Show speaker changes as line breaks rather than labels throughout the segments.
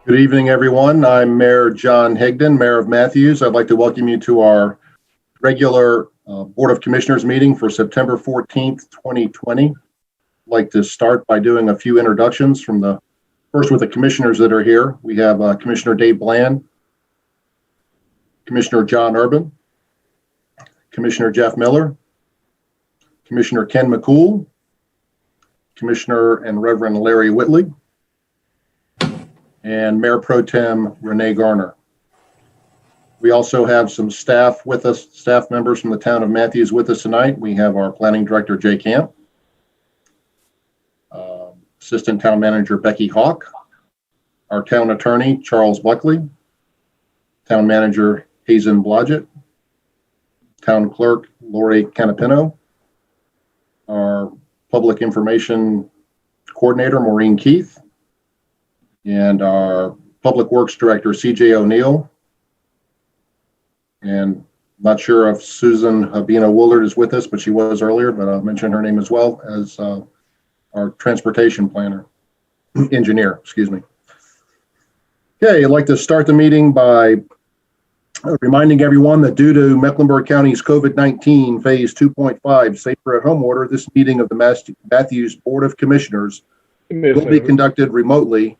Good evening, everyone. I'm Mayor John Higdon, Mayor of Matthews. I'd like to welcome you to our regular Board of Commissioners meeting for September 14th, 2020. I'd like to start by doing a few introductions first with the commissioners that are here. We have Commissioner Dave Bland, Commissioner John Urban, Commissioner Jeff Miller, Commissioner Ken McCool, Commissioner and Reverend Larry Whitley, and Mayor Pro Tem Renee Garner. We also have some staff with us, staff members from the town of Matthews with us tonight. We have our planning director, Jay Camp, assistant town manager, Becky Hawk, our town attorney, Charles Buckley, town manager, Hazen Blodgett, town clerk, Lori Canapino, our public information coordinator, Maureen Keith, and our Public Works Director, CJ O'Neill. And not sure if Susan Habina Woolard is with us, but she was earlier, but I'll mention her name as well as our transportation planner, engineer, excuse me. Okay, I'd like to start the meeting by reminding everyone that due to Mecklenburg County's COVID-19 phase 2.5 safer at home order, this meeting of the Matthews Board of Commissioners will be conducted remotely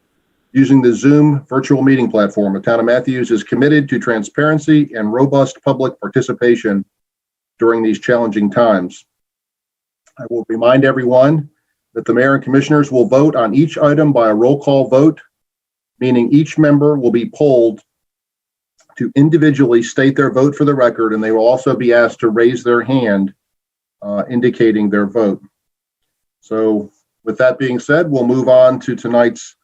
using the Zoom virtual meeting platform. The town of Matthews is committed to transparency and robust public participation during these challenging times. I will remind everyone that the mayor and commissioners will vote on each item by a roll call vote, meaning each member will be polled to individually state their vote for the record, and they will also be asked to raise their hand indicating their vote. So with that being said, we'll move on to tonight's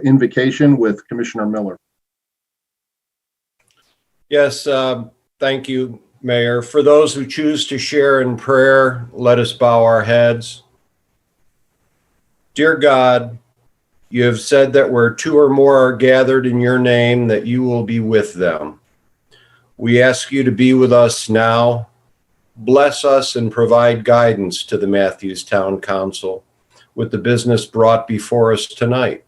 invocation with Commissioner Miller.
Yes, thank you, Mayor. For those who choose to share in prayer, let us bow our heads. Dear God, you have said that where two or more are gathered in your name, that you will be with them. We ask you to be with us now. Bless us and provide guidance to the Matthews Town Council with the business brought before us tonight.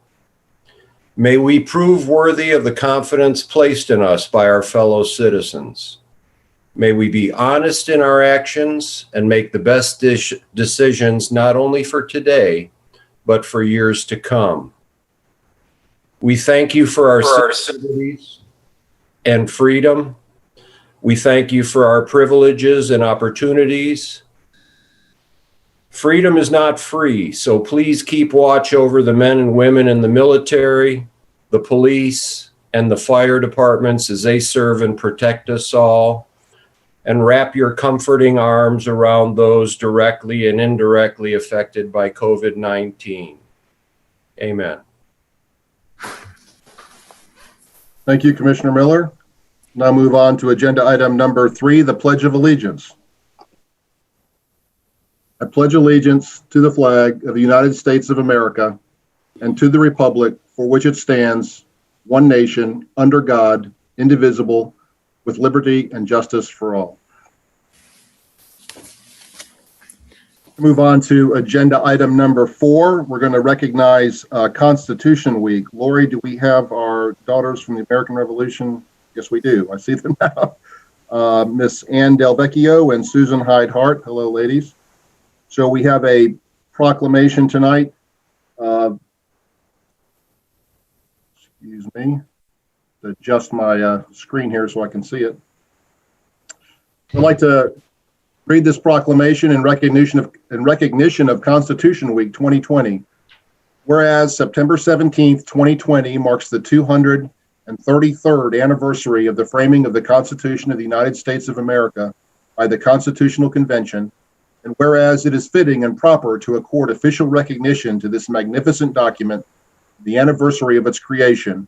May we prove worthy of the confidence placed in us by our fellow citizens. May we be honest in our actions and make the best decisions not only for today, but for years to come. We thank you for our civilities and freedom. We thank you for our privileges and opportunities. Freedom is not free, so please keep watch over the men and women in the military, the police, and the fire departments as they serve and protect us all, and wrap your comforting arms around those directly and indirectly affected by COVID-19. Amen.
Thank you, Commissioner Miller. Now move on to agenda item number 3, the Pledge of Allegiance. I pledge allegiance to the flag of the United States of America and to the republic for which it stands, one nation, under God, indivisible, with liberty and justice for all. Move on to agenda item number 4. We're going to recognize Constitution Week. Lori, do we have our daughters from the American Revolution? Yes, we do. I see them now. Miss Ann Del Vecchio and Susan Hyde Hart. Hello, ladies. So we have a proclamation tonight. Excuse me. Adjust my screen here so I can see it. I'd like to read this proclamation in recognition of Constitution Week 2020. Whereas September 17th, 2020 marks the 233rd anniversary of the framing of the Constitution of the United States of America by the Constitutional Convention, and whereas it is fitting and proper to accord official recognition to this magnificent document, the anniversary of its creation,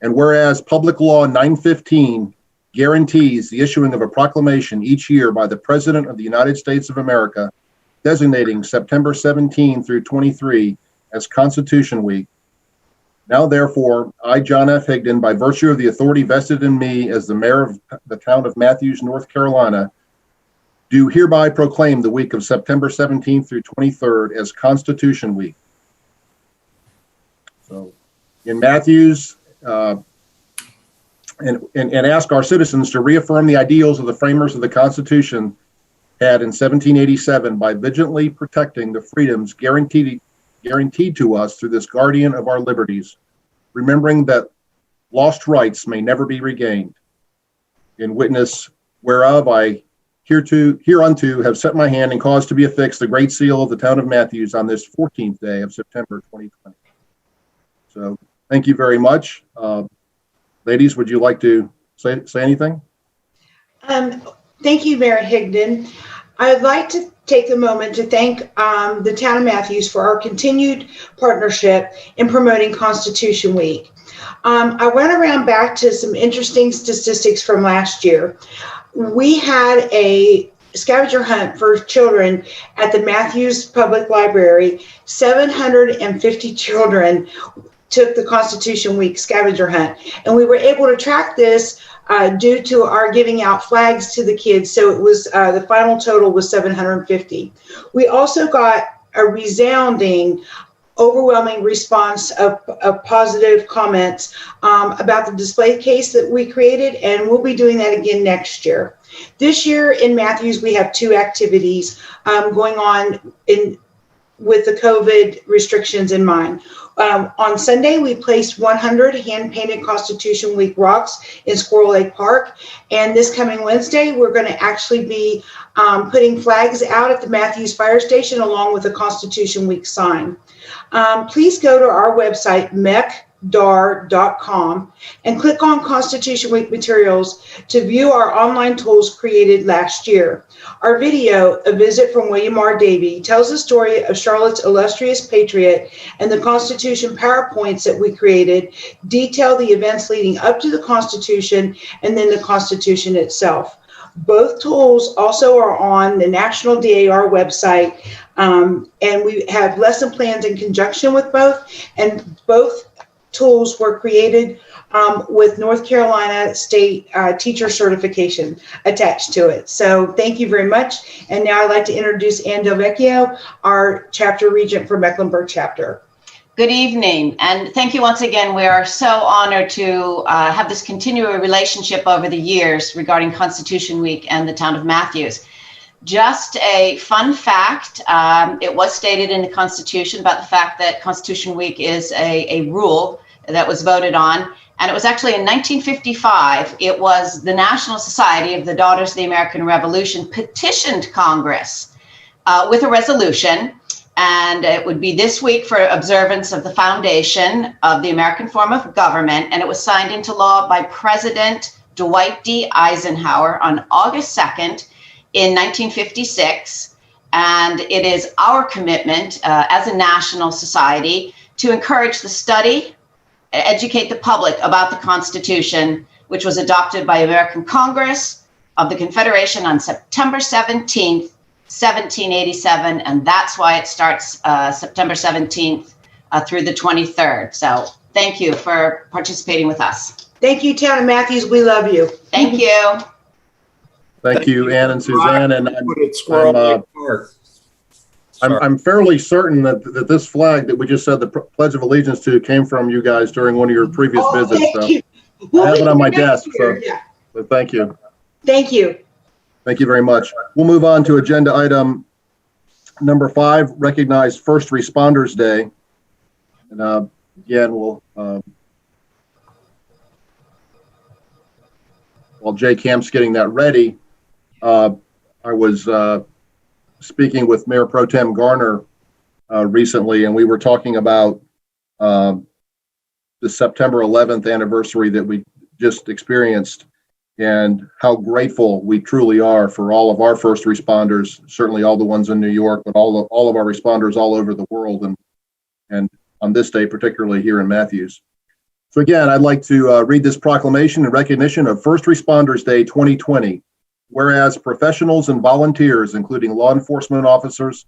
and whereas Public Law 915 guarantees the issuing of a proclamation each year by the President of the United States of America, designating September 17 through 23 as Constitution Week. Now, therefore, I, John F. Higdon, by virtue of the authority vested in me as the mayor of the town of Matthews, North Carolina, do hereby proclaim the week of September 17th through 23rd as Constitution Week. So in Matthews, and ask our citizens to reaffirm the ideals of the framers of the Constitution had in 1787 by vigilantly protecting the freedoms guaranteed to us through this guardian of our liberties, remembering that lost rights may never be regained. In witness whereof I hereunto have set my hand and caused to be affixed the great seal of the town of Matthews on this 14th day of September 2020. So thank you very much. Ladies, would you like to say anything?
Thank you, Mayor Higdon. I'd like to take a moment to thank the town of Matthews for our continued partnership in promoting Constitution Week. I went around back to some interesting statistics from last year. We had a scavenger hunt for children at the Matthews Public Library. 750 children took the Constitution Week scavenger hunt, and we were able to track this due to our giving out flags to the kids. So it was the final total was 750. We also got a resounding, overwhelming response of positive comments about the display case that we created, and we'll be doing that again next year. This year in Matthews, we have two activities going on with the COVID restrictions in mind. On Sunday, we placed 100 hand-painted Constitution Week rocks in Squirrel Lake Park. And this coming Wednesday, we're going to actually be putting flags out at the Matthews Fire Station along with a Constitution Week sign. Please go to our website, mecdar.com, and click on Constitution Week materials to view our online tools created last year. Our video, A Visit from William R. Davie, tells the story of Charlotte's illustrious patriot, and the Constitution PowerPoints that we created detail the events leading up to the Constitution and then the Constitution itself. Both tools also are on the National DAR website, and we have lesson plans in conjunction with both, and both tools were created with North Carolina State teacher certification attached to it. So thank you very much. And now I'd like to introduce Ann Del Vecchio, our chapter regent for Mecklenburg chapter.
Good evening, and thank you once again. We are so honored to have this continuing relationship over the years regarding Constitution Week and the town of Matthews. Just a fun fact, it was stated in the Constitution about the fact that Constitution Week is a rule that was voted on, and it was actually in 1955, it was the National Society of the Daughters of the American Revolution petitioned Congress with a resolution. And it would be this week for observance of the foundation of the American form of government. And it was signed into law by President Dwight D. Eisenhower on August 2nd in 1956. And it is our commitment as a national society to encourage the study, educate the public about the Constitution, which was adopted by American Congress of the Confederation on September 17th, 1787, and that's why it starts September 17th through the 23rd. So thank you for participating with us.
Thank you, Town of Matthews. We love you.
Thank you.
Thank you, Ann and Suzanne. And I'm fairly certain that this flag that we just said the Pledge of Allegiance to came from you guys during one of your previous visits.
Thank
So
you.
I have it on my desk. So,
Yeah.
so thank you.
Thank you.
Thank you very much. We'll move on to agenda item number 5, recognize First Responders Day. And again, we'll, while Jay Camp's getting that ready, I was speaking with Mayor Pro Tem Garner recently, and we were talking about the September 11th anniversary that we just experienced, and how grateful we truly are for all of our first responders, certainly all the ones in New York, but all of our responders all over the world, and on this day, particularly here in Matthews. So again, I'd like to read this proclamation in recognition of First Responders Day 2020. Whereas professionals and volunteers, including law enforcement officers,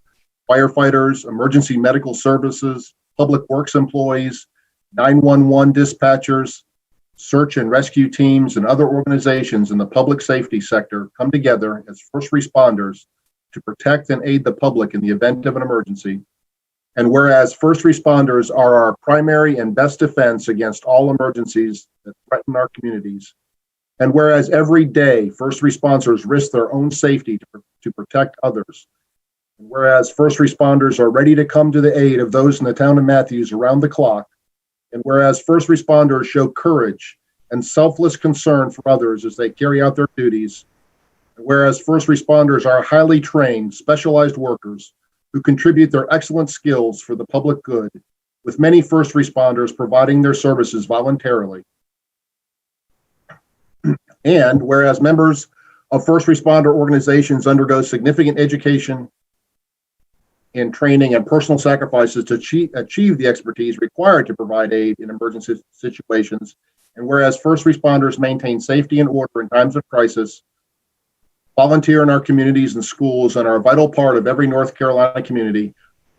firefighters, emergency medical services, public works employees, 911 dispatchers, search and rescue teams, and other organizations in the public safety sector come together as first responders to protect and aid the public in the event of an emergency. And whereas first responders are our primary and best defense against all emergencies that threaten our communities. And whereas every day first responders risk their own safety to protect others. And whereas first responders are ready to come to the aid of those in the town of Matthews around the clock. And whereas first responders show courage and selfless concern for others as they carry out their duties. And whereas first responders are highly trained, specialized workers who contribute their excellent skills for the public good, with many first responders providing their services voluntarily. And whereas members of first responder organizations undergo significant education and training and personal sacrifices to achieve the expertise required to provide aid in emergency situations, and whereas first responders maintain safety and order in times of crisis, volunteer in our communities and schools, and are a vital part of every North Carolina community.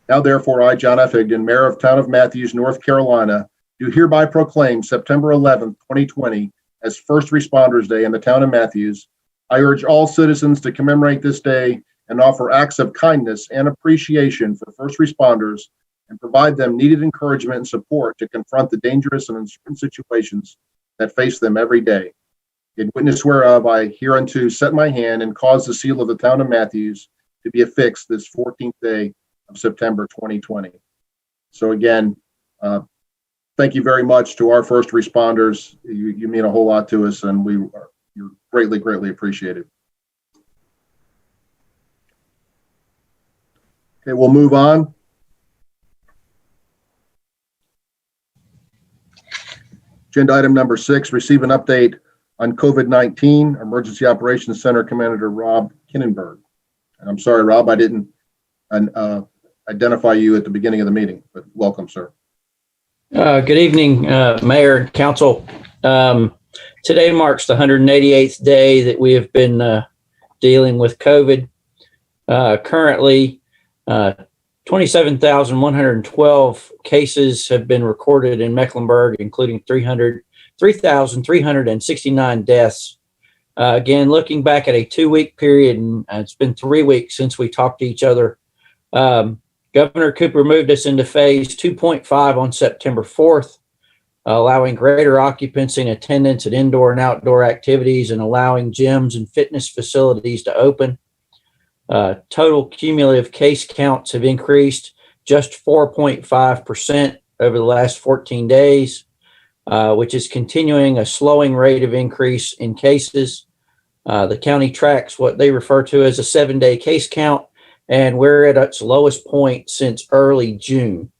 Now, therefore, I, John F. Higdon, Mayor of Town of Matthews, North Carolina, do hereby proclaim September 11th, 2020 as First Responders Day in the town of Matthews. I urge all citizens to commemorate this day and offer acts of kindness and appreciation for first responders and provide them needed encouragement and support to confront the dangerous and uncertain situations that face them every day. In witness whereof, I hereunto set my hand and cause the seal of the town of Matthews to be affixed this 14th day of September 2020. So again, thank you very much to our first responders. You mean a whole lot to us, and you're greatly, greatly appreciated. Okay, we'll move on. Agenda item number 6, receive an update on COVID-19, Emergency Operations Center Commander Rob Kinnenberg. And I'm sorry, Rob, I didn't identify you at the beginning of the meeting, but welcome, sir.
Good evening, Mayor and Council. Today marks the 188th day that we have been dealing with COVID. Currently, 27,112 cases have been recorded in Mecklenburg, including 3,369 deaths. Again, looking back at a 2-week period, and it's been 3 weeks since we talked to each other. Governor Cooper moved us into phase 2.5 on September 4th, allowing greater occupancy and attendance at indoor and outdoor activities and allowing gyms and fitness facilities to open. Total cumulative case counts have increased just 4.5% over the last 14 days, which is continuing a slowing rate of increase in cases. The county tracks what they refer to as a 7-day case count, and we're at its lowest point since early June.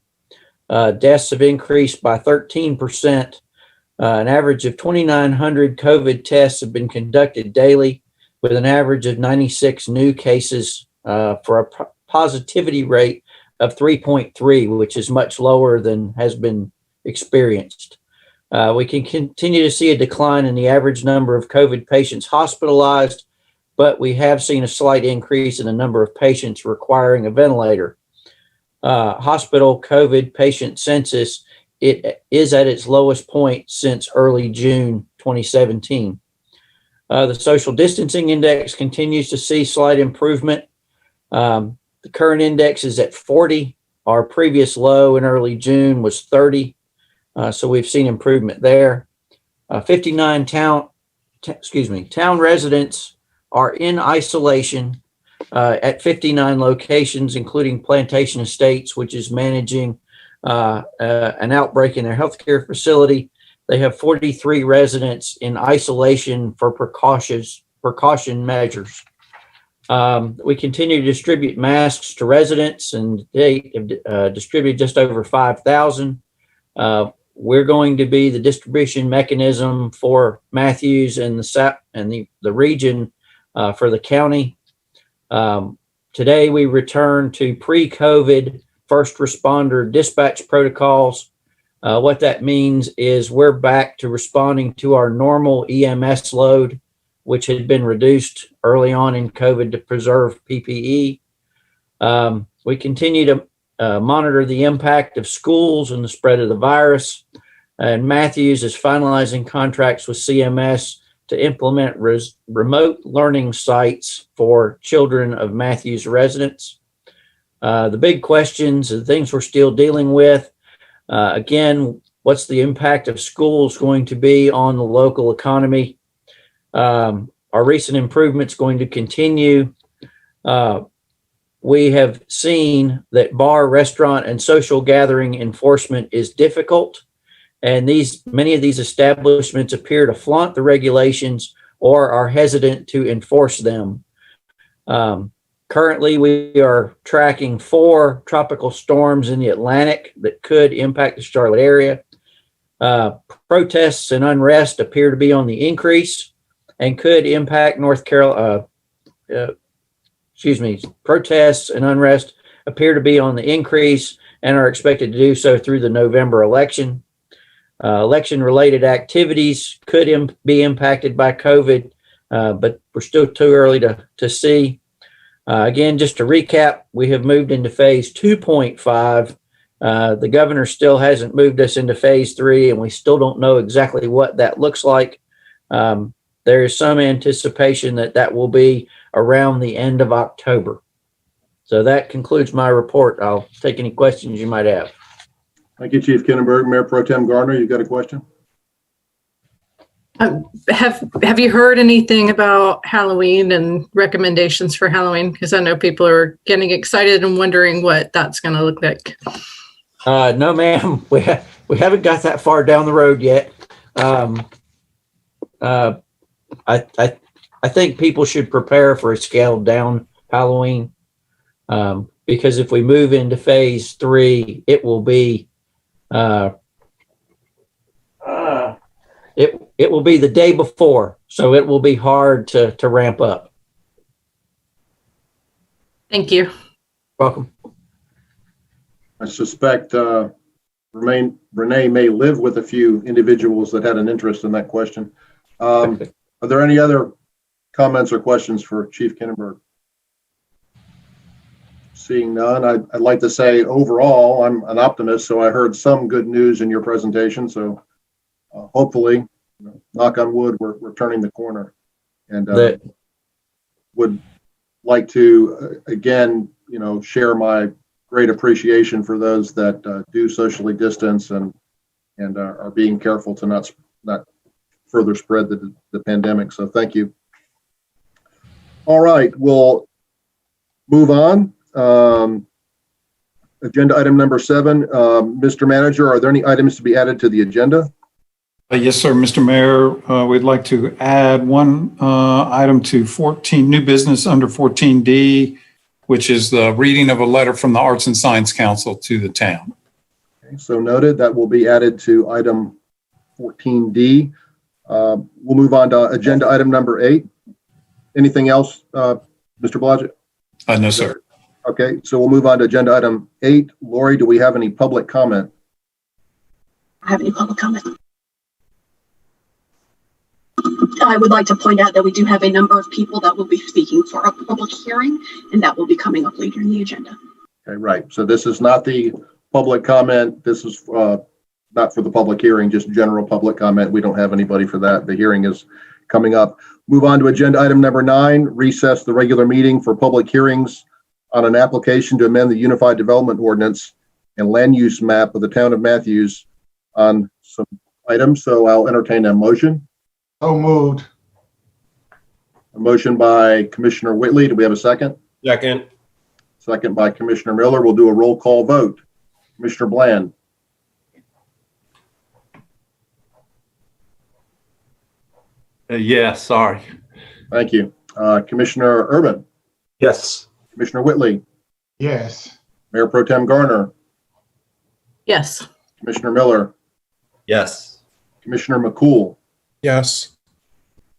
Deaths have increased by 13%. An average of 2,900 COVID tests have been conducted daily, with an average of 96 new cases for a positivity rate of 3.3, which is much lower than has been experienced. We can continue to see a decline in the average number of COVID patients hospitalized, but we have seen a slight increase in the number of patients requiring a ventilator. Hospital COVID patient census, it is at its lowest point since early June 2017. The social distancing index continues to see slight improvement. The current index is at 40. Our previous low in early June was 30. So we've seen improvement there. 59 town residents are in isolation at 59 locations, including Plantation Estates, which is managing an outbreak in their healthcare facility. They have 43 residents in isolation for precaution measures. We continue to distribute masks to residents, and they have distributed just over 5,000. We're going to be the distribution mechanism for Matthews and the region for the county. Today, we return to pre-COVID first responder dispatch protocols. What that means is we're back to responding to our normal EMS load, which had been reduced early on in COVID to preserve PPE. We continue to monitor the impact of schools and the spread of the virus. And Matthews is finalizing contracts with CMS to implement remote learning sites for children of Matthews residents. The big questions and things we're still dealing with. Again, what's the impact of schools going to be on the local economy? Are recent improvements going to continue? We have seen that bar, restaurant, and social gathering enforcement is difficult, and many of these establishments appear to flaunt the regulations or are hesitant to enforce them. Currently, we are tracking 4 tropical storms in the Atlantic that could impact the Charlotte area. Protests and unrest appear to be on the increase and could impact North Carolina. Protests and unrest appear to be on the increase and are expected to do so through the November election. Election-related activities could be impacted by COVID, but we're still too early to see. Again, just to recap, we have moved into phase 2.5. The governor still hasn't moved us into phase 3, and we still don't know exactly what that looks like. There is some anticipation that will be around the end of October. So that concludes my report. I'll take any questions you might have.
Thank you, Chief Kinnenberg. Mayor Pro Tem Garner, you got a question?
Have you heard anything about Halloween and recommendations for Halloween? Because I know people are getting excited and wondering what that's going to look like.
No, ma'am. We haven't got that far down the road yet. I think people should prepare for a scaled down Halloween, because if we move into phase 3, it will be it will be the day before, so it will be hard to ramp up.
Thank you.
Welcome.
I suspect Renee may live with a few individuals that had an interest in that question. Are there any other comments or questions for Chief Kinnenberg? Seeing none, I'd like to say overall, I'm an optimist, so I heard some good news in your presentation. So hopefully, knock on wood, we're turning the corner, and would like to again, share my great appreciation for those that do socially distance and are being careful to not further spread the pandemic. So thank you. All right, we'll move on. Agenda item number 7. Mr. Manager, are there any items to be added to the agenda?
Yes, sir, Mr. Mayor. We'd like to add one item to 14, new business under 14D, which is the reading of a letter from the Arts and Science Council to the town.
Okay, so noted. That will be added to item 14D. We'll move on to agenda item number 8. Anything else, Mr. Blodgett?
No, sir.
Okay, so we'll move on to agenda item 8. Lori, do we have any public comment?
I have any public comment? I would like to point out that we do have a number of people that will be speaking for a public hearing, and that will be coming up later in the agenda.
Okay, right. So this is not the public comment. This is not for the public hearing, just general public comment. We don't have anybody for that. The hearing is coming up. Move on to agenda item number 9, recess the regular meeting for public hearings on an application to amend the Unified Development Ordinance and land use map of the town of Matthews on some items. So I'll entertain a motion.
So moved.
A motion by Commissioner Whitley. Do we have a second?
Second.
Second by Commissioner Miller. We'll do a roll call vote. Commissioner Bland.
Yes, sorry.
Thank you. Commissioner Urban.
Yes.
Commissioner Whitley.
Yes.
Mayor Pro Tem Garner.
Yes.
Commissioner Miller.
Yes.
Commissioner McCool.
Yes.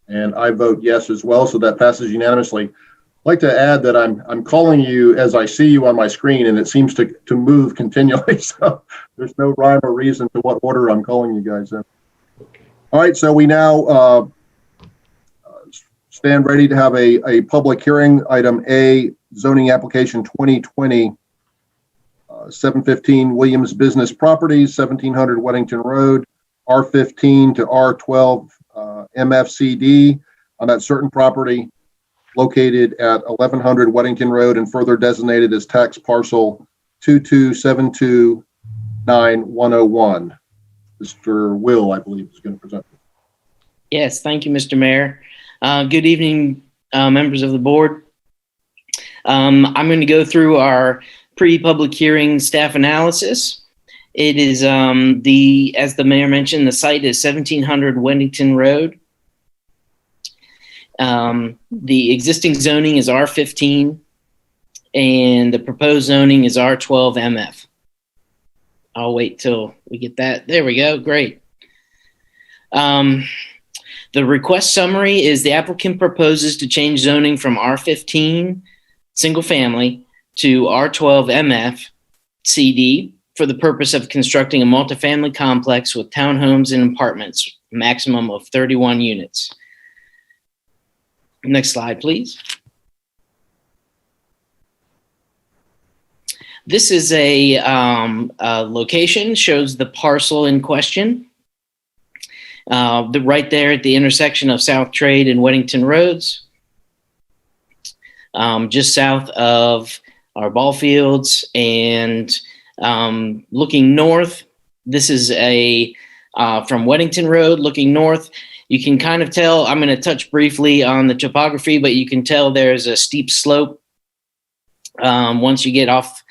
And I vote yes as well, so that passes unanimously. I'd like to add that I'm calling you as I see you on my screen, and it seems to move continually. So there's no rhyme or reason to what order I'm calling you guys in. All right, so we now stand ready to have a public hearing. Item A, zoning application 2020, 715 Williams Business Properties, 1700 Weddington Road, R15 to R12 MFCD on that certain property. located at 1100 Weddington Road and further designated as tax parcel 22729-101. Mr. Will, I believe, is going to present.
Yes, thank you, Mr. Mayor. Good evening, members of the board. I'm going to go through our pre-public hearing staff analysis. It is as the mayor mentioned, the site is 1700 Weddington Road. The existing zoning is R15 and the proposed zoning is R12 MF. I'll wait till we get that. There we go. Great. The request summary is the applicant proposes to change zoning from R15 single family to R12 MF CD for the purpose of constructing a multifamily complex with townhomes and apartments, maximum of 31 units. Next slide, please. This is a location, shows the parcel in question. Right there at the intersection of South Trade and Weddington Roads. Just south of our ball fields and looking north, this is from Weddington Road looking north. You can kind of tell, I'm going to touch briefly on the topography, but you can tell there's a steep slope once you get off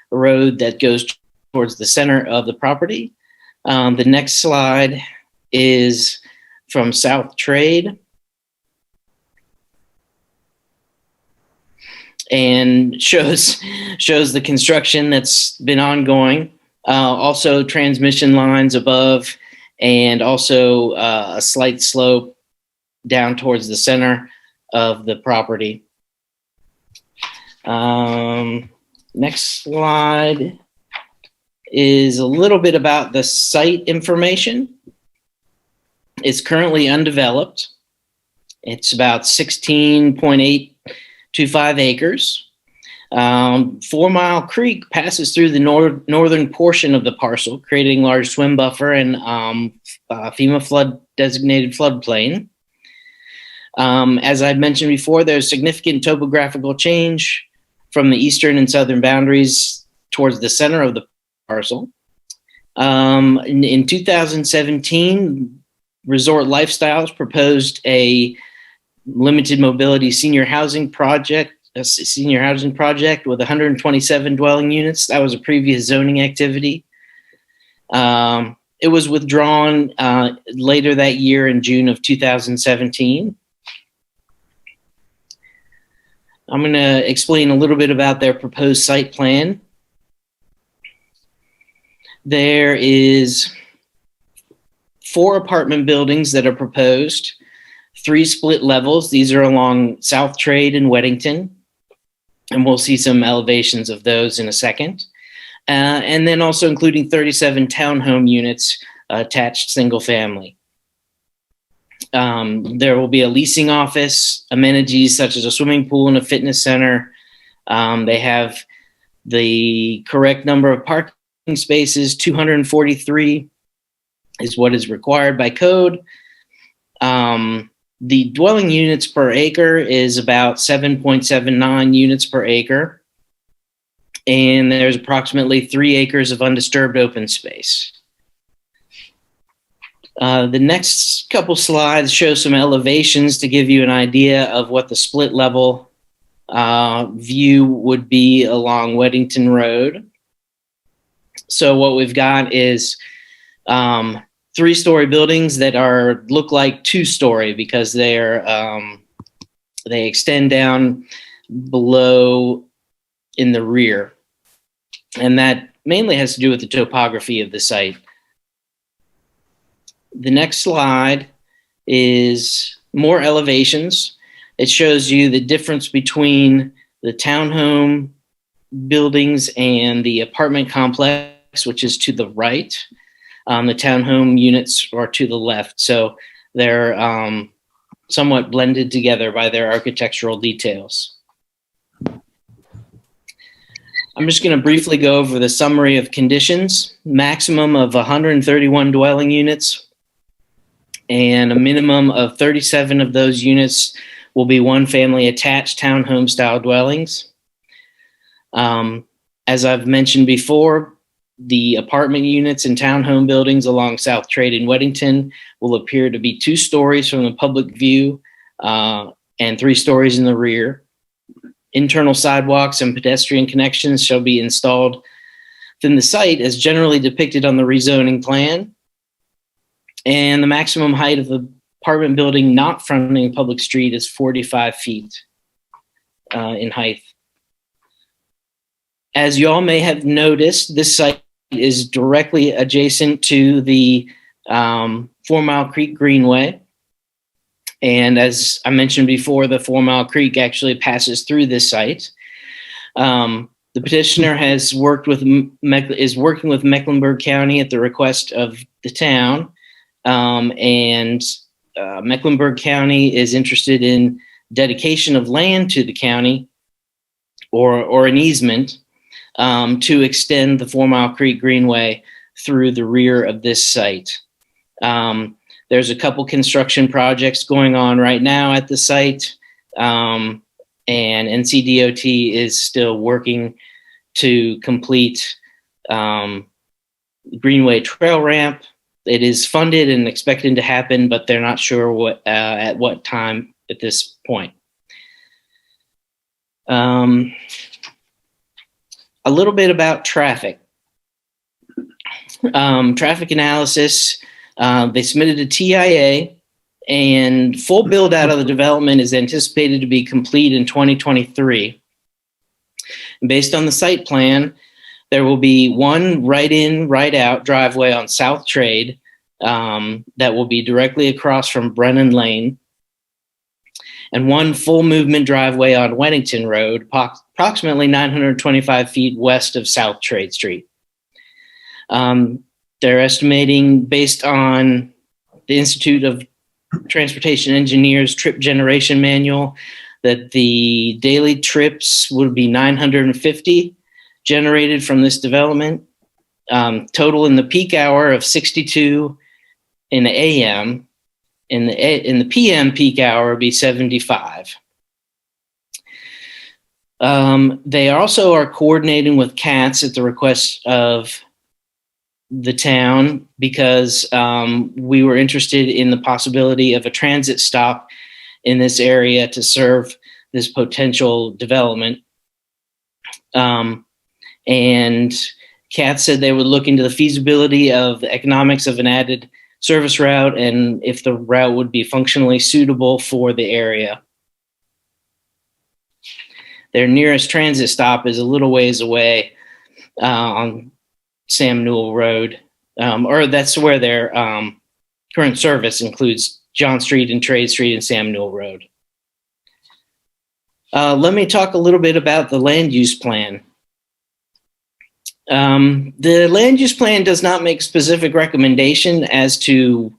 the road that goes towards the center of the property. The next slide is from South Trade and shows the construction that's been ongoing. Also transmission lines above and also a slight slope down towards the center of the property. Next slide is a little bit about the site information. It's currently undeveloped. It's about 16.825 acres. 4 Mile Creek passes through the northern portion of the parcel, creating large swim buffer and FEMA flood designated floodplain. As I mentioned before, there's significant topographical change from the eastern and southern boundaries towards the center of the parcel. In 2017, Resort Lifestyles proposed a limited mobility senior housing project with 127 dwelling units. That was a previous zoning activity. It was withdrawn later that year in June of 2017. I'm going to explain a little bit about their proposed site plan. There is 4 apartment buildings that are proposed, 3 split levels. These are along South Trade and Weddington. And we'll see some elevations of those in a second. And then also including 37 townhome units attached single family. There will be a leasing office, amenities such as a swimming pool and a fitness center. They have the correct number of parking spaces, 243 is what is required by code. The dwelling units per acre is about 7.79 units per acre. And there's approximately 3 acres of undisturbed open space. The next couple slides show some elevations to give you an idea of what the split level view would be along Weddington Road. So what we've got is 3-story buildings that look like 2-story because they extend down below in the rear. And that mainly has to do with the topography of the site. The next slide is more elevations. It shows you the difference between the townhome buildings and the apartment complex, which is to the right. The townhome units are to the left. So they're somewhat blended together by their architectural details. I'm just going to briefly go over the summary of conditions. Maximum of 131 dwelling units and a minimum of 37 of those units will be one family attached townhome style dwellings. As I've mentioned before, the apartment units and townhome buildings along South Trade in Weddington will appear to be 2 stories from the public view and 3 stories in the rear. Internal sidewalks and pedestrian connections shall be installed within the site as generally depicted on the rezoning plan. And the maximum height of the apartment building not fronting a public street is 45 feet in height. As you all may have noticed, this site is directly adjacent to the 4 Mile Creek Greenway. And as I mentioned before, the 4 Mile Creek actually passes through this site. The petitioner has worked with is working with Mecklenburg County at the request of the town, and Mecklenburg County is interested in dedication of land to the county or an easement to extend the 4 Mile Creek Greenway through the rear of this site. There's a couple construction projects going on right now at the site, and NCDOT is still working to complete Greenway Trail Ramp. It is funded and expected to happen, but they're not sure at what time at this point. A little bit about traffic. Traffic analysis, they submitted a TIA, and full build out of the development is anticipated to be complete in 2023. And based on the site plan, there will be one right-in, right-out driveway on South Trade that will be directly across from Brennan Lane, and one full movement driveway on Weddington Road, approximately 925 feet west of South Trade Street. They're estimating, based on the Institute of Transportation Engineers trip generation manual, that the daily trips would be 950 generated from this development. Total in the peak hour of 62 in the AM. In the PM peak hour would be 75. They also are coordinating with CATS at the request of the town because we were interested in the possibility of a transit stop in this area to serve this potential development. And CATS said they would look into the feasibility of the economics of an added service route and if the route would be functionally suitable for the area. Their nearest transit stop is a little ways away on Sam Newell Road, or that's where their current service includes John Street and Trade Street and Sam Newell Road. Let me talk a little bit about the land use plan. The land use plan does not make specific recommendation as to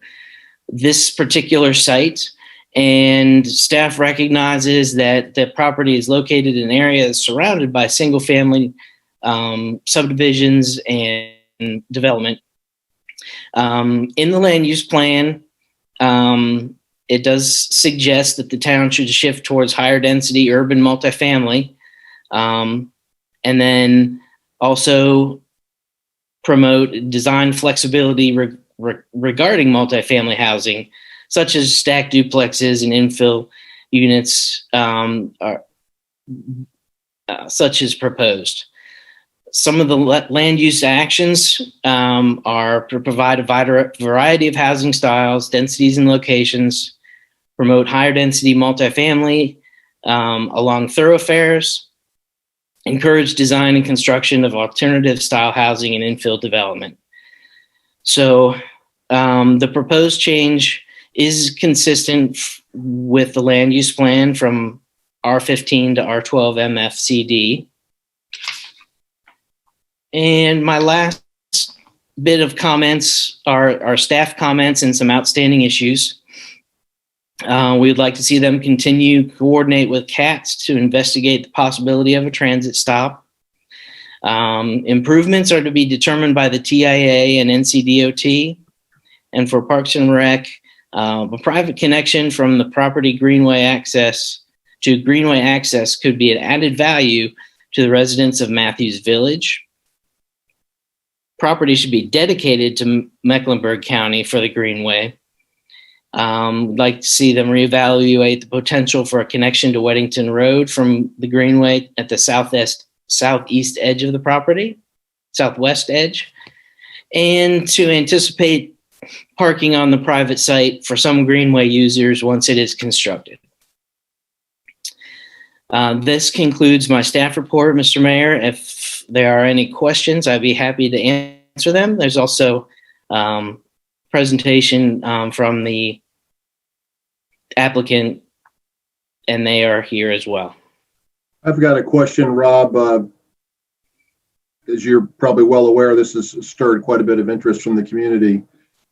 this particular site, and staff recognizes that the property is located in areas surrounded by single-family subdivisions and development. In the land use plan, it does suggest that the town should shift towards higher density urban multifamily, and then also promote design flexibility regarding multifamily housing, such as stacked duplexes and infill units, such as proposed. Some of the land use actions are to provide a variety of housing styles, densities, and locations, promote higher density multifamily along thoroughfares, encourage design and construction of alternative style housing and infill development. So the proposed change is consistent with the land use plan from R15 to R12 MFCD. And my last bit of comments are staff comments and some outstanding issues. We'd like to see them continue to coordinate with CATS to investigate the possibility of a transit stop. Improvements are to be determined by the TIA and NCDOT. And for Parks and Rec, A private connection from the property Greenway access to Greenway access could be an added value to the residents of Matthews Village. Property should be dedicated to Mecklenburg County for the Greenway. We'd like to see them reevaluate the potential for a connection to Weddington Road from the Greenway at the southeast edge of the property, southwest edge, and to anticipate parking on the private site for some Greenway users once it is constructed. This concludes my staff report, Mr. Mayor. If there are any questions, I'd be happy to answer them. There's also presentation from the applicant, and they are here as well.
I've got a question, Rob. As you're probably well aware, this has stirred quite a bit of interest from the community.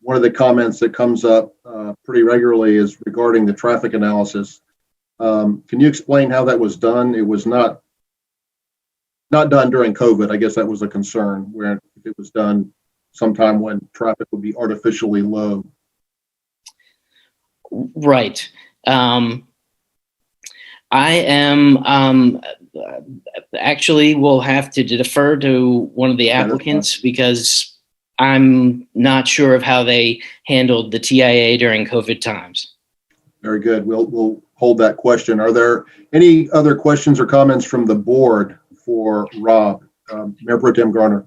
One of the comments that comes up pretty regularly is regarding the traffic analysis. Can you explain how that was done? It was not done during COVID. I guess that was a concern, where if it was done sometime when traffic would be artificially low.
Right. I am actually will have to defer to one of the applicants because I'm not sure of how they handled the TIA during COVID times.
Very good. We'll hold that question. Are there any other questions or comments from the board for Rob? Mayor Pro Tem Garner.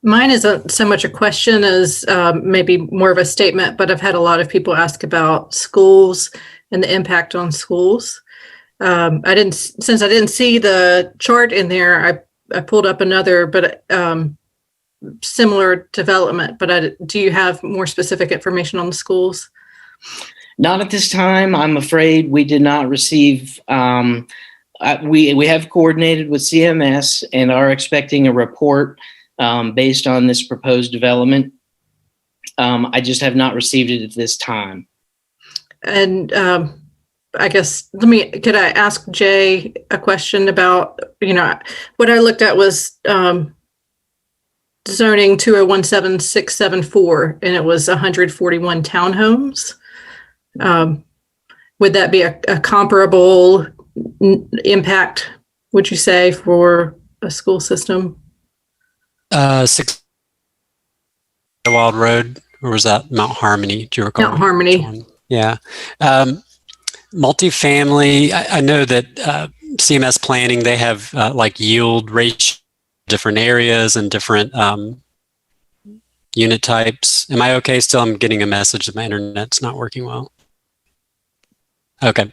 Mine isn't so much a question as maybe more of a statement, but I've had a lot of people ask about schools and the impact on schools. Since I didn't see the chart in there, I pulled up another, but similar development. But do you have more specific information on the schools?
Not at this time. I'm afraid we did not receive. We have coordinated with CMS and are expecting a report based on this proposed development. I just have not received it at this time. And
I guess could I ask Jay a question about, what I looked at was zoning 2017674, and it was 141 townhomes. Would that be a comparable impact, would you say, for a school system?
6 Wild Road, or was that Mount Harmony? Do you recall?
Mount Harmony.
Yeah. Multifamily, I know that CMS planning, they have like yield ratio, different areas and different unit types. Am I okay still? I'm getting a message that my internet's not working well. Okay.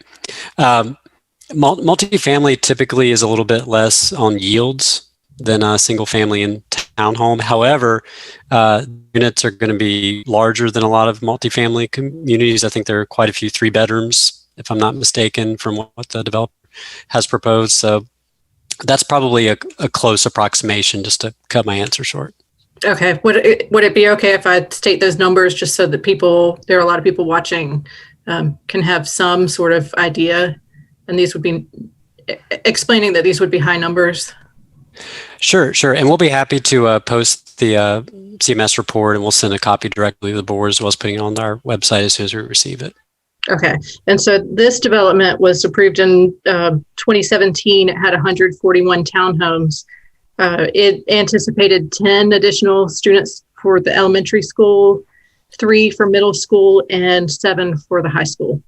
Multifamily typically is a little bit less on yields than a single family and townhome. However, units are going to be larger than a lot of multifamily communities. I think there are quite a few 3 bedrooms, if I'm not mistaken, from what the developer has proposed. So that's probably a close approximation, just to cut my answer short.
Okay. Would it be okay if I state those numbers just so that there are a lot of people watching, can have some sort of idea, and these would be explaining that these would be high numbers?
Sure. And we'll be happy to post the CMS report, and we'll send a copy directly to the board as well as putting it on our website as soon as we receive it.
Okay. And so this development was approved in 2017. It had 141 townhomes. It anticipated 10 additional students for the elementary school, 3 for middle school, and 7 for the high school.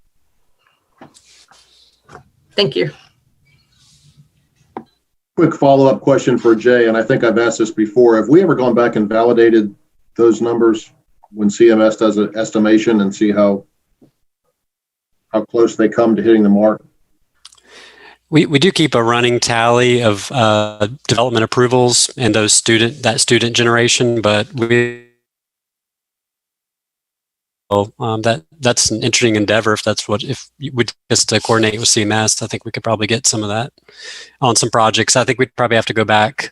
Thank you.
Quick follow-up question for Jay, and I think I've asked this before. Have we ever gone back and validated those numbers when CMS does an estimation and see how close they come to hitting the mark?
We do keep a running tally of development approvals and that student generation, but that's an interesting endeavor. If you would just to coordinate with CMS, I think we could probably get some of that on some projects. I think we'd probably have to go back,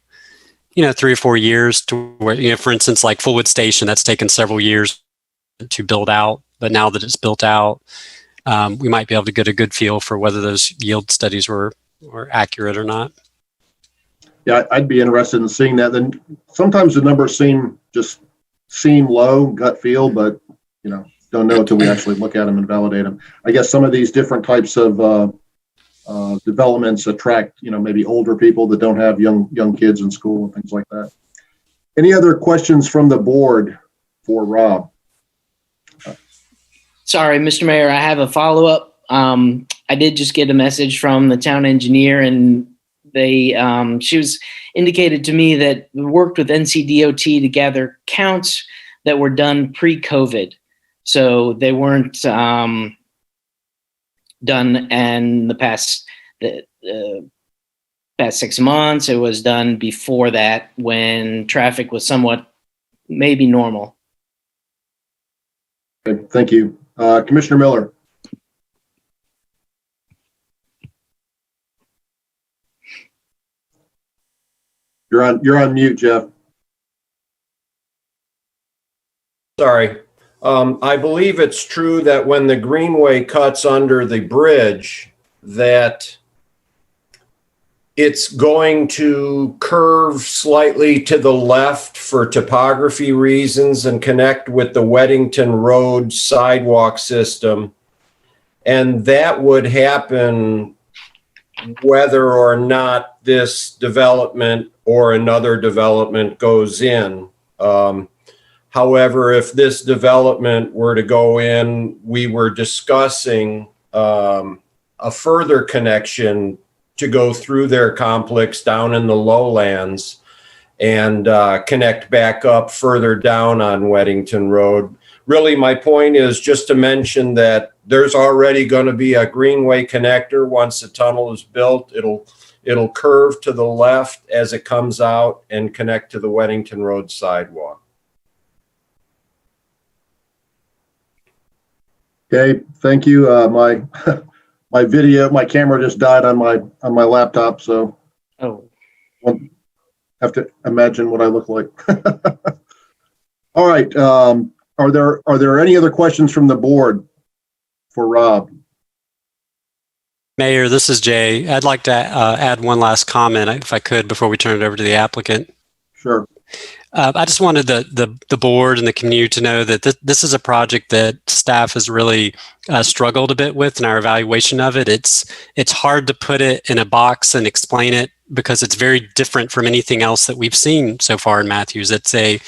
3 or 4 years to where, for instance, like Fullwood Station, that's taken several years to build out, but now that it's built out, we might be able to get a good feel for whether those yield studies were accurate or not.
Yeah, I'd be interested in seeing that. Then sometimes the numbers seem low, gut feel, but don't know until we actually look at them and validate them. I guess some of these different types of developments attract, maybe older people that don't have young kids in school and things like that. Any other questions from the board for Rob?
Sorry, Mr. Mayor, I have a follow-up. I did just get a message from the town engineer, and she was indicated to me that we worked with NCDOT to gather counts that were done pre-COVID. So they weren't done in the past 6 months. It was done before that when traffic was somewhat maybe normal.
Okay, thank you. Commissioner Miller. You're on mute, Jeff.
Sorry. I believe it's true that when the greenway cuts under the bridge, that it's going to curve slightly to the left for topography reasons and connect with the Weddington Road sidewalk system. And that would happen whether or not this development or another development goes in. However, if this development were to go in, we were discussing a further connection to go through their complex down in the lowlands and connect back up further down on Weddington Road. Really, my point is just to mention that there's already going to be a greenway connector. Once the tunnel is built, it'll curve to the left as it comes out and connect to the Weddington Road sidewalk.
Okay, thank you. My camera just died on my laptop, so
Oh,
have to imagine what I look like. All right. Are there any other questions from the board for Rob?
Mayor, this is Jay. I'd like to add one last comment, if I could, before we turn it over to the applicant.
Sure.
I just wanted the board and the community to know that this is a project that staff has really struggled a bit with in our evaluation of it. It's hard to put it in a box and explain it because it's very different from anything else that we've seen so far in Matthews. It's a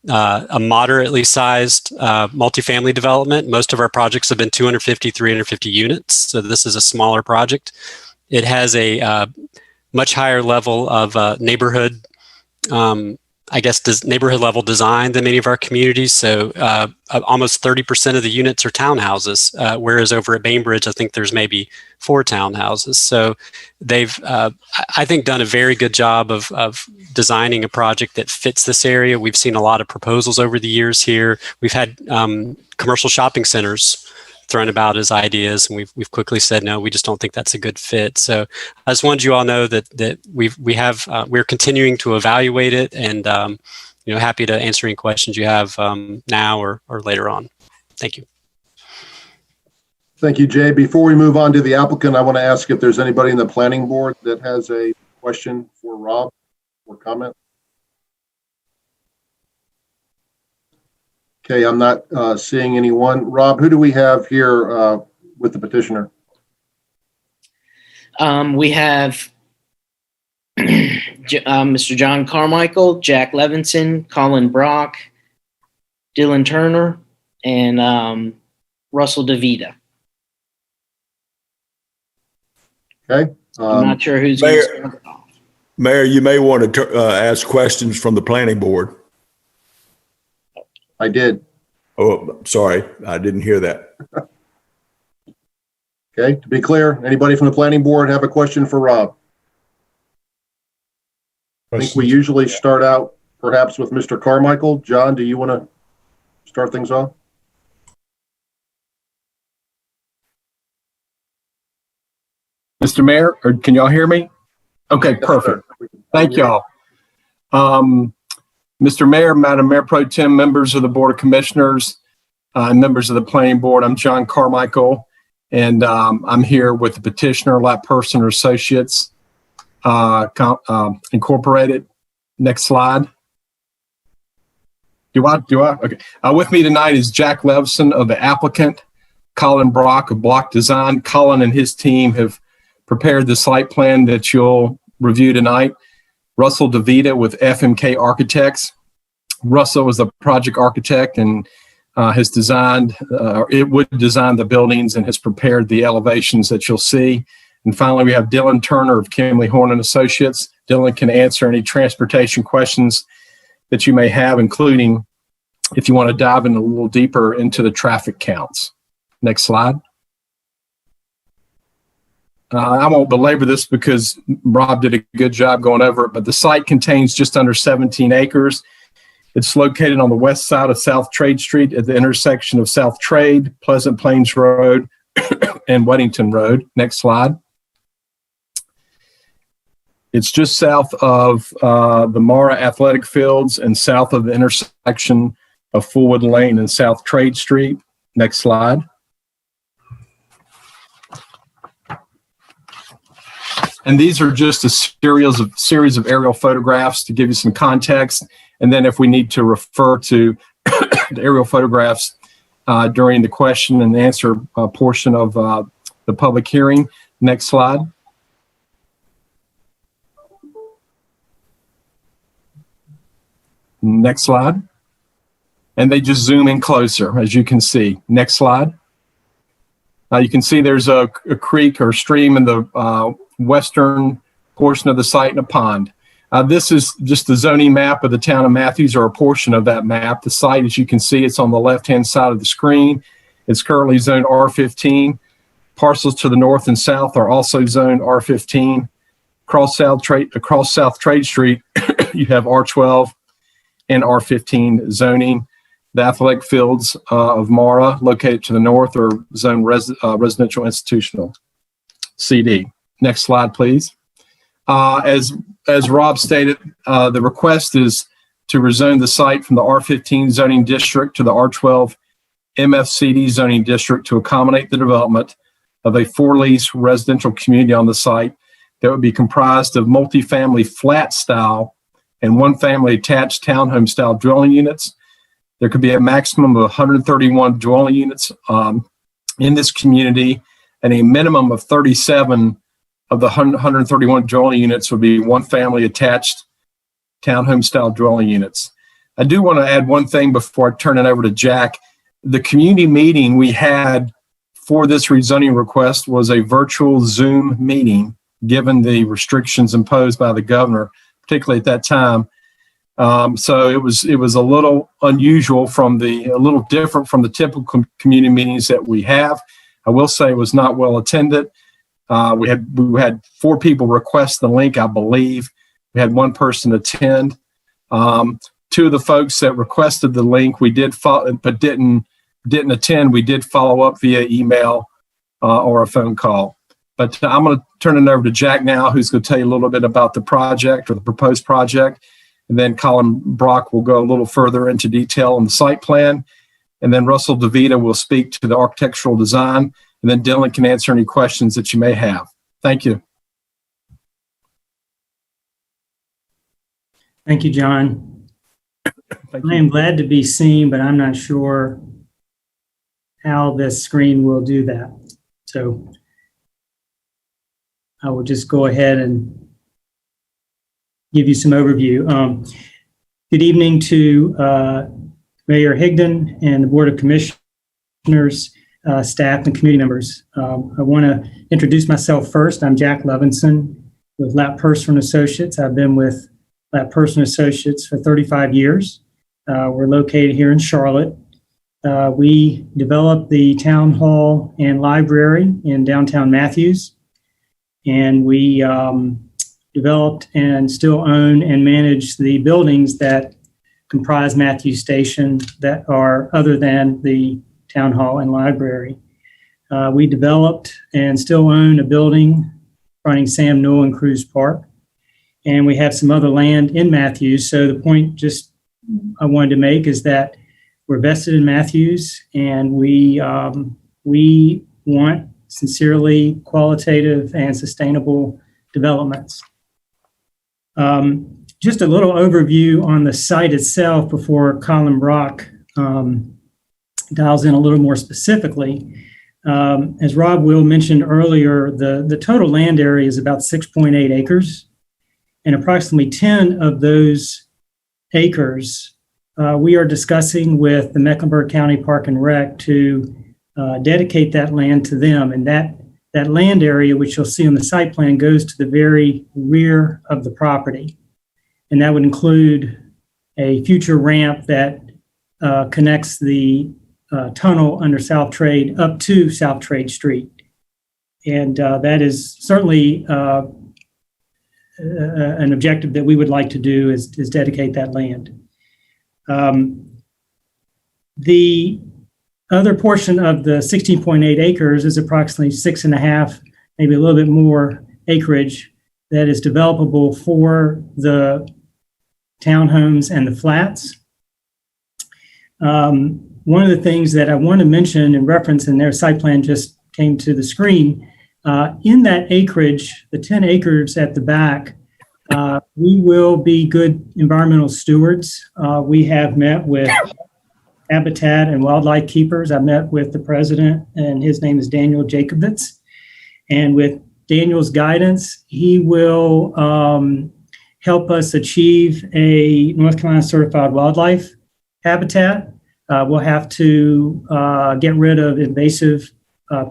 moderately sized multifamily development. Most of our projects have been 250, 350 units. So this is a smaller project. It has a much higher level of neighborhood neighborhood level design than many of our communities. So almost 30% of the units are townhouses, whereas over at Bainbridge, I think there's maybe 4 townhouses. So they've, I think, done a very good job of designing a project that fits this area. We've seen a lot of proposals over the years here. We've had commercial shopping centers thrown about as ideas, and we've quickly said no, we just don't think that's a good fit. So I just wanted you all know that we're continuing to evaluate it, and happy to answer any questions you have now or later on. Thank you.
Thank you, Jay. Before we move on to the applicant, I want to ask if there's anybody in the planning board that has a question for Rob or comment. Okay, I'm not seeing anyone. Rob, who do we have here with the petitioner?
We have Mr. John Carmichael, Jack Levinson, Colin Brock, Dylan Turner, and Russell DeVita.
Okay.
I'm not sure who's
Mayor,
going to start off.
Mayor, you may want to ask questions from the planning board.
I did.
Oh, sorry, I didn't hear that.
Okay, to be clear, anybody from the planning board have a question for Rob? I think we usually start out perhaps with Mr. Carmichael. John, do you want to start things off?
Mr. Mayor, or can y'all hear me? Okay, perfect. Thank y'all. Mr. Mayor, Madam Mayor Pro Tem, members of the Board of Commissioners, and members of the Planning Board, I'm John Carmichael, and I'm here with the petitioner, Lapp Person Associates Incorporated. Next slide. Do I? Okay. With me tonight is Jack Levison of the applicant, Colin Brock of Block Design. Colin and his team have prepared the site plan that you'll review tonight. Russell DeVita with FMK Architects. Russell is the project architect and has designed, it would design the buildings and has prepared the elevations that you'll see. And finally, we have Dylan Turner of Kimley Horn and Associates. Dylan can answer any transportation questions that you may have, including if you want to dive in a little deeper into the traffic counts. Next slide. I won't belabor this because Rob did a good job going over it, but the site contains just under 17 acres. It's located on the west side of South Trade Street at the intersection of South Trade, Pleasant Plains Road, and Weddington Road. Next slide. It's just south of the Mara Athletic Fields and south of the intersection of Fullwood Lane and South Trade Street. Next slide. And these are just a series of aerial photographs to give you some context. And then if we need to refer to the aerial photographs during the question and answer portion of the public hearing. Next slide. Next slide. And they just zoom in closer, as you can see. Next slide. You can see there's a creek or stream in the western portion of the site and a pond. This is just the zoning map of the town of Matthews, or a portion of that map. The site, as you can see, it's on the left-hand side of the screen. It's currently zoned R15. Parcels to the north and south are also zoned R15. Across South Trade Street, you have R12 and R15 zoning. The athletic fields of Mara, located to the north, are zoned residential institutional, CD. Next slide, please. As Rob stated, the request is to rezone the site from the R15 zoning district to the R12 MFCD zoning district to accommodate the development of a for-lease residential community on the site that would be comprised of multifamily flat style and one family attached townhome style dwelling units. There could be a maximum of 131 dwelling units in this community, and a minimum of 37 of the 131 dwelling units would be one family attached townhome style dwelling units. I do want to add one thing before I turn it over to Jack. The community meeting we had for this rezoning request was a virtual Zoom meeting, given the restrictions imposed by the governor, particularly at that time. So it was a little unusual a little different from the typical community meetings that we have. I will say it was not well attended. We had 4 people request the link, I believe. We had 1 person attend. 2 of the folks that requested the link, we did follow, but didn't attend. We did follow up via email or a phone call. But I'm going to turn it over to Jack now, who's going to tell you a little bit about the project or the proposed project. And then Colin Brock will go a little further into detail on the site plan. And then Russell DeVita will speak to the architectural design. And then Dylan can answer any questions that you may have. Thank you.
Thank you, John.
Thank
I am glad to be seen, but I'm not sure how this screen will do that. So I will just go ahead and give you some overview. Good evening to Mayor Higdon and the Board of Commissioners, staff, and community members. I want to introduce myself first. I'm Jack Levinson with Lapp Purser & Associates. I've been with Lapp Purser & Associates for 35 years. We're located here in Charlotte. We developed the town hall and library in downtown Matthews, and we developed and still own and manage the buildings that comprise Matthews Station that are other than the town hall and library. We developed and still own a building fronting Sam Newell and Cruz Park, and we have some other land in Matthews. So the point just I wanted to make is that we're vested in Matthews, and we want sincerely qualitative and sustainable developments. Just a little overview on the site itself before Colin Brock dials in a little more specifically. As Rob Will mentioned earlier, the total land area is about 6.8 acres, and approximately 10 of those acres we are discussing with the Mecklenburg County Park and Rec to dedicate that land to them. And that land area, which you'll see on the site plan, goes to the very rear of the property. And that would include a future ramp that connects the tunnel under South Trade up to South Trade Street. And that is certainly an objective that we would like to do is dedicate that land. The other portion of the 16.8 acres is approximately 6.5, maybe a little bit more acreage that is developable for the townhomes and the flats. One of the things that I want to mention and reference, and their site plan just came to the screen, in that acreage, the 10 acres at the back, we will be good environmental stewards. We have met with Habitat and Wildlife Keepers. I met with the president, and his name is Daniel Jacobitz. And with Daniel's guidance, he will help us achieve a North Carolina certified wildlife habitat. We'll have to get rid of invasive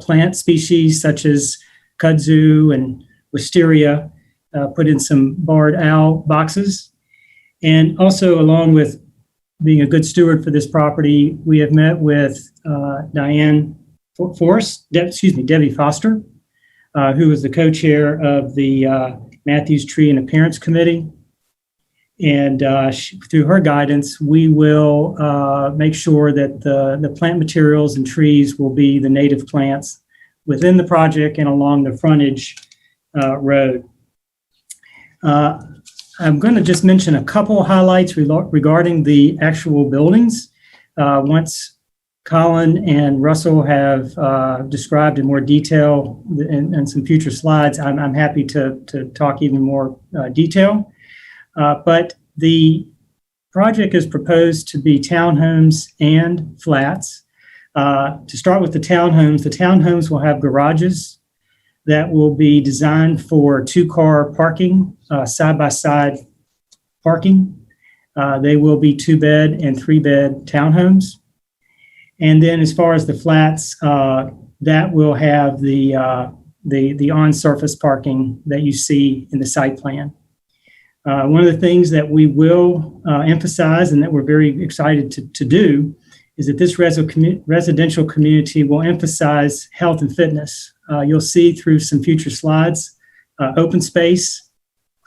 plant species such as kudzu and wisteria, put in some barred owl boxes. And also, along with being a good steward for this property, we have met with Debbie Foster, who is the co-chair of the Matthews Tree and Appearance Committee. And through her guidance, we will make sure that the plant materials and trees will be the native plants within the project and along the frontage road. I'm going to just mention a couple highlights regarding the actual buildings. Once Colin and Russell have described in more detail in some future slides, I'm happy to talk even more detail. But the project is proposed to be townhomes and flats. To start with the townhomes will have garages that will be designed for two-car parking, side-by-side parking. They will be 2-bed and 3-bed townhomes. And then as far as the flats, that will have the on-surface parking that you see in the site plan. One of the things that we will emphasize and that we're very excited to do is that this residential community will emphasize health and fitness. You'll see through some future slides, open space,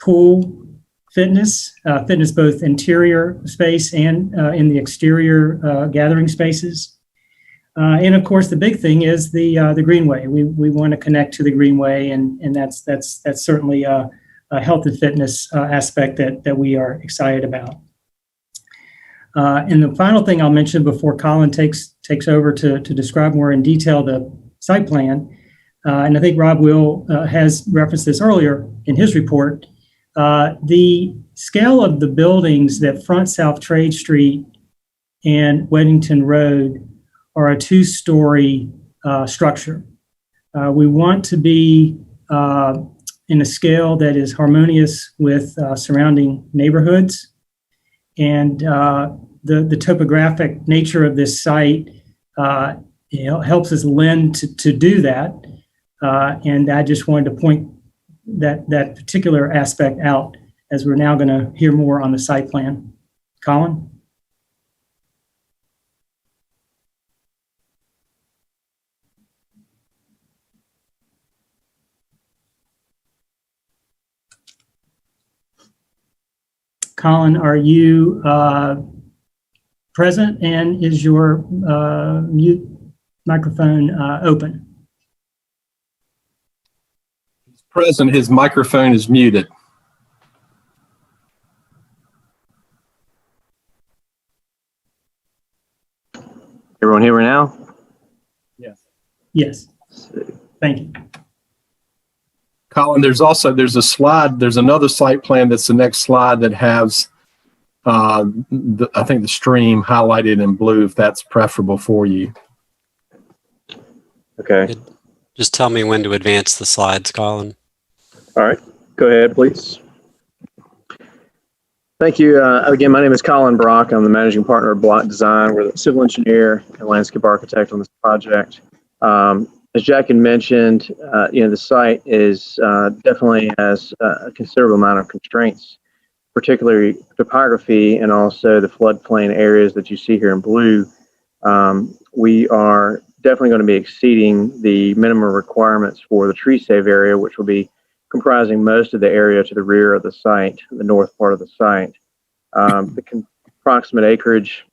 pool, fitness both interior space and in the exterior gathering spaces. And of course, the big thing is the greenway. We want to connect to the greenway, and that's certainly a health and fitness aspect that we are excited about. And the final thing I'll mention before Colin takes over to describe more in detail the site plan, and I think Rob Will has referenced this earlier in his report, the scale of the buildings that front South Trade Street and Weddington Road are a 2-story structure. We want to be in a scale that is harmonious with surrounding neighborhoods. And the topographic nature of this site helps us lend to do that. And I just wanted to point that particular aspect out as we're now going to hear more on the site plan. Colin? Colin, are you present, and is your mute microphone open?
He's present. His microphone is muted.
Everyone hear me now?
Yes. Yes. Thank you.
Colin, there's a slide, there's another site plan that's the next slide that has, I think the stream highlighted in blue, if that's preferable for you.
Okay.
Just tell me when to advance the slides, Colin.
All right. Go ahead, please. Thank you. Again, my name is Colin Brock. I'm the managing partner of Block Design. We're the civil engineer and landscape architect on this project. As Jack had mentioned, the site is definitely has a considerable amount of constraints, particularly topography and also the floodplain areas that you see here in blue. We are definitely going to be exceeding the minimum requirements for the tree save area, which will be comprising most of the area to the rear of the site, the north part of the site. The approximate acreage,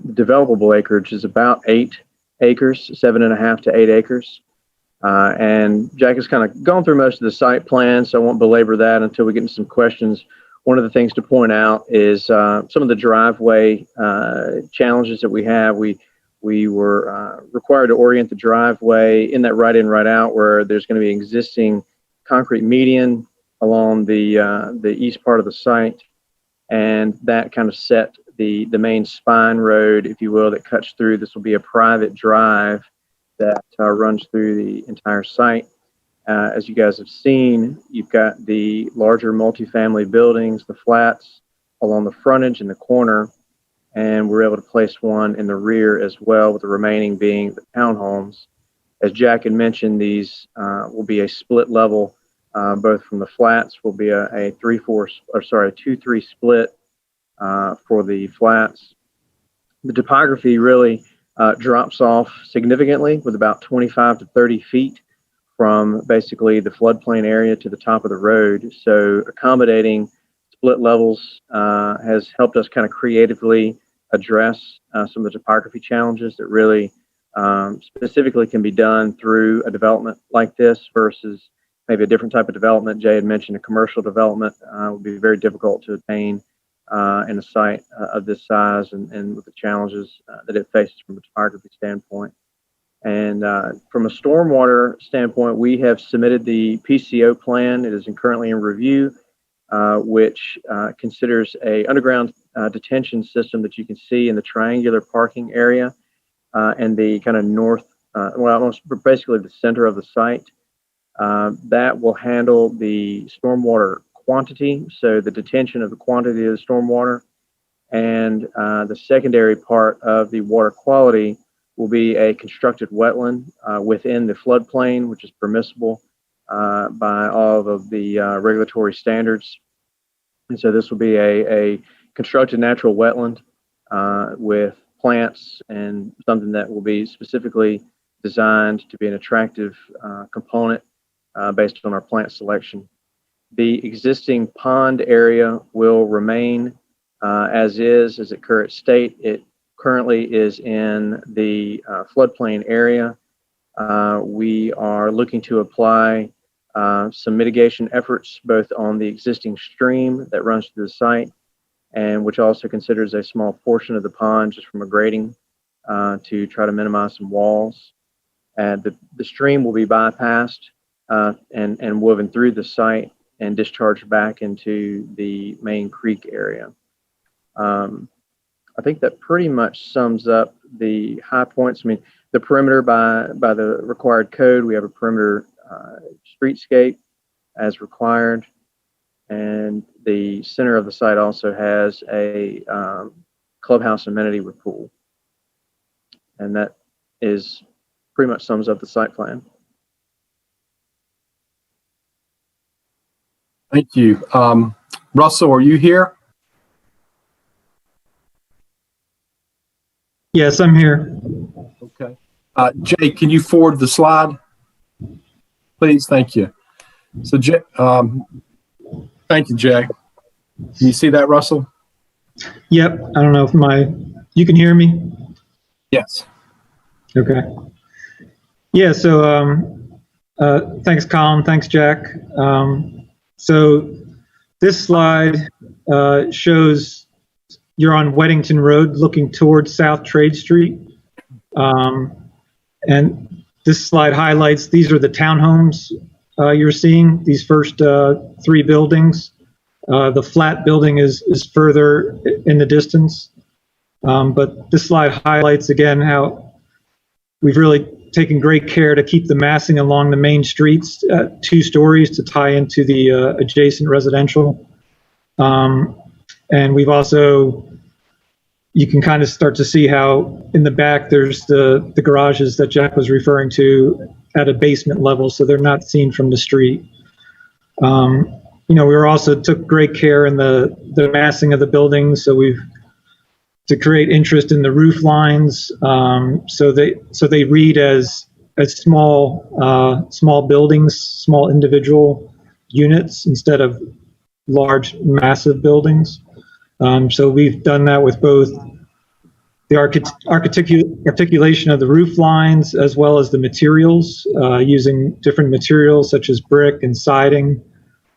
developable acreage, is about 8 acres, 7.5 to 8 acres. And Jack has kind of gone through most of the site plan, so I won't belabor that until we get into some questions. One of the things to point out is some of the driveway challenges that we have. We were required to orient the driveway in that right in, right out, where there's going to be existing concrete median along the east part of the site, and that kind of set the main spine road, if you will, that cuts through. This will be a private drive that runs through the entire site. As you guys have seen, you've got the larger multifamily buildings, the flats along the frontage in the corner, and we're able to place one in the rear as well, with the remaining being the townhomes. As Jack had mentioned, these will be a split level, both from the flats will be a 2-3 split for the flats. The topography really drops off significantly, with about 25 to 30 feet from basically the floodplain area to the top of the road. So accommodating split levels has helped us kind of creatively address some of the topography challenges that really specifically can be done through a development like this versus maybe a different type of development. Jay had mentioned a commercial development would be very difficult to attain in a site of this size and with the challenges that it faces from a topography standpoint. And from a stormwater standpoint, we have submitted the PCO plan. It is currently in review, which considers a underground detention system that you can see in the triangular parking area and the kind of north, almost basically the center of the site. That will handle the stormwater quantity, so the detention of the quantity of the stormwater, and the secondary part of the water quality will be a constructed wetland within the floodplain, which is permissible by all of the regulatory standards. And so this will be a constructed natural wetland with plants and something that will be specifically designed to be an attractive component based on our plant selection. The existing pond area will remain as its current state. It currently is in the floodplain area. We are looking to apply some mitigation efforts both on the existing stream that runs through the site, and which also considers a small portion of the pond just from a grading to try to minimize some walls. And the stream will be bypassed and woven through the site and discharged back into the main creek area. I think that pretty much sums up the high points. I mean, the perimeter by the required code, we have a perimeter streetscape as required, and the center of the site also has a clubhouse amenity with pool, and that is pretty much sums up the site plan.
Thank you. Russell, are you here?
Yes, I'm here.
Okay. Jay, can you forward the slide? Please, thank you. So, Jay, thank you, Jay. Can you see that, Russell?
Yep. I don't know if you can hear me?
Yes.
Okay. Yeah, so thanks, Colin. Thanks, Jack. So this slide shows you're on Weddington Road looking towards South Trade Street. And this slide highlights these are the townhomes you're seeing, these first 3 buildings. The flat building is further in the distance. But this slide highlights again how we've really taken great care to keep the massing along the main streets at 2 stories to tie into the adjacent residential. And we've also, you can kind of start to see how in the back there's the garages that Jack was referring to at a basement level, so they're not seen from the street. We were also took great care in the massing of the buildings, so we've to create interest in the roof lines, so they read as small buildings, small individual units instead of large massive buildings. So we've done that with both the articulation of the roof lines as well as the materials, using different materials such as brick and siding,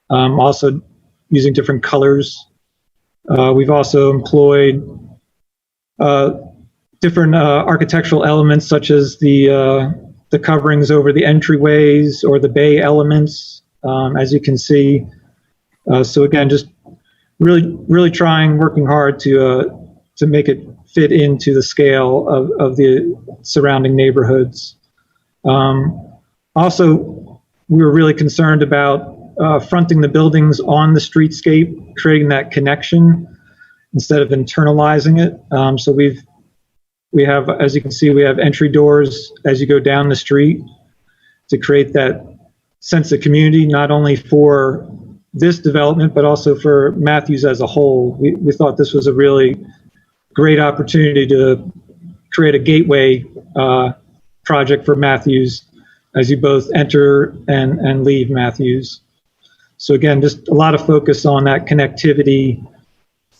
also using different colors. We've also employed different architectural elements such as the coverings over the entryways or the bay elements, as you can see. So again, just really working hard to make it fit into the scale of the surrounding neighborhoods. Also, we were really concerned about fronting the buildings on the streetscape, creating that connection instead of internalizing it. So we have, as you can see, we have entry doors as you go down the street to create that sense of community, not only for this development, but also for Matthews as a whole. We thought this was a really great opportunity to create a gateway project for Matthews as you both enter and leave Matthews. So again, just a lot of focus on that connectivity.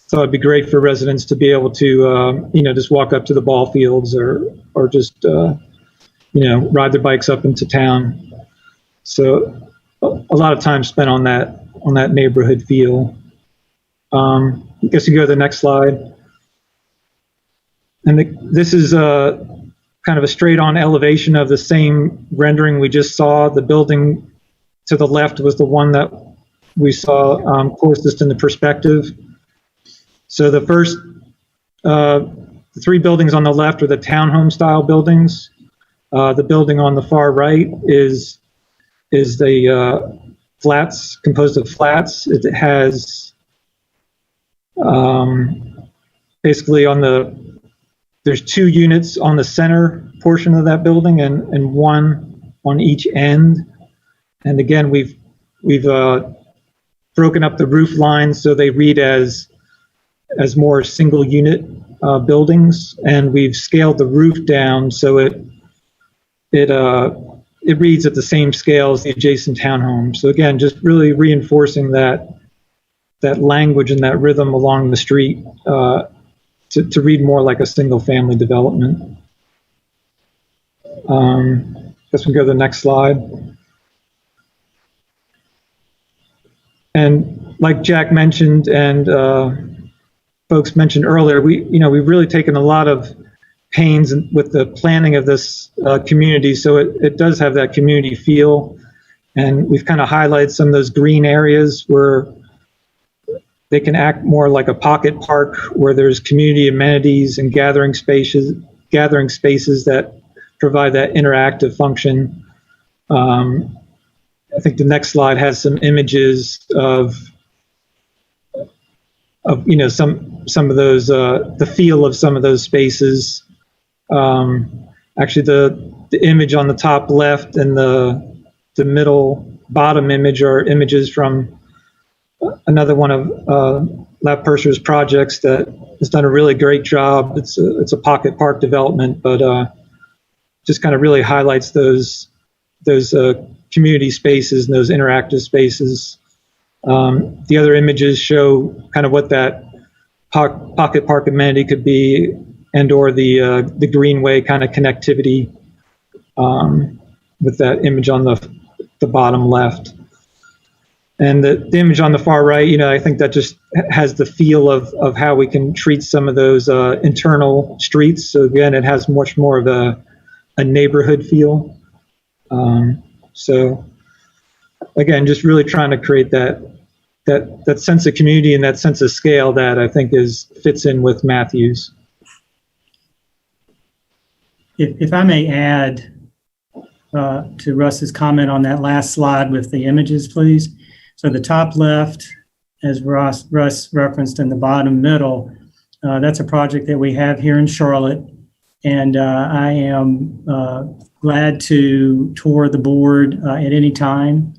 Thought it'd be great for residents to be able to, just walk up to the ball fields or just, ride their bikes up into town. So a lot of time spent on that neighborhood feel. I guess you go to the next slide. And this is kind of a straight on elevation of the same rendering we just saw. The building to the left was the one that we saw closest in the perspective. So the first 3 buildings on the left are the townhome style buildings. The building on the far right is the flats, composed of flats. It has basically there's 2 units on the center portion of that building and 1 on each end. And again, we've broken up the roof lines so they read as more single unit buildings, and we've scaled the roof down so it reads at the same scale as the adjacent townhome. So again, just really reinforcing that language and that rhythm along the street to read more like a single family development. Guess we can go to the next slide. And like Jack mentioned and folks mentioned earlier, we've really taken a lot of pains with the planning of this community, so it does have that community feel. And we've kind of highlighted some of those green areas where they can act more like a pocket park, where there's community amenities and gathering spaces that provide that interactive function. I think the next slide has some images of some of those, the feel of some of those spaces. Actually, the image on the top left and the middle bottom image are images from another one of Lab Purser's projects that has done a really great job. It's a pocket park development, but just kind of really highlights those community spaces and those interactive spaces. The other images show kind of what that pocket park amenity could be, and or the greenway kind of connectivity with that image on the bottom left. And the image on the far right, I think that just has the feel of how we can treat some of those internal streets. So again, it has much more of a neighborhood feel. So again, just really trying to create that sense of community and that sense of scale that I think fits in with Matthews. If I may add to Russ's comment on that last slide with the images, please. So the top left, as Russ referenced, in the bottom middle, that's a project that we have here in Charlotte. And I am glad to tour the board at any time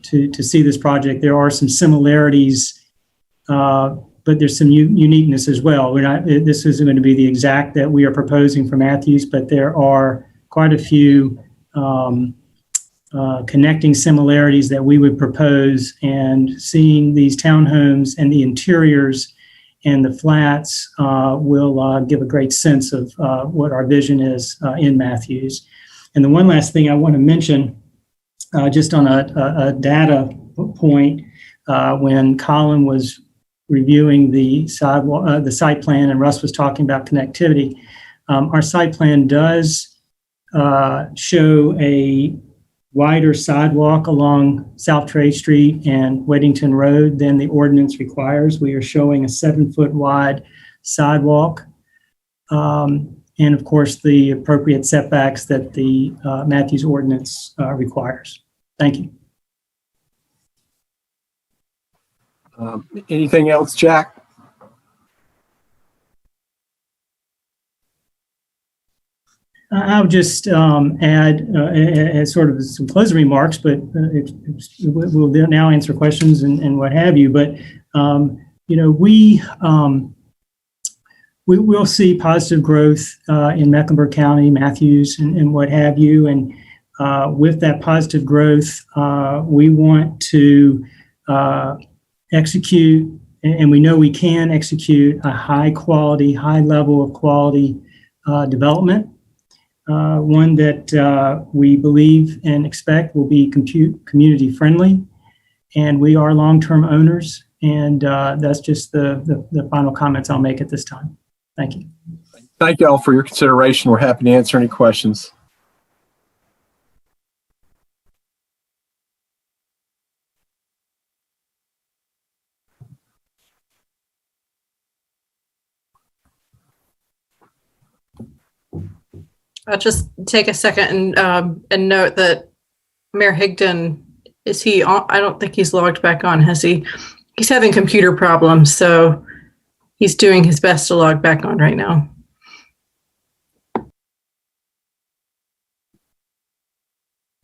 to see this project. There are some similarities, but there's some uniqueness as well. This isn't going to be the exact that we are proposing for Matthews, but there are quite a few connecting similarities that we would propose, and seeing these townhomes and the interiors and the flats will give a great sense of what our vision is in Matthews. And the one last thing I want to mention, just on a data point, when Colin was reviewing the site plan and Russ was talking about connectivity, our site plan does show a wider sidewalk along South Trade Street and Weddington Road than the ordinance requires. We are showing a 7-foot wide sidewalk. And of course, the appropriate setbacks that the Matthews ordinance requires. Thank you.
Anything else, Jack?
I'll just add as sort of some closing remarks, but we'll now answer questions and what have you. But we will see positive growth in Mecklenburg County, Matthews, and what have you. And with that positive growth, we want to execute, and we know we can execute, a high level of quality development. One that we believe and expect will be community friendly, and we are long-term owners, and that's just the final comments I'll make at this time. Thank you.
Thank you all for your consideration. We're happy to answer any questions.
I'll just take a second and note that Mayor Higdon, is he on? I don't think he's logged back on, has he? He's having computer problems, so he's doing his best to log back on right now.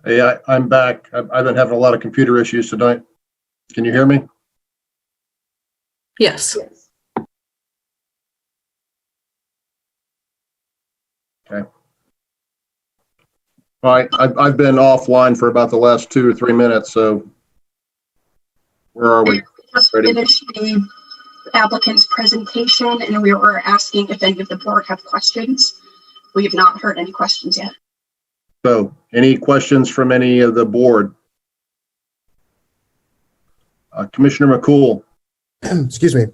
Hey, I'm back. I've been having a lot of computer issues tonight. Can you hear me?
Yes.
Okay. All right, I've been offline for about the last 2 or 3 minutes, so where are we?
Just finished the applicant's presentation, and we were asking if any of the board have questions. We have not heard any questions yet.
So, any questions from any of the board? Commissioner McCool.
Excuse me.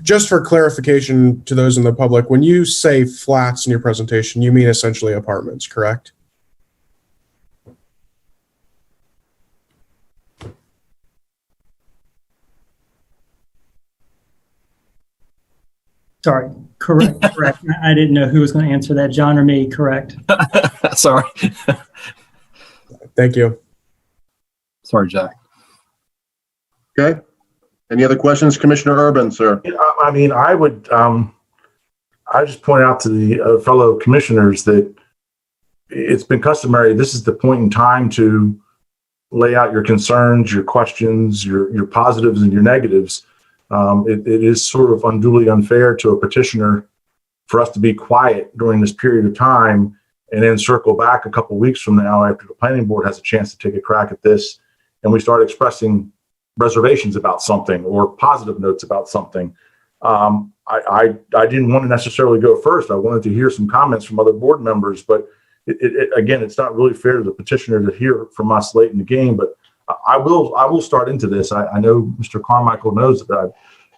Just for clarification to those in the public, when you say flats in your presentation, you mean essentially apartments, correct?
Sorry, correct. I didn't know who was going to answer that, John or me, correct.
Sorry.
Thank you.
Sorry, Jack.
Okay. Any other questions, Commissioner Urban, sir?
I mean, I would, I just point out to the fellow commissioners that it's been customary. This is the point in time to lay out your concerns, your questions, your positives and your negatives. It is sort of unduly unfair to a petitioner for us to be quiet during this period of time and then circle back a couple weeks from now after the planning board has a chance to take a crack at this and we start expressing reservations about something or positive notes about something. I didn't want to necessarily go first. I wanted to hear some comments from other board members, but again, it's not really fair to the petitioner to hear from us late in the game, but I will start into this. I know Mr. Carmichael knows that I've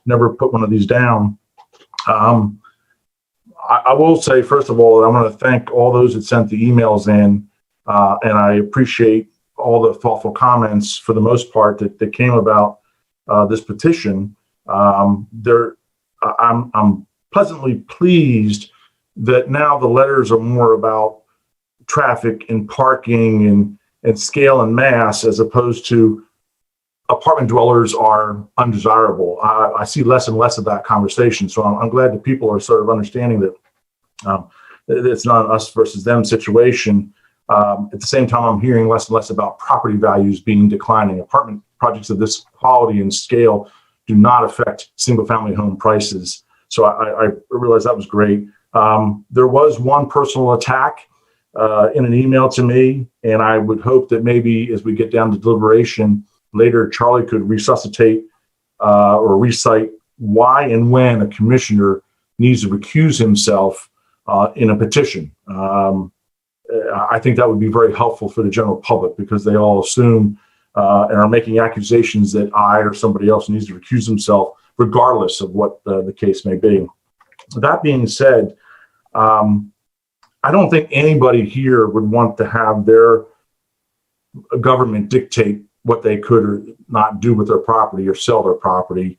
never put one of these down. I will say, first of all, I want to thank all those that sent the emails in, and I appreciate all the thoughtful comments for the most part that came about this petition. I'm pleasantly pleased that now the letters are more about traffic and parking and scale and mass, as opposed to apartment dwellers are undesirable. I see less and less of that conversation. So I'm glad that people are sort of understanding that it's not an us versus them situation. At the same time, I'm hearing less and less about property values being declining. Apartment projects of this quality and scale do not affect single family home prices. So I realized that was great. There was one personal attack in an email to me, and I would hope that maybe as we get down to deliberation later, Charlie could resuscitate or recite why and when a commissioner needs to recuse himself in a petition. I think that would be very helpful for the general public, because they all assume and are making accusations that I or somebody else needs to recuse himself, regardless of what the case may be. That being said, I don't think anybody here would want to have their government dictate what they could or not do with their property or sell their property.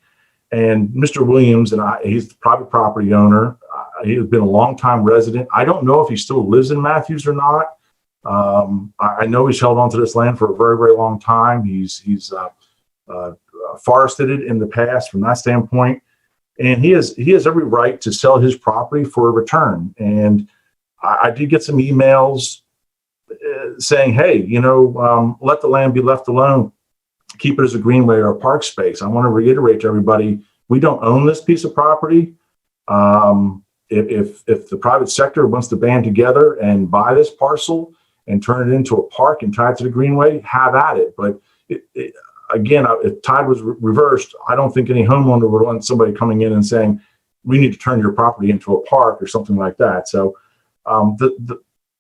And Mr. Williams, he's the private property owner. He has been a longtime resident. I don't know if he still lives in Matthews or not. I know he's held on to this land for a very, very long time. He's forested it in the past from that standpoint. And he has every right to sell his property for a return. And I did get some emails saying, hey, let the land be left alone. Keep it as a greenway or a park space. I want to reiterate to everybody, we don't own this piece of property. If the private sector wants to band together and buy this parcel and turn it into a park and tie it to the greenway, have at it. But again, if tide was reversed, I don't think any homeowner would want somebody coming in and saying, we need to turn your property into a park or something like that. So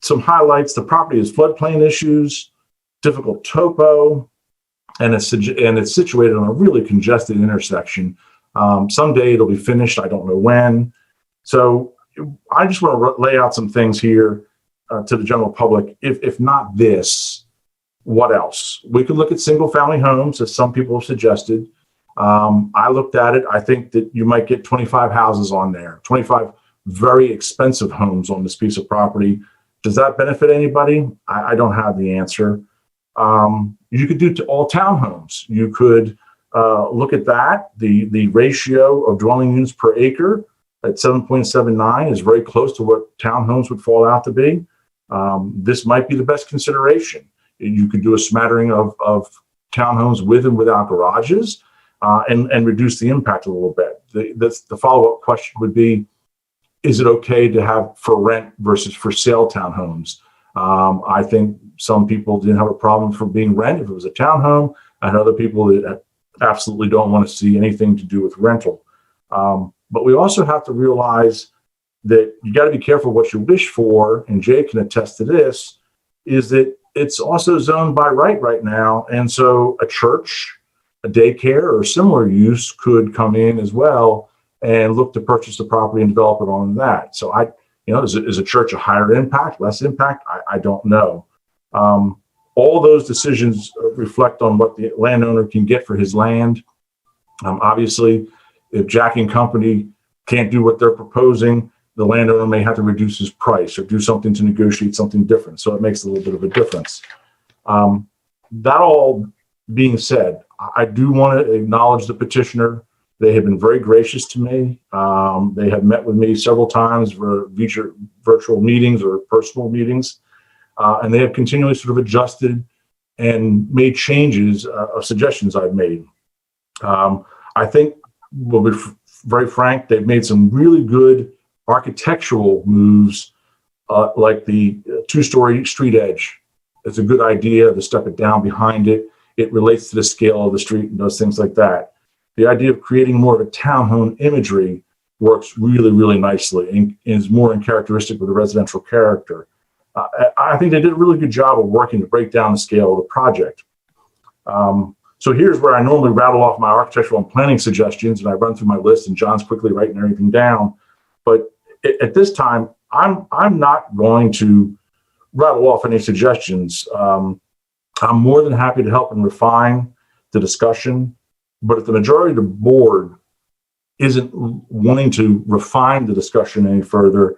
some highlights: the property has floodplain issues, difficult topo, and it's situated on a really congested intersection. Someday it'll be finished. I don't know when. So I just want to lay out some things here to the general public. If not this, what else? We could look at single family homes, as some people have suggested. I looked at it. I think that you might get 25 houses on there, 25 very expensive homes on this piece of property. Does that benefit anybody? I don't have the answer. You could do all townhomes. You could look at that. The ratio of dwelling units per acre at 7.79 is very close to what townhomes would fall out to be. This might be the best consideration. You could do a smattering of townhomes with and without garages and reduce the impact a little bit. The follow-up question would be, is it okay to have for rent versus for sale townhomes? I think some people didn't have a problem for being rent if it was a townhome, and other people that absolutely don't want to see anything to do with rental. But we also have to realize that you got to be careful what you wish for, and Jay can attest to this, is that it's also zoned by right now. And so a church, a daycare, or similar use could come in as well and look to purchase the property and develop it on that. So is a church a higher impact, less impact? I don't know. All those decisions reflect on what the landowner can get for his land. Obviously, if Jack and Company can't do what they're proposing, the landowner may have to reduce his price or do something to negotiate something different. So it makes a little bit of a difference. That all being said, I do want to acknowledge the petitioner. They have been very gracious to me. They have met with me several times for virtual meetings or personal meetings. And they have continually sort of adjusted and made changes of suggestions I've made. I think, we'll be very frank, they've made some really good architectural moves, like the two-story street edge. It's a good idea to step it down behind it. It relates to the scale of the street and those things like that. The idea of creating more of a townhome imagery works really, really nicely and is more in characteristic with the residential character. I think they did a really good job of working to break down the scale of the project. So here's where I normally rattle off my architectural and planning suggestions, and I run through my list, and John's quickly writing everything down. But at this time, I'm not going to rattle off any suggestions. I'm more than happy to help and refine the discussion. But if the majority of the board isn't wanting to refine the discussion any further,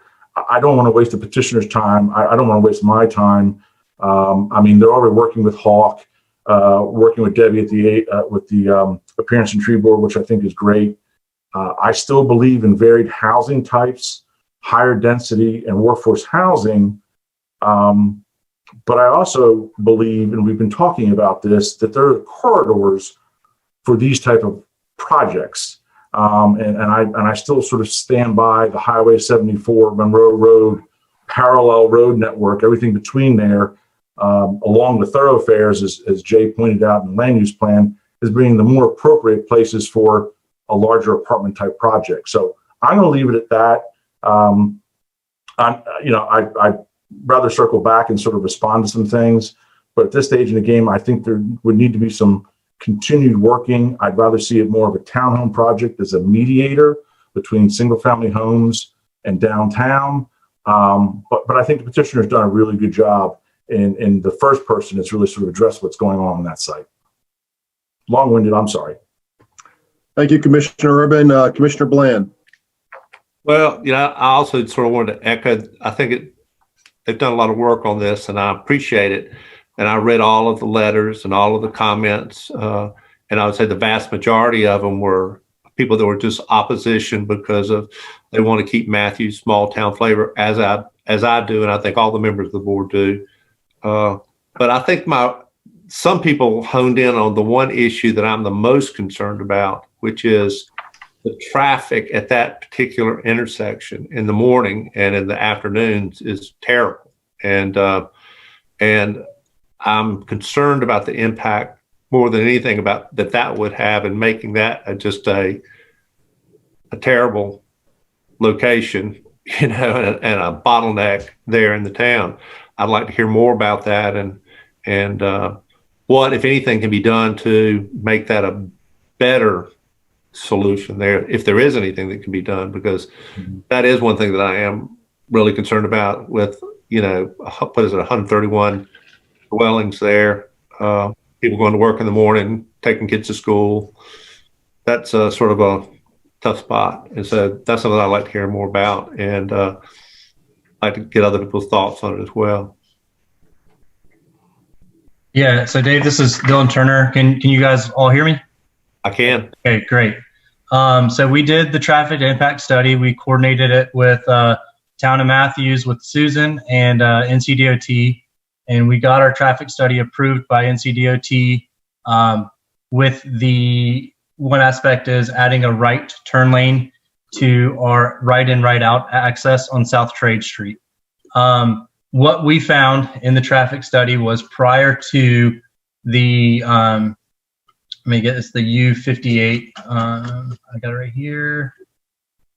I don't want to waste the petitioner's time. I don't want to waste my time. I mean, they're already working with Hawk, working with Debbie at with the Appearance and Tree Board, which I think is great. I still believe in varied housing types, higher density and workforce housing. But I also believe, and we've been talking about this, that there are corridors for these type of projects. And I still sort of stand by the Highway 74, Monroe Road, parallel road network, everything between there, along the thoroughfares, as Jay pointed out in the land use plan, as being the more appropriate places for a larger apartment type project. So I'm going to leave it at that. I'd rather circle back and sort of respond to some things, but at this stage in the game, I think there would need to be some continued working. I'd rather see it more of a townhome project as a mediator between single family homes and downtown. But I think the petitioner's done a really good job in the first person that's really sort of addressed what's going on that site. Long-winded, I'm sorry.
Thank you, Commissioner Urban. Commissioner Bland.
Well, I also sort of wanted to echo, I think they've done a lot of work on this and I appreciate it. And I read all of the letters and all of the comments. And I would say the vast majority of them were people that were just opposition because of they want to keep Matthews small town flavor as I do. And I think all the members of the board do. But I think some people honed in on the one issue that I'm the most concerned about, which is the traffic at that particular intersection in the morning and in the afternoons is terrible. And I'm concerned about the impact more than anything about that would have in making that just a terrible location, and a bottleneck there in the town. I'd like to hear more about that and what, if anything, can be done to make that a better solution there, if there is anything that can be done, because that is one thing that I am really concerned about with, what is it, 131 dwellings there, people going to work in the morning, taking kids to school. That's sort of a tough spot. And so that's something I'd like to hear more about, and I'd like to get other people's thoughts on it as well.
Yeah, so Dave, this is Dylan Turner. Can you guys all hear me?
I can.
Okay, great. So we did the traffic impact study. We coordinated it with Town of Matthews, with Susan, and NCDOT. And we got our traffic study approved by NCDOT with the one aspect is adding a right turn lane to our right in, right out access on South Trade Street. What we found in the traffic study was prior to the, let me get this, the U58, I got it right here.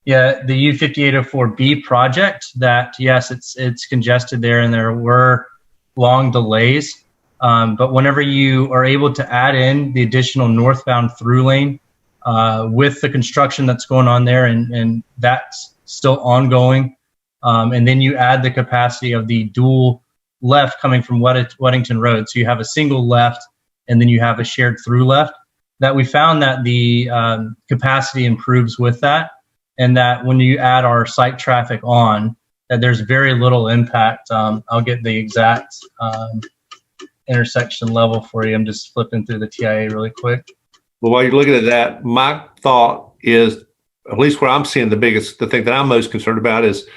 Yeah, the U5804B project that, yes, it's congested there and there were long delays. But whenever you are able to add in the additional northbound through lane with the construction that's going on there, and that's still ongoing, and then you add the capacity of the dual left coming from Weddington Road. So you have a single left and then you have a shared through left, that we found that the capacity improves with that, and that when you add our site traffic on, that there's very little impact. I'll get the exact intersection level for you. I'm just flipping through the TIA really quick.
Well, while you're looking at that, my thought is, at least where I'm seeing the thing that I'm most concerned about is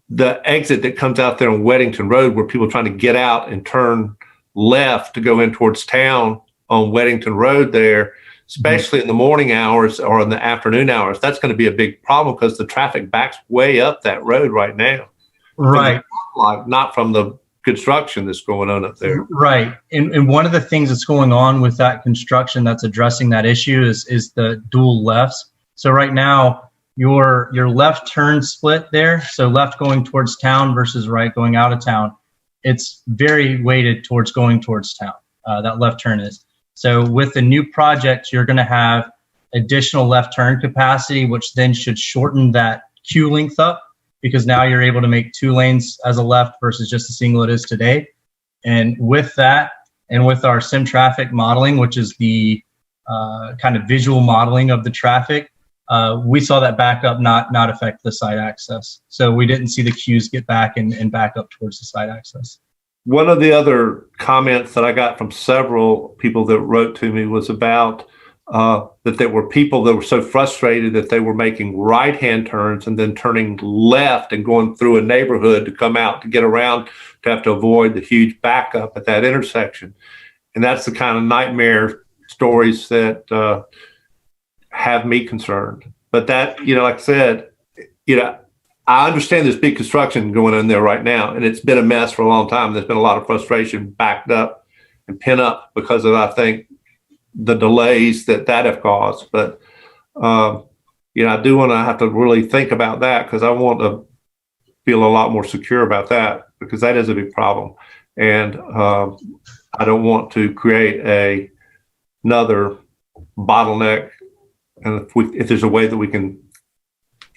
the exit that comes out there on Weddington Road, where people are trying to get out and turn left to go in towards town on Weddington Road there, especially in the morning hours or in the afternoon hours. That's going to be a big problem because the traffic backs way up that road right now.
Right.
Not from the construction that's going on up there.
Right. And one of the things that's going on with that construction that's addressing that issue is the dual lefts. So right now, your left turn split there, so left going towards town versus right going out of town, it's very weighted towards going towards town, that left turn is. So with the new project, you're going to have additional left turn capacity, which then should shorten that queue length up, because now you're able to make 2 lanes as a left versus just a single it is today. And with that, And with our sim traffic modeling, which is the kind of visual modeling of the traffic, we saw that backup not affect the site access. So we didn't see the queues get back and back up towards the site access.
One of the other comments that I got from several people that wrote to me was about that there were people that were so frustrated that they were making right-hand turns and then turning left and going through a neighborhood to come out to get around to have to avoid the huge backup at that intersection. And that's the kind of nightmare stories that have me concerned. But that, like I said, I understand there's big construction going on there right now, and it's been a mess for a long time. There's been a lot of frustration backed up and pent up because of, I think, the delays that have caused. But, I do want to have to really think about that, because I want to feel a lot more secure about that, because that is a big problem. And I don't want to create another bottleneck. And if there's a way that we can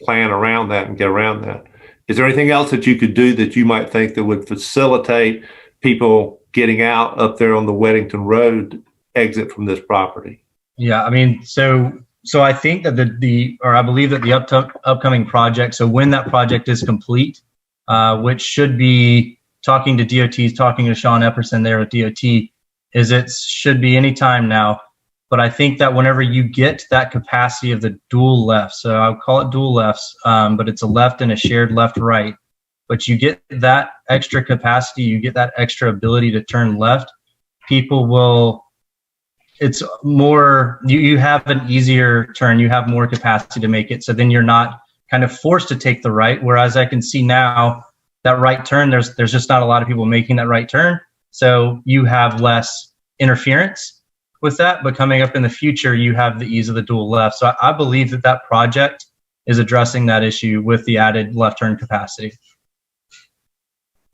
plan around that and get around that. Is there anything else that you could do that you might think that would facilitate people getting out up there on the Weddington Road exit from this property?
Yeah, I mean, so I think that I believe that the upcoming project, so when that project is complete, which should be talking to DOT, talking to Sean Epperson there at DOT, it should be any time now. But I think that whenever you get that capacity of the dual left, so I'll call it dual lefts, but it's a left and a shared left-right, but you get that extra capacity, you get that extra ability to turn left, people will, it's more, you have an easier turn, you have more capacity to make it, so then you're not kind of forced to take the right, whereas I can see now that right turn, there's just not a lot of people making that right turn, so you have less interference with that, but coming up in the future, you have the ease of the dual left. So I believe that project is addressing that issue with the added left turn capacity.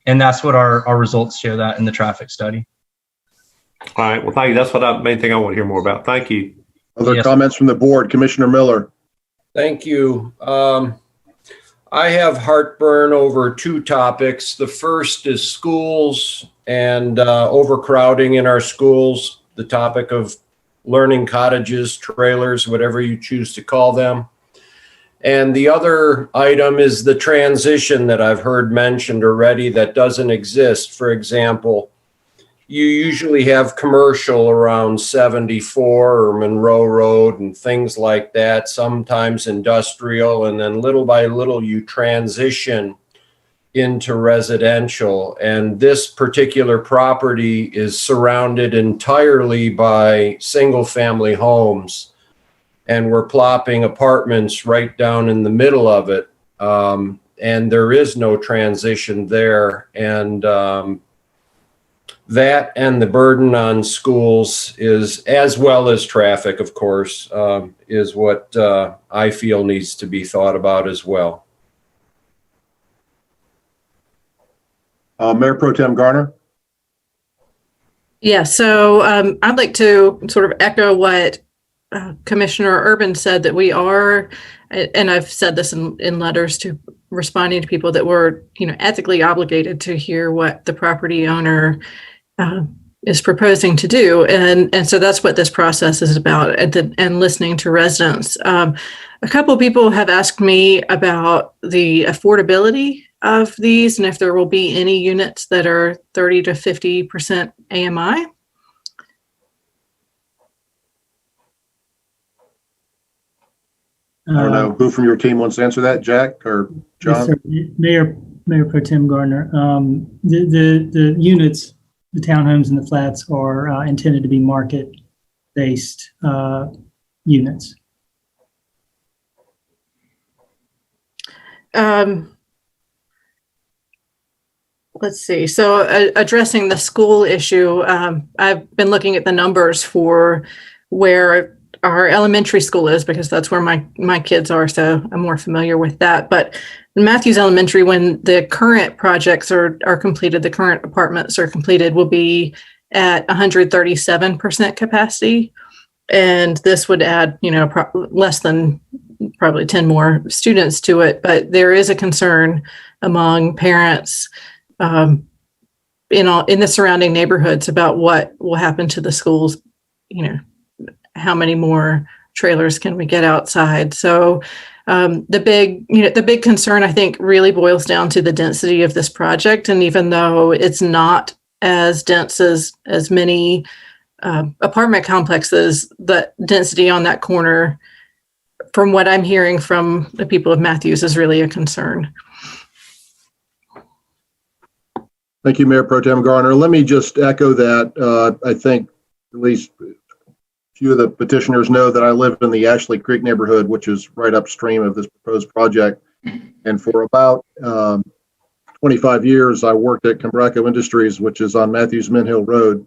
And that's what our results show that in the traffic study.
All right. Well, thank you. That's the main thing I want to hear more about. Thank you.
Other comments from the board? Commissioner Miller.
Thank you. I have heartburn over two topics. The first is schools and overcrowding in our schools. The topic of learning cottages, trailers, whatever you choose to call them. And the other item is the transition that I've heard mentioned already that doesn't exist. For example, you usually have commercial around 74 or Monroe Road and things like that, sometimes industrial, and then little by little you transition into residential. And this particular property is surrounded entirely by single-family homes, and we're plopping apartments right down in the middle of it, and there is no transition there. And that and the burden on schools is, as well as traffic, of course, is what I feel needs to be thought about as well.
Mayor Pro Tem Garner.
Yeah, so I'd like to sort of echo what Commissioner Urban said, that we are, and I've said this in letters to responding to people, that we're, ethically obligated to hear what the property owner is proposing to do. And so that's what this process is about, and listening to residents. A couple of people have asked me about the affordability of these and if there will be any units that are 30 to 50% AMI.
I don't know who from your team wants to answer that, Jack or John?
Yes, Mayor Pro Tem Gardner. The units, the townhomes and the flats are intended to be market-based units.
Let's see. So addressing the school issue, I've been looking at the numbers for where our elementary school is, because that's where my kids are. So I'm more familiar with that. But Matthews Elementary, when the current projects are completed, the current apartments are completed, will be at 137% capacity. And this would add, less than probably 10 more students to it. But there is a concern among parents in the surrounding neighborhoods about what will happen to the schools. How many more trailers can we get outside? So the big concern, I think, really boils down to the density of this project. And even though it's not as dense as many apartment complexes, the density on that corner, from what I'm hearing from the people of Matthews, is really a concern.
Thank you, Mayor Pro Tem Garner. Let me just echo that. I think at least a few of the petitioners know that I live in the Ashley Creek neighborhood, which is right upstream of this proposed project. And for about 25 years, I worked at Combraco Industries, which is on Matthews Mint Hill Road.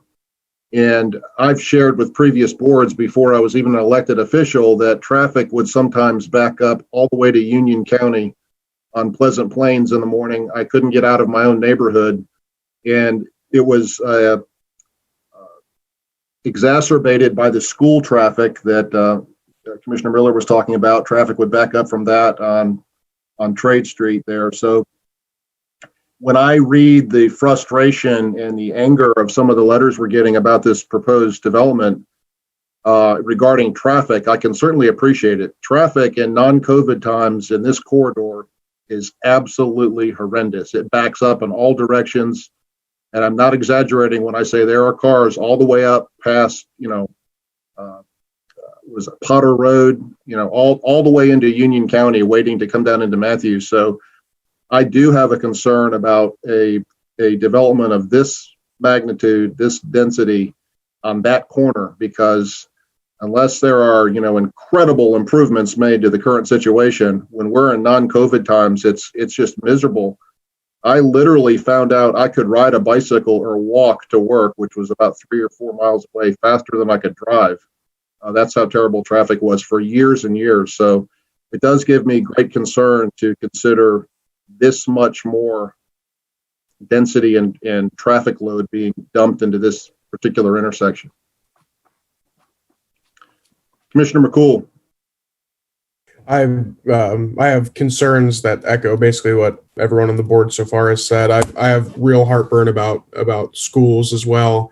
And I've shared with previous boards before I was even an elected official that traffic would sometimes back up all the way to Union County on Pleasant Plains in the morning. I couldn't get out of my own neighborhood. And it was exacerbated by the school traffic that Commissioner Miller was talking about. Traffic would back up from that on Trade Street there. So when I read the frustration and the anger of some of the letters we're getting about this proposed development regarding traffic, I can certainly appreciate it. Traffic in non-COVID times in this corridor is absolutely horrendous. It backs up in all directions. And I'm not exaggerating when I say there are cars all the way up past, was Potter Road, all the way into Union County waiting to come down into Matthews. So I do have a concern about a development of this magnitude, this density on that corner, because unless there are, incredible improvements made to the current situation, when we're in non-COVID times, it's just miserable. I literally found out I could ride a bicycle or walk to work, which was about 3 or 4 miles away, faster than I could drive. That's how terrible traffic was for years and years. So it does give me great concern to consider this much more density and traffic load being dumped into this particular intersection. Commissioner McCool.
I have concerns that echo basically what everyone on the board so far has said. I have real heartburn about schools as well.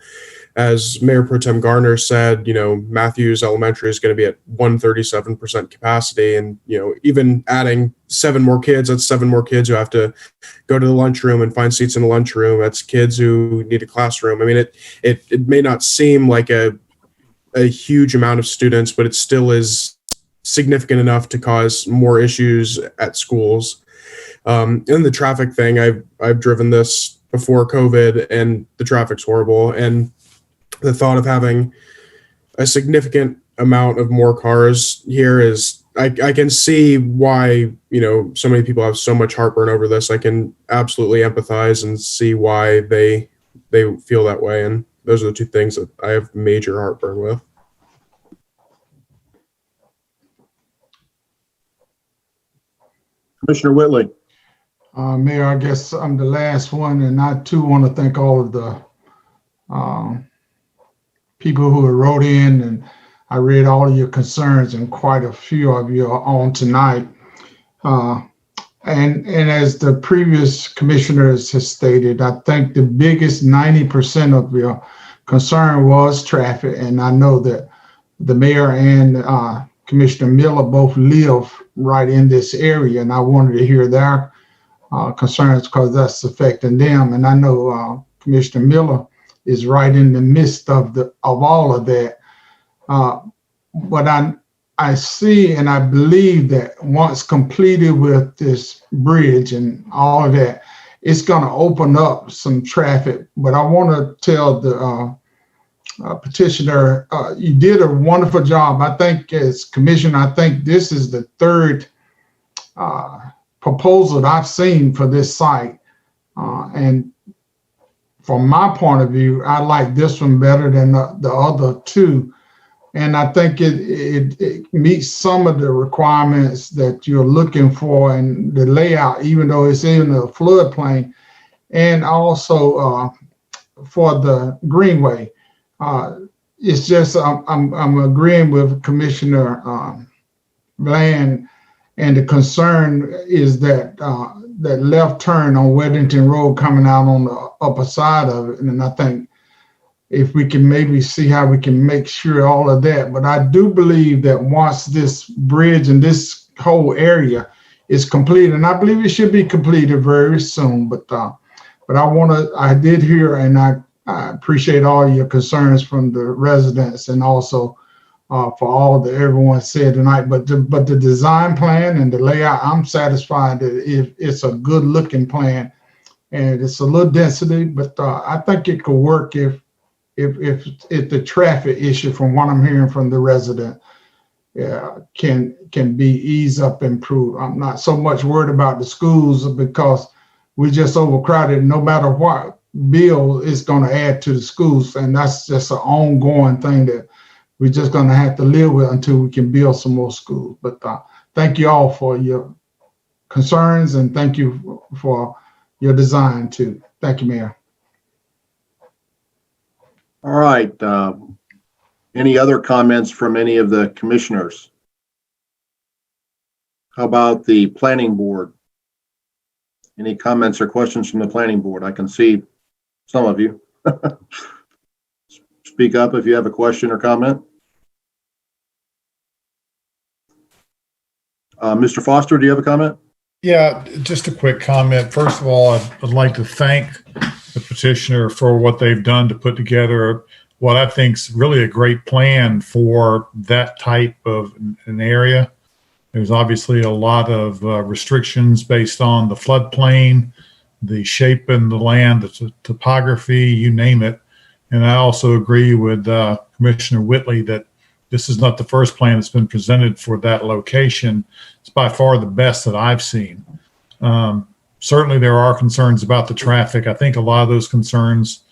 As Mayor Pro Tem Garner said, Matthews Elementary is going to be at 137% capacity, and even adding 7 more kids, that's 7 more kids who have to go to the lunchroom and find seats in the lunchroom. That's kids who need a classroom. I mean, it may not seem like a huge amount of students, but it still is significant enough to cause more issues at schools. And the traffic thing, I've driven this before COVID, and the traffic's horrible. And the thought of having a significant amount of more cars here is, I can see why, so many people have so much heartburn over this. I can absolutely empathize and see why they feel that way. And those are the 2 things that I have major heartburn with.
Commissioner Whitley.
Mayor, I guess I'm the last one, and I too want to thank all of the people who wrote in, and I read all of your concerns, and quite a few of you are on tonight. And as the previous commissioners has stated, I think the biggest 90% of your concern was traffic, and I know that the mayor and Commissioner Miller both live right in this area, and I wanted to hear their concerns because that's affecting them. And I know Commissioner Miller is right in the midst of all of that. But I see and I believe that once completed with this bridge and all of that, it's going to open up some traffic. But I want to tell the petitioner, you did a wonderful job. I think as commissioner, I think this is the 3rd proposal that I've seen for this site. And from my point of view, I like this one better than the other 2. And I think it meets some of the requirements that you're looking for and the layout, even though it's in the floodplain, and also for the greenway. It's just I'm agreeing with Commissioner Bland And the concern is that that left turn on Weddington Road coming out on the upper side of it. And I think if we can maybe see how we can make sure all of that. But I do believe that once this bridge and this whole area is completed, and I believe it should be completed very soon, but I did hear, and I appreciate all your concerns from the residents and also for all that everyone said tonight. But the design plan and the layout, I'm satisfied that it's a good looking plan, and it's a little density, but I think it could work if the traffic issue, from what I'm hearing from the resident, can be eased up, improved. I'm not so much worried about the schools because we just overcrowded. No matter what bill is going to add to the schools, and that's just an ongoing thing that we're just going to have to live with until we can build some more schools. But thank you all for your concerns, and thank you for your design too. Thank you, Mayor.
All right. Any other comments from any of the commissioners? How about the planning board? Any comments or questions from the planning board? I can see some of you. Speak up if you have a question or comment. Mr. Foster, do you have a comment?
Yeah, just a quick comment. First of all, I'd like to thank the petitioner for what they've done to put together what I think is really a great plan for that type of an area. There's obviously a lot of restrictions based on the floodplain, the shape in the land, the topography, you name it. And I also agree with Commissioner Whitley that this is not the first plan that's been presented for that location. It's by far the best that I've seen. Certainly there are concerns about the traffic. I think a lot of those concerns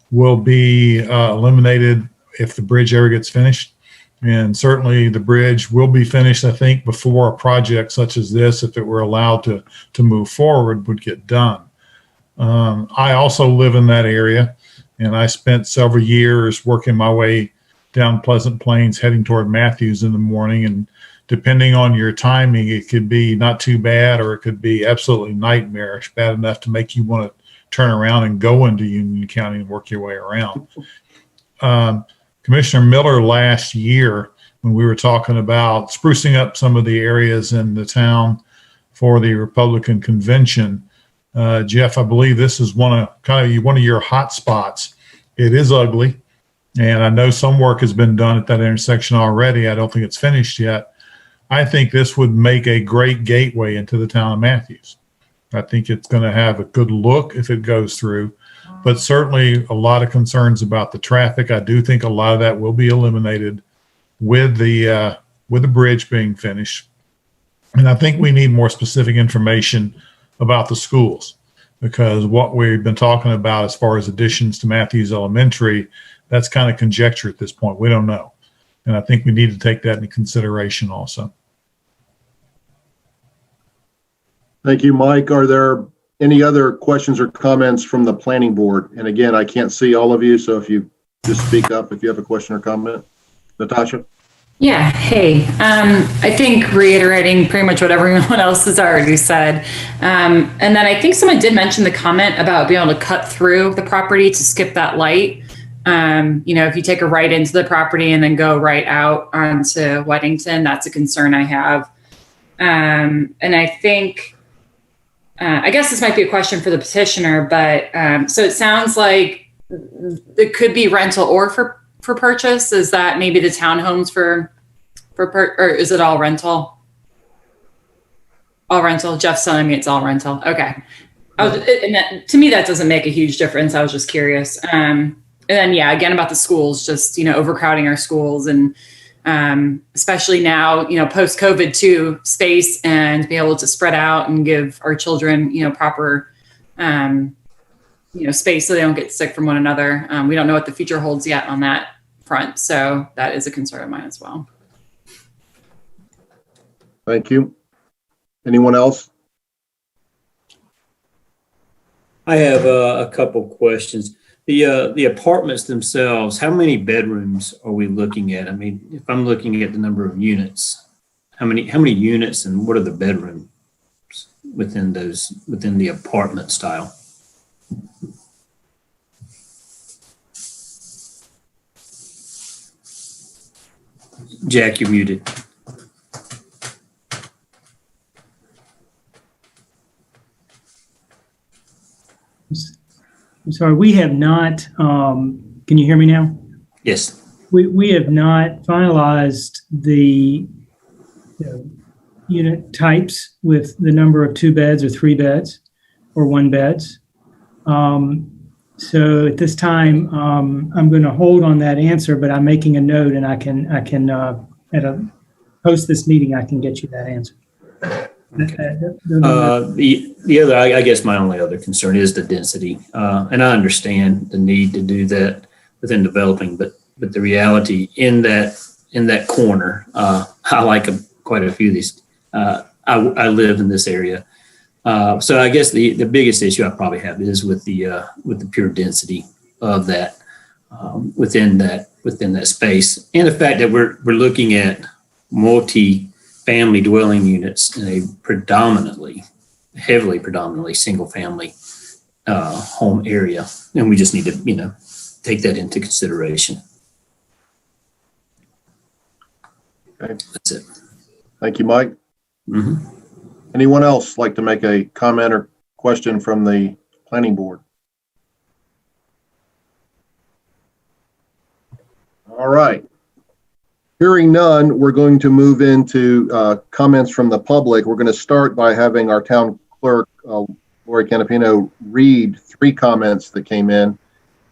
will be eliminated if the bridge ever gets finished. And certainly the bridge will be finished, I think, before a project such as this, if it were allowed to move forward, would get done. I also live in that area, and I spent several years working my way down Pleasant Plains heading toward Matthews in the morning. And depending on your timing, it could be not too bad, or it could be absolutely nightmarish, bad enough to make you want to turn around and go into Union County and work your way around. Commissioner Miller last year, when we were talking about sprucing up some of the areas in the town for the Republican convention, Jeff, I believe this is one of your hot spots. It is ugly, and I know some work has been done at that intersection already. I don't think it's finished yet. I think this would make a great gateway into the town of Matthews. I think it's going to have a good look if it goes through, but certainly a lot of concerns about the traffic. I do think a lot of that will be eliminated with the bridge being finished. And I think we need more specific information about the schools, because what we've been talking about as far as additions to Matthews Elementary, that's kind of conjecture at this point. We don't know. And I think we need to take that into consideration also.
Thank you, Mike. Are there any other questions or comments from the planning board? And again, I can't see all of you, so if you just speak up if you have a question or comment. Natasha?
Yeah, hey, I think reiterating pretty much what everyone else has already said. And then I think someone did mention the comment about being able to cut through the property to skip that light. If you take a right into the property and then go right out onto Weddington, that's a concern I have. And I think, I guess this might be a question for the petitioner, but so it sounds like it could be rental or for purchase. Is that maybe the townhomes or is it all rental? All rental. Jeff's telling me it's all rental. Okay. To me, that doesn't make a huge difference. I was just curious. And then, yeah, again, about the schools, just, overcrowding our schools and especially now, post COVID too, space and be able to spread out and give our children, proper, space so they don't get sick from one another. We don't know what the future holds yet on that front. So that is a concern of mine as well.
Thank you. Anyone else?
I have a couple questions. The apartments themselves, how many bedrooms are we looking at? I mean, if I'm looking at the number of units, how many units and what are the bedrooms within the apartment style? Jack, you're muted.
I'm sorry, we have not, can you hear me now?
Yes.
We have not finalized the unit types with the number of 2 beds or 3 beds or 1 beds. So at this time, I'm going to hold on that answer, but I'm making a note, and I can at a post this meeting, I can get you that answer.
The other, I guess my only other concern is the density. And I understand the need to do that within developing, but the reality in that corner, I like quite a few of these. I live in this area. So I guess the biggest issue I probably have is with the pure density of that, within that space, and the fact that we're looking at multi-family dwelling units in a heavily predominantly single family home area, and we just need to take that into consideration.
Okay.
That's it.
Thank you, Mike.
Mm-hmm.
Anyone else like to make a comment or question from the planning board? All right. Hearing none, we're going to move into comments from the public. We're going to start by having our town clerk, Lori Canapino, read 3 comments that came in.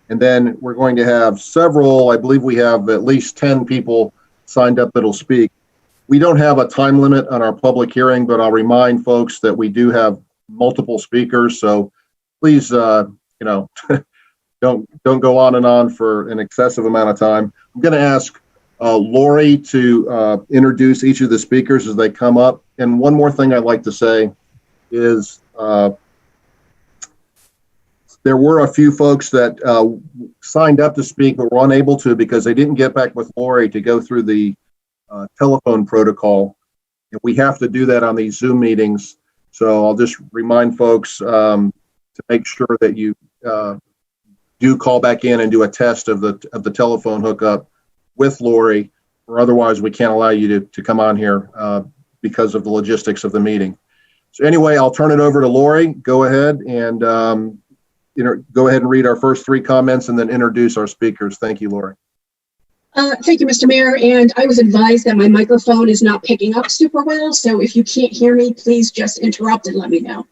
And then we're going to have several, I believe we have at least 10 people signed up that'll speak. We don't have a time limit on our public hearing, but I'll remind folks that we do have multiple speakers. So please, don't go on and on for an excessive amount of time. I'm going to ask Lori to introduce each of the speakers as they come up. And one more thing I'd like to say is there were a few folks that signed up to speak but were unable to because they didn't get back with Lori to go through the telephone protocol. And we have to do that on these Zoom meetings. So I'll just remind folks to make sure that you do call back in and do a test of the telephone hookup with Lori, or otherwise we can't allow you to come on here because of the logistics of the meeting. So anyway, I'll turn it over to Lori. Go ahead and go ahead and read our first 3 comments and then introduce our speakers. Thank you, Lori.
Thank you, Mr. Mayor. And I was advised that my microphone is not picking up super well. So if you can't hear me, please just interrupt and let me know.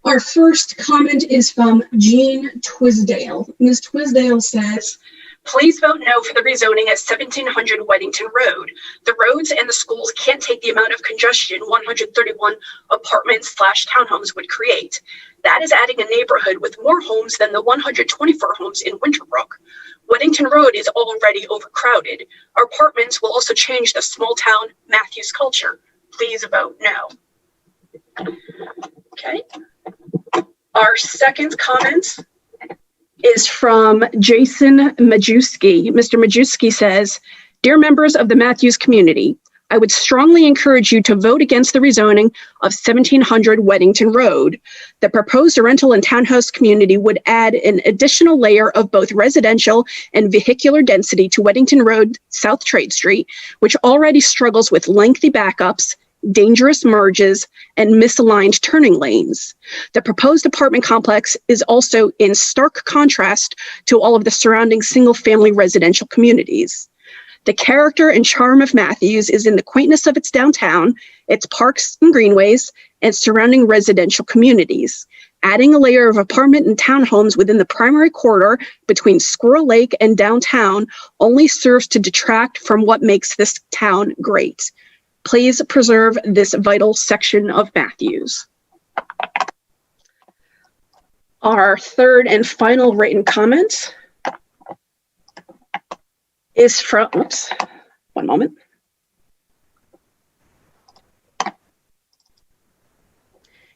Our first comment is from Jean Twisdale. Ms. Twisdale says, please vote no for the rezoning at 1700 Weddington Road. The roads and the schools can't take the amount of congestion 131 apartments/townhomes would create. That is adding a neighborhood with more homes than the 124 homes in Winterbrook. Weddington Road is already overcrowded. Our apartments will also change the small town Matthews culture. Please vote no. Okay. Our second comment is from Jason Majewski. Mr. Majewski says, dear members of the Matthews community, I would strongly encourage you to vote against the rezoning of 1700 Weddington Road. The proposed rental and townhouse community would add an additional layer of both residential and vehicular density to Weddington Road, South Trade Street, which already struggles with lengthy backups, dangerous merges, and misaligned turning lanes. The proposed apartment complex is also in stark contrast to all of the surrounding single-family residential communities. The character and charm of Matthews is in the quaintness of its downtown, its parks and greenways, and surrounding residential communities. Adding a layer of apartment and townhomes within the primary corridor between Squirrel Lake and downtown only serves to detract from what makes this town great. Please preserve this vital section of Matthews. Our third and final written comment is from, oops, one moment.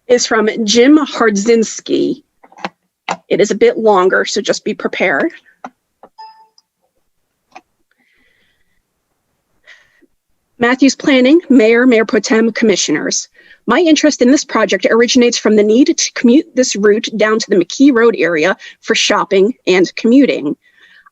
Is from Jim Hardzinski. It is a bit longer, so just be prepared. Matthews Planning, Mayor, Mayor Pro Tem, Commissioners. My interest in this project originates from the need to commute this route down to the McKee Road area for shopping and commuting.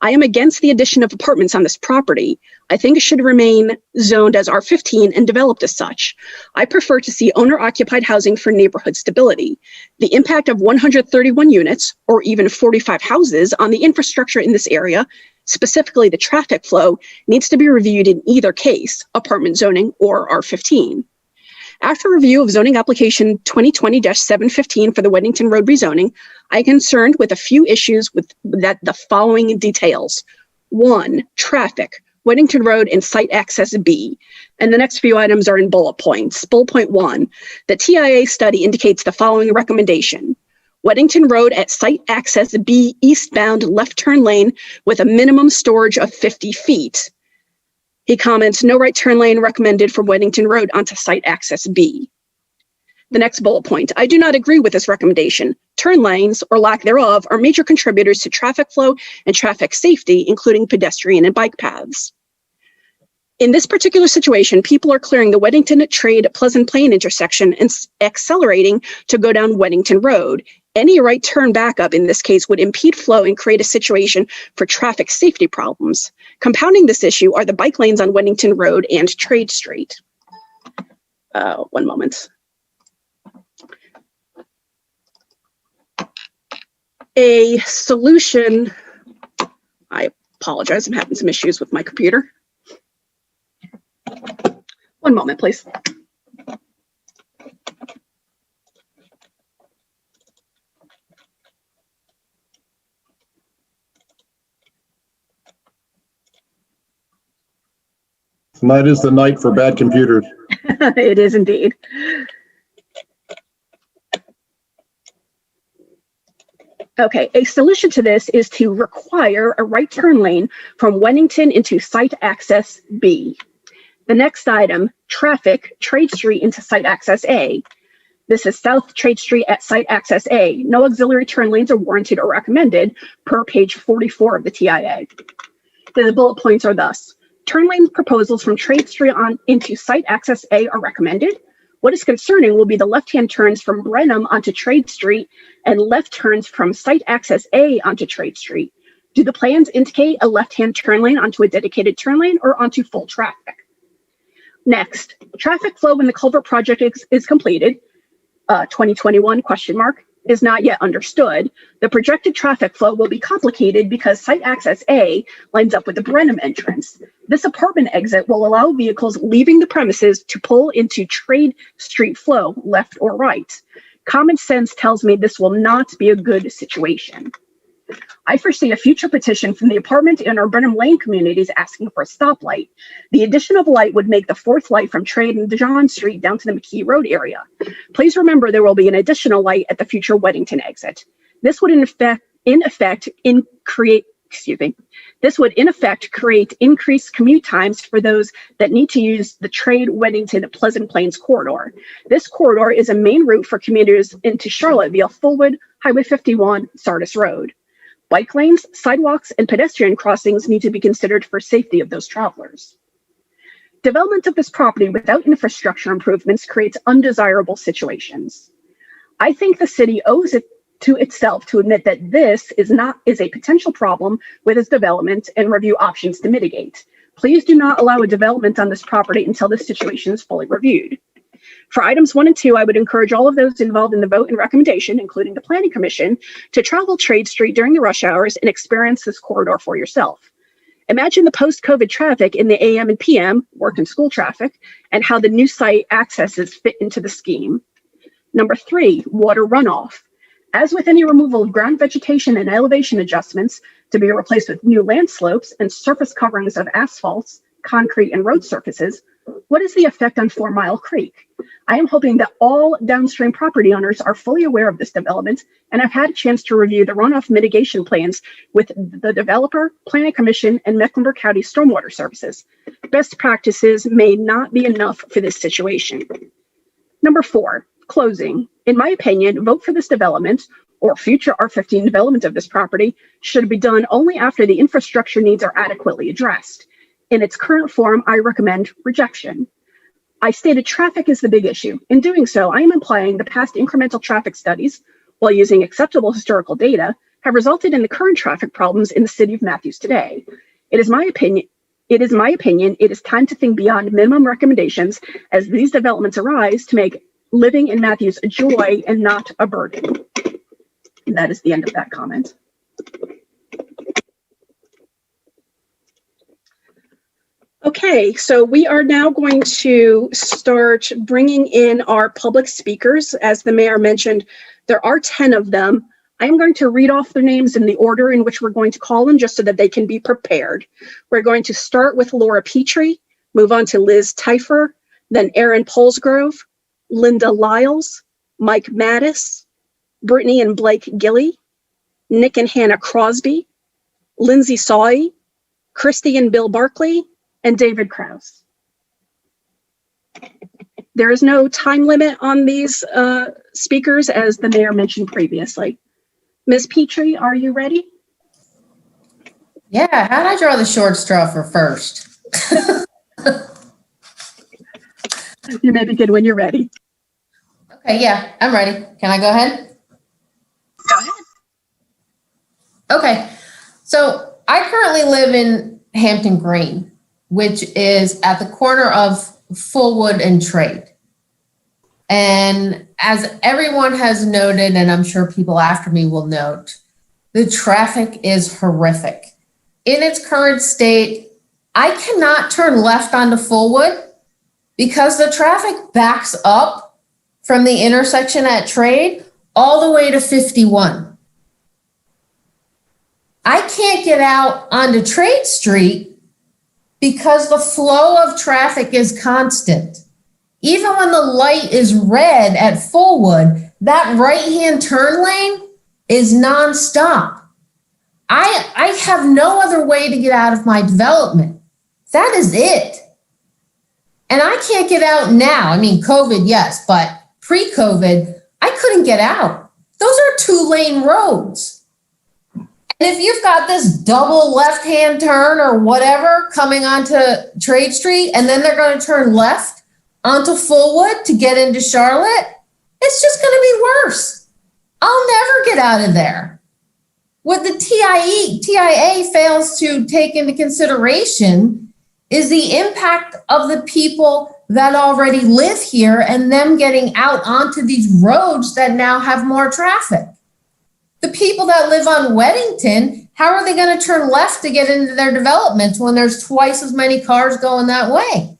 I am against the addition of apartments on this property. I think it should remain zoned as R15 and developed as such. I prefer to see owner-occupied housing for neighborhood stability. The impact of 131 units, or even 45 houses, on the infrastructure in this area, specifically the traffic flow, needs to be reviewed in either case, apartment zoning or R15. After review of zoning application 2020-715 for the Weddington Road rezoning, I am concerned with a few issues with the following details. 1, traffic, Weddington Road and site access B. And the next few items are in bullet points. Bullet point 1, the TIA study indicates the following recommendation. Weddington Road at site access B eastbound left turn lane with a minimum storage of 50 feet. He comments, no right turn lane recommended for Weddington Road onto site access B. The next bullet point, I do not agree with this recommendation. Turn lanes, or lack thereof, are major contributors to traffic flow and traffic safety, including pedestrian and bike paths. In this particular situation, people are clearing the Weddington Trade Pleasant Plain intersection and accelerating to go down Weddington Road. Any right turn backup in this case would impede flow and create a situation for traffic safety problems. Compounding this issue are the bike lanes on Weddington Road and Trade Street. One moment. A solution, I apologize, I'm having some issues with my computer. One moment, please.
Tonight is the night for bad computers.
It is indeed. Okay, a solution to this is to require a right turn lane from Weddington into site access B. The next item, traffic, Trade Street into site access A. This is South Trade Street at site access A. No auxiliary turn lanes are warranted or recommended per page 44 of the TIA. The bullet points are thus. Turn lane proposals from Trade Street on into site access A are recommended. What is concerning will be the left-hand turns from Brenham onto Trade Street and left turns from site access A onto Trade Street. Do the plans indicate a left-hand turn lane onto a dedicated turn lane or onto full traffic? Next, traffic flow when the culvert project is completed, 2021 question mark, is not yet understood. The projected traffic flow will be complicated because site access A lines up with the Brenham entrance. This apartment exit will allow vehicles leaving the premises to pull into Trade Street flow, left or right. Common sense tells me this will not be a good situation. I foresee a future petition from the apartment and or Brenham Lane communities asking for a stoplight. The addition of a light would make the fourth light from Trade and John Street down to the McKee Road area. Please remember there will be an additional light at the future Weddington exit. This would in effect create increased commute times for those that need to use the Trade Weddington Pleasant Plains corridor. This corridor is a main route for commuters into Charlotte via Fullwood, Highway 51, Sardis Road. Bike lanes, sidewalks, and pedestrian crossings need to be considered for safety of those travelers. Development of this property without infrastructure improvements creates undesirable situations. I think the city owes it to itself to admit that this is a potential problem with its development and review options to mitigate. Please do not allow a development on this property until this situation is fully reviewed. For items 1 and 2, I would encourage all of those involved in the vote and recommendation, including the Planning Commission, to travel Trade Street during the rush hours and experience this corridor for yourself. Imagine the post-COVID traffic in the AM and PM, work and school traffic, and how the new site accesses fit into the scheme. Number 3, water runoff. As with any removal of ground vegetation and elevation adjustments to be replaced with new land slopes and surface coverings of asphalts, concrete, and road surfaces, what is the effect on 4 Mile Creek? I am hoping that all downstream property owners are fully aware of this development and have had a chance to review the runoff mitigation plans with the developer, Planning Commission, and Mecklenburg County Stormwater Services. Best practices may not be enough for this situation. Number 4, closing. In my opinion, vote for this development or future R15 development of this property should be done only after the infrastructure needs are adequately addressed. In its current form, I recommend rejection. I stated traffic is the big issue. In doing so, I am implying the past incremental traffic studies, while using acceptable historical data, have resulted in the current traffic problems in the city of Matthews today. It is my opinion it is time to think beyond minimum recommendations as these developments arise to make living in Matthews a joy and not a burden. And that is the end of that comment. Okay, so we are now going to start bringing in our public speakers. As the mayor mentioned, there are 10 of them. I am going to read off their names in the order in which we're going to call them, just so that they can be prepared. We're going to start with Laura Petrie, move on to Liz Teifer, then Aaron Polsgrove, Linda Lyles, Mike Mattis, Brittany and Blake Gilly, Nick and Hannah Crosby, Lindsay Sawy, Christy and Bill Barkley, and David Krause. There is no time limit on these speakers, as the mayor mentioned previously. Ms. Petrie, are you ready?
Yeah, how'd I draw the short straw for first?
You may begin when you're ready.
Okay, yeah, I'm ready. Can I go ahead?
Go ahead.
Okay, so I currently live in Hampton Green, which is at the corner of Fullwood and Trade. And as everyone has noted, and I'm sure people after me will note, the traffic is horrific. In its current state, I cannot turn left onto Fullwood because the traffic backs up from the intersection at Trade all the way to 51. I can't get out onto Trade Street because the flow of traffic is constant. Even when the light is red at Fullwood, that right-hand turn lane is nonstop. I have no other way to get out of my development. That is it. And I can't get out now. I mean, COVID, yes, but pre-COVID, I couldn't get out. Those are 2-lane roads. And if you've got this double left-hand turn or whatever coming onto Trade Street, and then they're going to turn left onto Fullwood to get into Charlotte, it's just going to be worse. I'll never get out of there. What the TIA fails to take into consideration is the impact of the people that already live here and them getting out onto these roads that now have more traffic. The people that live on Weddington, how are they going to turn left to get into their developments when there's twice as many cars going that way?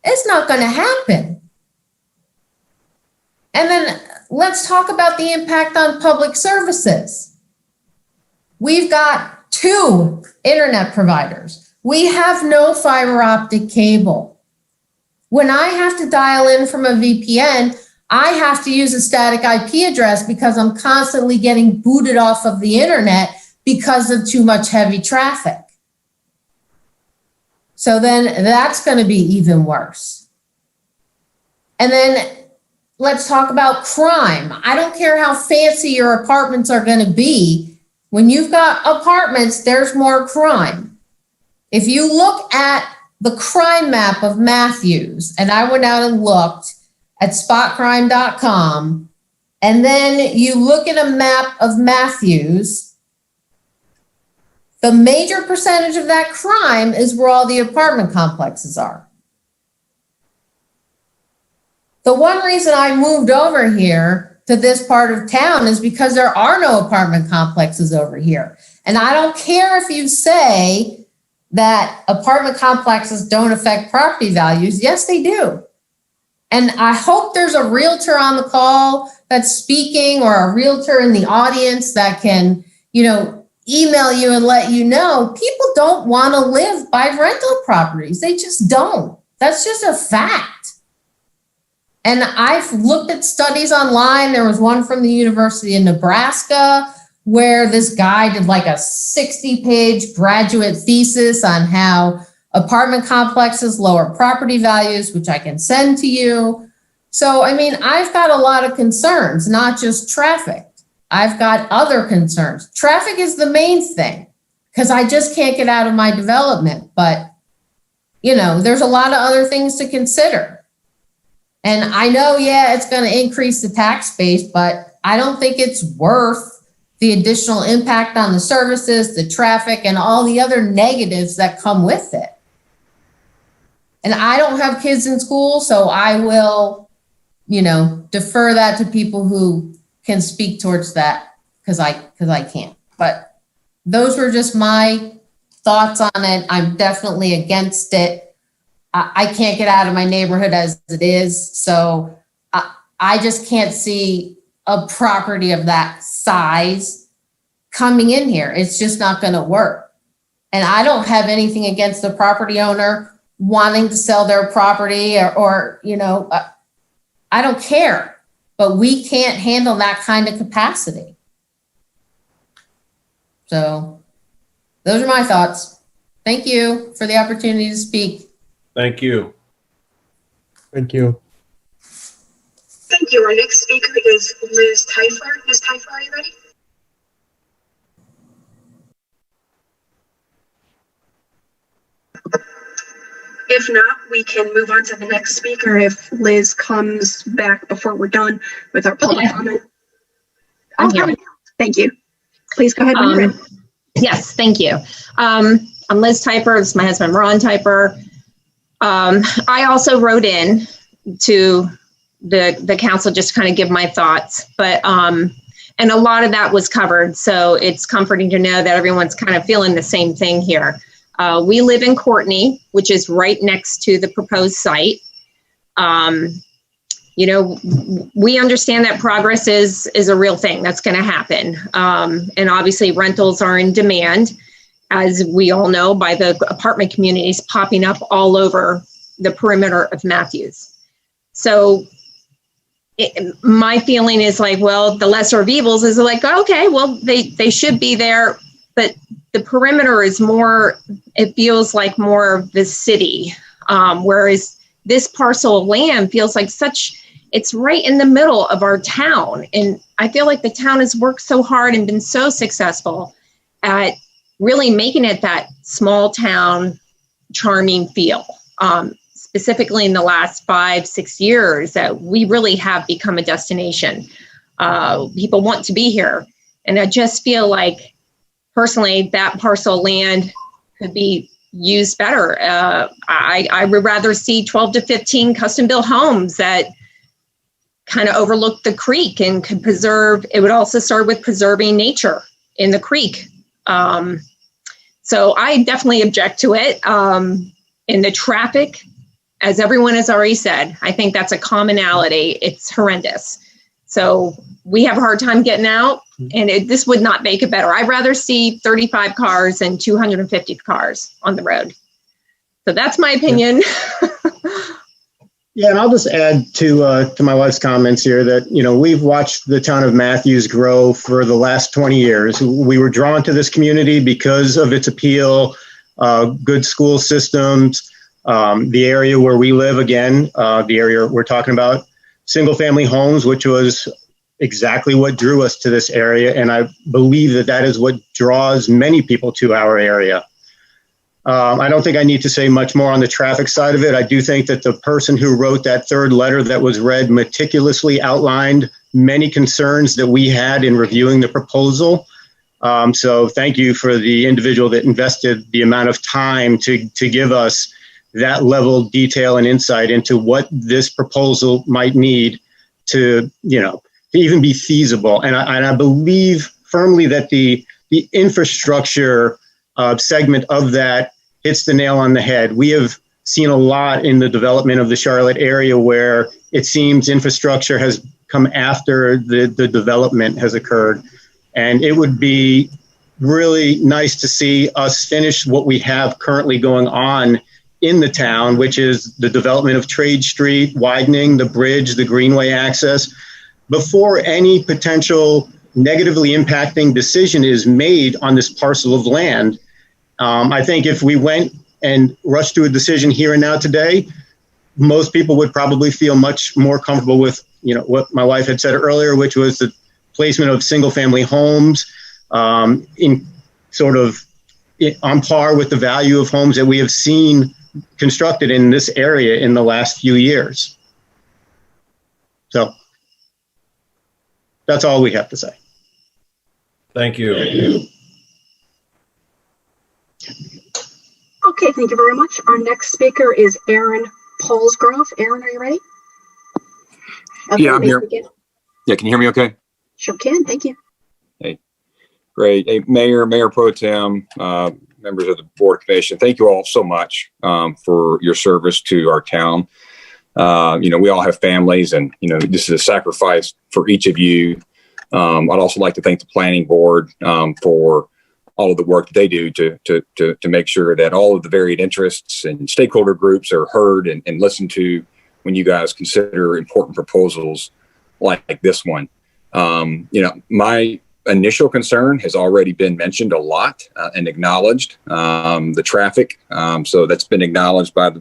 It's not going to happen. And then let's talk about the impact on public services. We've got 2 internet providers. We have no fiber optic cable. When I have to dial in from a VPN, I have to use a static IP address because I'm constantly getting booted off of the internet because of too much heavy traffic. So then that's going to be even worse. And then let's talk about crime. I don't care how fancy your apartments are going to be. When you've got apartments, there's more crime. If you look at the crime map of Matthews, and I went out and looked at spotcrime.com, and then you look at a map of Matthews, the major percentage of that crime is where all the apartment complexes are. The one reason I moved over here to this part of town is because there are no apartment complexes over here. And I don't care if you say that apartment complexes don't affect property values. Yes, they do. And I hope there's a realtor on the call that's speaking, or a realtor in the audience that can, email you and let you know people don't want to live by rental properties. They just don't. That's just a fact. And I've looked at studies online. There was one from the University of Nebraska where this guy did like a 60-page graduate thesis on how apartment complexes lower property values, which I can send to you. So, I mean, I've got a lot of concerns, not just traffic. I've got other concerns. Traffic is the main thing because I just can't get out of my development. But, you know, there's a lot of other things to consider. And I know, yeah, it's going to increase the tax base, but I don't think it's worth the additional impact on the services, the traffic, and all the other negatives that come with it. And I don't have kids in school, so I will, you know, defer that to people who can speak towards that because I can't. But those were just my thoughts on it. I'm definitely against it. I can't get out of my neighborhood as it is. So I just can't see a property of that size coming in here. It's just not going to work. And I don't have anything against the property owner wanting to sell their property or you know, I don't care, but we can't handle that kind of capacity. So those are my thoughts. Thank you for the opportunity to speak.
Thank you.
Thank you.
Thank you. Our next speaker is Liz Teifer. Ms. Teifer, are you ready? If not, we can move on to the next speaker if Liz comes back before we're done with our public comment.
I'm here.
Thank you. Please go ahead when you're ready.
Yes, thank you. I'm Liz Teifer. This is my husband, Ron Teifer. I also wrote in to the council just to kind of give my thoughts, but and a lot of that was covered. So it's comforting to know that everyone's kind of feeling the same thing here. We live in Courtney, which is right next to the proposed site. You know, we understand that progress is a real thing that's going to happen. And obviously rentals are in demand, as we all know, by the apartment communities popping up all over the perimeter of Matthews. So my feeling is like, well, the lesser of evils is like, okay, well, they should be there, but the perimeter is more, it feels like more of the city, whereas this parcel of land feels like it's right in the middle of our town. And I feel like the town has worked so hard and been so successful at really making it that small town charming feel. Specifically in the last 5-6 years that we really have become a destination. People want to be here. And I just feel like personally that parcel of land could be used better. I would rather see 12 to 15 custom built homes that kind of overlook the creek and could preserve. It would also start with preserving nature in the creek. So I definitely object to it. In the traffic, as everyone has already said, I think that's a commonality. It's horrendous. So we have a hard time getting out, and this would not make it better. I'd rather see 35 cars than 250 cars on the road. So that's my opinion.
Yeah, and I'll just add to my wife's comments here that, you know, we've watched the town of Matthews grow for the last 20 years. We were drawn to this community because of its appeal, good school systems, the area where we live, again, the area we're talking about, single family homes, which was exactly what drew us to this area. And I believe that that is what draws many people to our area. I don't think I need to say much more on the traffic side of it. I do think that the person who wrote that third letter that was read meticulously outlined many concerns that we had in reviewing the proposal. So thank you for the individual that invested the amount of time to give us that level of detail and insight into what this proposal might need to, you know, to even be feasible. And I believe firmly that the infrastructure segment of that hits the nail on the head. We have seen a lot in the development of the Charlotte area where it seems infrastructure has come after the development has occurred. And it would be really nice to see us finish what we have currently going on in the town, which is the development of Trade Street, widening the bridge, the greenway access, before any potential negatively impacting decision is made on this parcel of land. I think if we went and rushed to a decision here and now today, most people would probably feel much more comfortable with, you know, what my wife had said earlier, which was the placement of single family homes in sort of on par with the value of homes that we have seen constructed in this area in the last few years. So that's all we have to say.
Thank you.
Okay, thank you very much. Our next speaker is Aaron Polsgrove. Aaron, are you ready? Okay,
Yeah, I'm here.
begin.
Yeah, can you hear me okay?
Sure can, thank you.
Hey, great. Hey, Mayor Pro Tem, members of the Board of Commission, thank you all so much for your service to our town. We all have families, and, this is a sacrifice for each of you. I'd also like to thank the Planning Board for all of the work that they do to make sure that all of the varied interests and stakeholder groups are heard and listened to when you guys consider important proposals like this one. My initial concern has already been mentioned a lot and acknowledged, the traffic. So that's been acknowledged by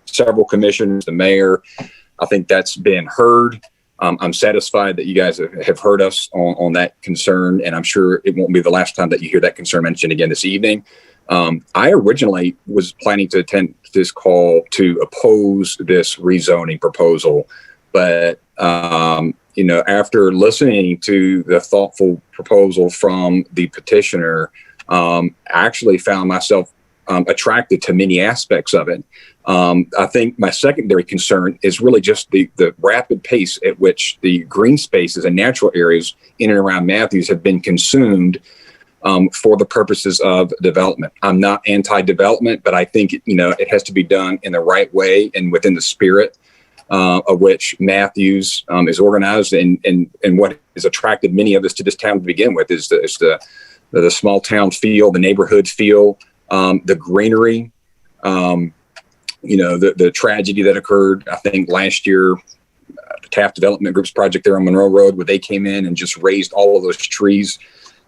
several commissioners, the mayor. I think that's been heard. I'm satisfied that you guys have heard us on that concern, and I'm sure it won't be the last time that you hear that concern mentioned again this evening. I originally was planning to attend this call to oppose this rezoning proposal, but after listening to the thoughtful proposal from the petitioner, I actually found myself attracted to many aspects of it. I think my secondary concern is really just the rapid pace at which the green spaces and natural areas in and around Matthews have been consumed for the purposes of development. I'm not anti-development, but I think it has to be done in the right way and within the spirit of which Matthews is organized, and what has attracted many of us to this town to begin with is the small town feel, the neighborhood feel, the greenery. The tragedy that occurred, I think, last year, the Taft Development Group's project there on Monroe Road, where they came in and just raised all of those trees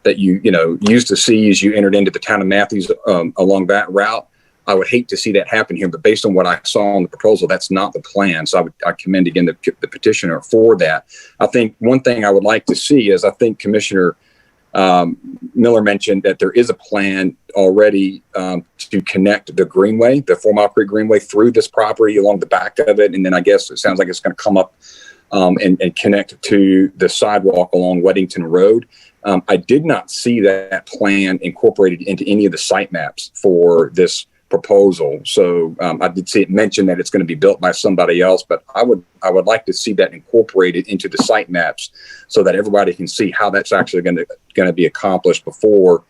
that you used to see as you entered into the town of Matthews along that route. I would hate to see that happen here, but based on what I saw in the proposal, that's not the plan. So I commend again the petitioner for that. I think one thing I would like to see is, I think Commissioner Miller mentioned that there is a plan already to connect the Greenway, the 4 Mile Creek Greenway, through this property along the back of it. And then I guess it sounds like it's going to come up and connect to the sidewalk along Weddington Road. I did not see that plan incorporated into any of the site maps for this proposal. So I did see it mentioned that it's going to be built by somebody else, but I would like to see that incorporated into the site maps so that everybody can see how that's actually going to be accomplished before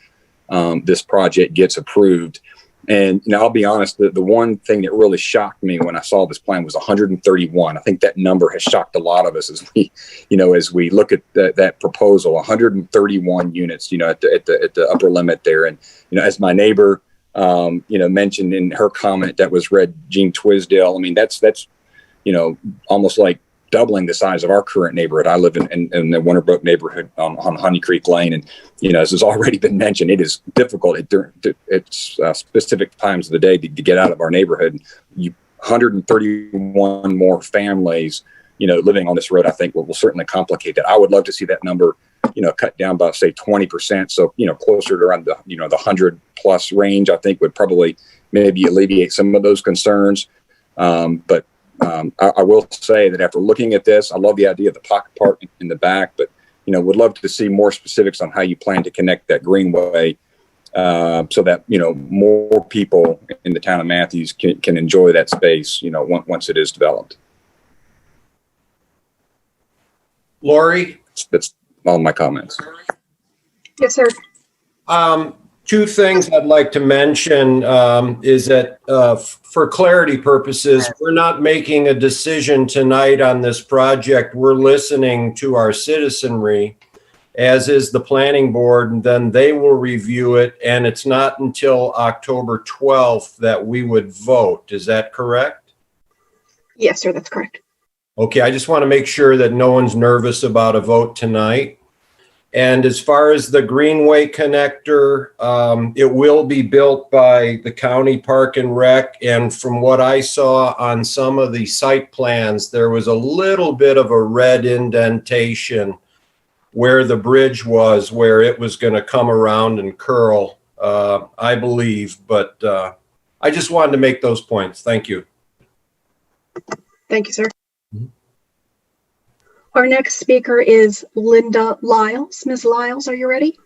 this project gets approved. And I'll be honest, the one thing that really shocked me when I saw this plan was 131. I think that number has shocked a lot of us as we look at that proposal. 131 units, at the upper limit there. And as my neighbor mentioned in her comment that was read, Jean Twisdale, I mean, that's almost like doubling the size of our current neighborhood. I live in the Winterbrook neighborhood on Honey Creek Lane. And, as has already been mentioned, it is difficult at specific times of the day to get out of our neighborhood. 131 more families, living on this road, I think will certainly complicate that. I would love to see that number, cut down by, say, 20%. So, closer to around the 100 plus range, I think would probably maybe alleviate some of those concerns. But I will say that after looking at this, I love the idea of the pocket park in the back, but, would love to see more specifics on how you plan to connect that greenway so that, more people in the town of Matthews can enjoy that space, once it is developed.
Lori?
That's all my comments.
Yes, sir.
Two things I'd like to mention is that for clarity purposes, we're not making a decision tonight on this project. We're listening to our citizenry, as is the planning board, and then they will review it. And it's not until October 12th that we would vote. Is that correct?
Yes, sir, that's correct.
Okay, I just want to make sure that no one's nervous about a vote tonight. And as far as the Greenway connector, it will be built by the County Park and Rec. And from what I saw on some of the site plans, there was a little bit of a red indentation where the bridge was, where it was going to come around and curl I believe, but I just wanted to make those points. Thank you.
Thank you, sir. Our next speaker is Linda Lyles. Ms. Lyles, are you ready?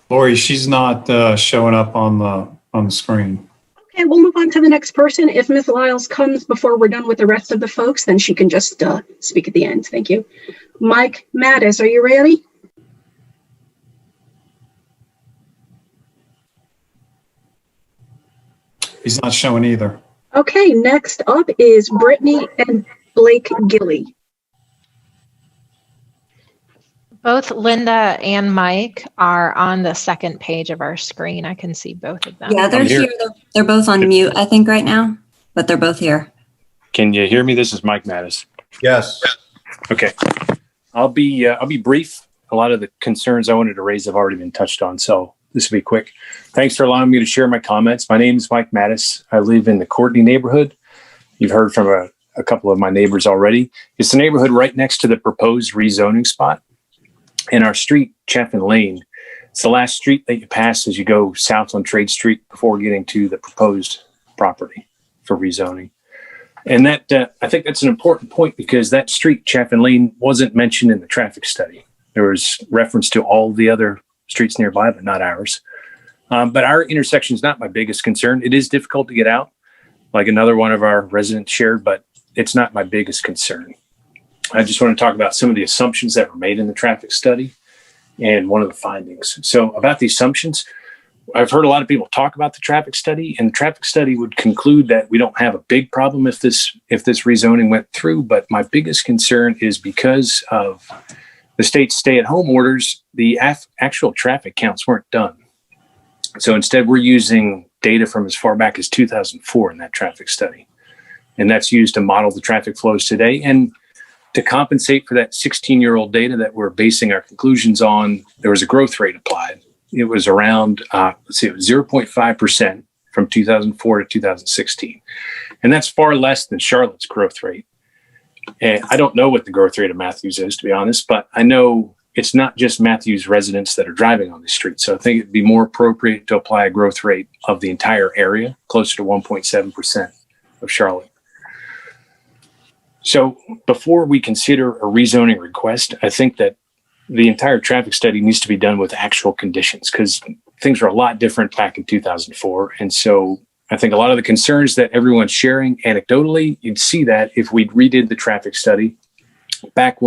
Lori, she's not showing up on the screen.
Okay, we'll move on to the next person. If Ms. Lyles comes before we're done with the rest of the folks, then she can just speak at the end. Thank you. Mike Mattis, are you ready?
He's not showing either.
Okay, next up is Brittany and Blake Gilly.
Both Linda and Mike are on the second page of our screen. I can see both of them.
Yeah, they're here. They're both on mute, I think, right now, but they're both here.
Can you hear me? This is Mike Mattis.
Yes.
Okay. I'll be brief. A lot of the concerns I wanted to raise have already been touched on, so this will be quick. Thanks for allowing me to share my comments. My name is Mike Mattis. I live in the Courtney neighborhood. You've heard from a couple of my neighbors already. It's the neighborhood right next to the proposed rezoning spot. In our street, Chaffin Lane, it's the last street that you pass as you go south on Trade Street before getting to the proposed property for rezoning. And that I think that's an important point because that street, Chaffin Lane, wasn't mentioned in the traffic study. There was reference to all the other streets nearby, but not ours. But our intersection is not my biggest concern. It is difficult to get out, like another one of our residents shared, but it's not my biggest concern. I just want to talk about some of the assumptions that were made in the traffic study and one of the findings. So about the assumptions, I've heard a lot of people talk about the traffic study, and the traffic study would conclude that we don't have a big problem if this rezoning went through. But my biggest concern is because of the state's stay-at-home orders, the actual traffic counts weren't done. So instead, we're using data from as far back as 2004 in that traffic study. And that's used to model the traffic flows today. And to compensate for that 16-year-old data that we're basing our conclusions on, there was a growth rate applied. It was around, it was 0.5% from 2004 to 2016. And that's far less than Charlotte's growth rate. And I don't know what the growth rate of Matthews is, to be honest, but I know it's not just Matthews residents that are driving on the street. So I think it'd be more appropriate to apply a growth rate of the entire area, closer to 1.7% of Charlotte. So before we consider a rezoning request, I think that the entire traffic study needs to be done with actual conditions because things were a lot different back in 2004. And so I think a lot of the concerns that everyone's sharing anecdotally, you'd see that if we redid the traffic study back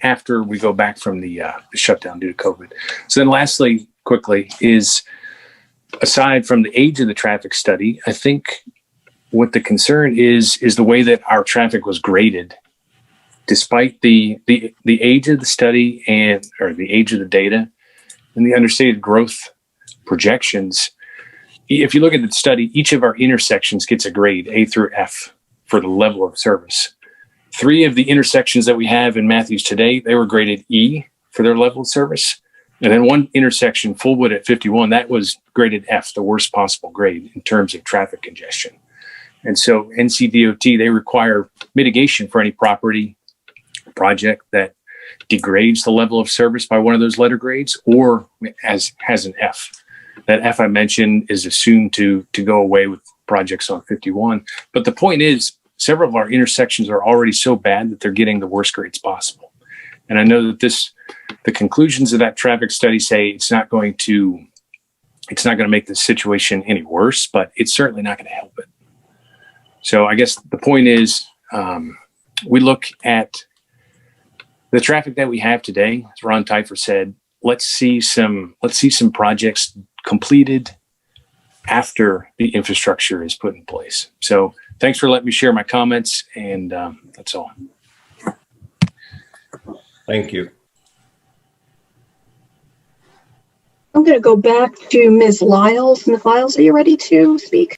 after we go back from the shutdown due to COVID. So then lastly, quickly, is aside from the age of the traffic study, I think what the concern is the way that our traffic was graded, despite the age of the study or the age of the data and the understated growth projections. If you look at the study, each of our intersections gets a grade A through F for the level of service. 3 of the intersections that we have in Matthews today, they were graded E for their level of service. And then one intersection, Fullwood at 51, that was graded F, the worst possible grade in terms of traffic congestion. And so NCDOT, they require mitigation for any property project that degrades the level of service by one of those letter grades or has an F. That F I mentioned is assumed to go away with projects on 51. But the point is, several of our intersections are already so bad that they're getting the worst grades possible. And I know that the conclusions of that traffic study say it's not going to make the situation any worse, but it's certainly not going to help it. So I guess the point is, we look at the traffic that we have today. As Ron Teifer said, let's see some projects completed after the infrastructure is put in place. So thanks for letting me share my comments, and that's all.
Thank you.
I'm going to go back to Ms. Lyles. Ms. Lyles, are you ready to speak?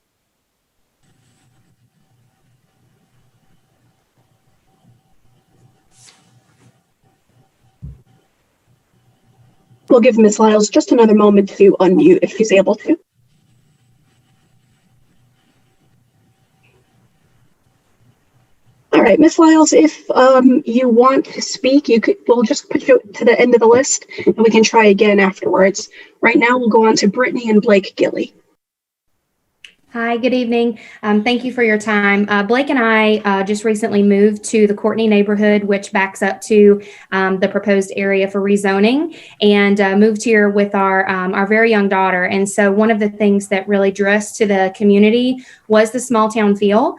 We'll give Ms. Lyles just another moment to unmute if she's able to. All right, Ms. Lyles, if you want to speak, we'll just put you to the end of the list and we can try again afterwards. Right now, we'll go on to Brittany and Blake Gilly.
Hi, good evening. Thank you for your time. Blake and I just recently moved to the Courtney neighborhood, which backs up to the proposed area for rezoning, and moved here with our very young daughter. And so one of the things that really drew us to the community was the small town feel.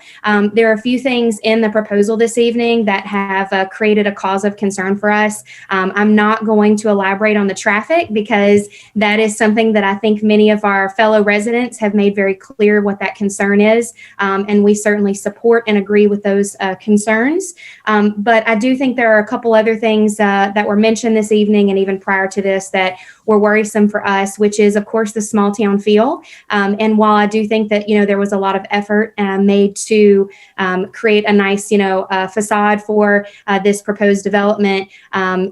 There are a few things in the proposal this evening that have created a cause of concern for us. I'm not going to elaborate on the traffic because that is something that I think many of our fellow residents have made very clear what that concern is, and we certainly support and agree with those concerns. But I do think there are a couple other things that were mentioned this evening and even prior to this that were worrisome for us, which is, of course, the small town feel. And while I do think that, there was a lot of effort made to create a nice, facade for this proposed development,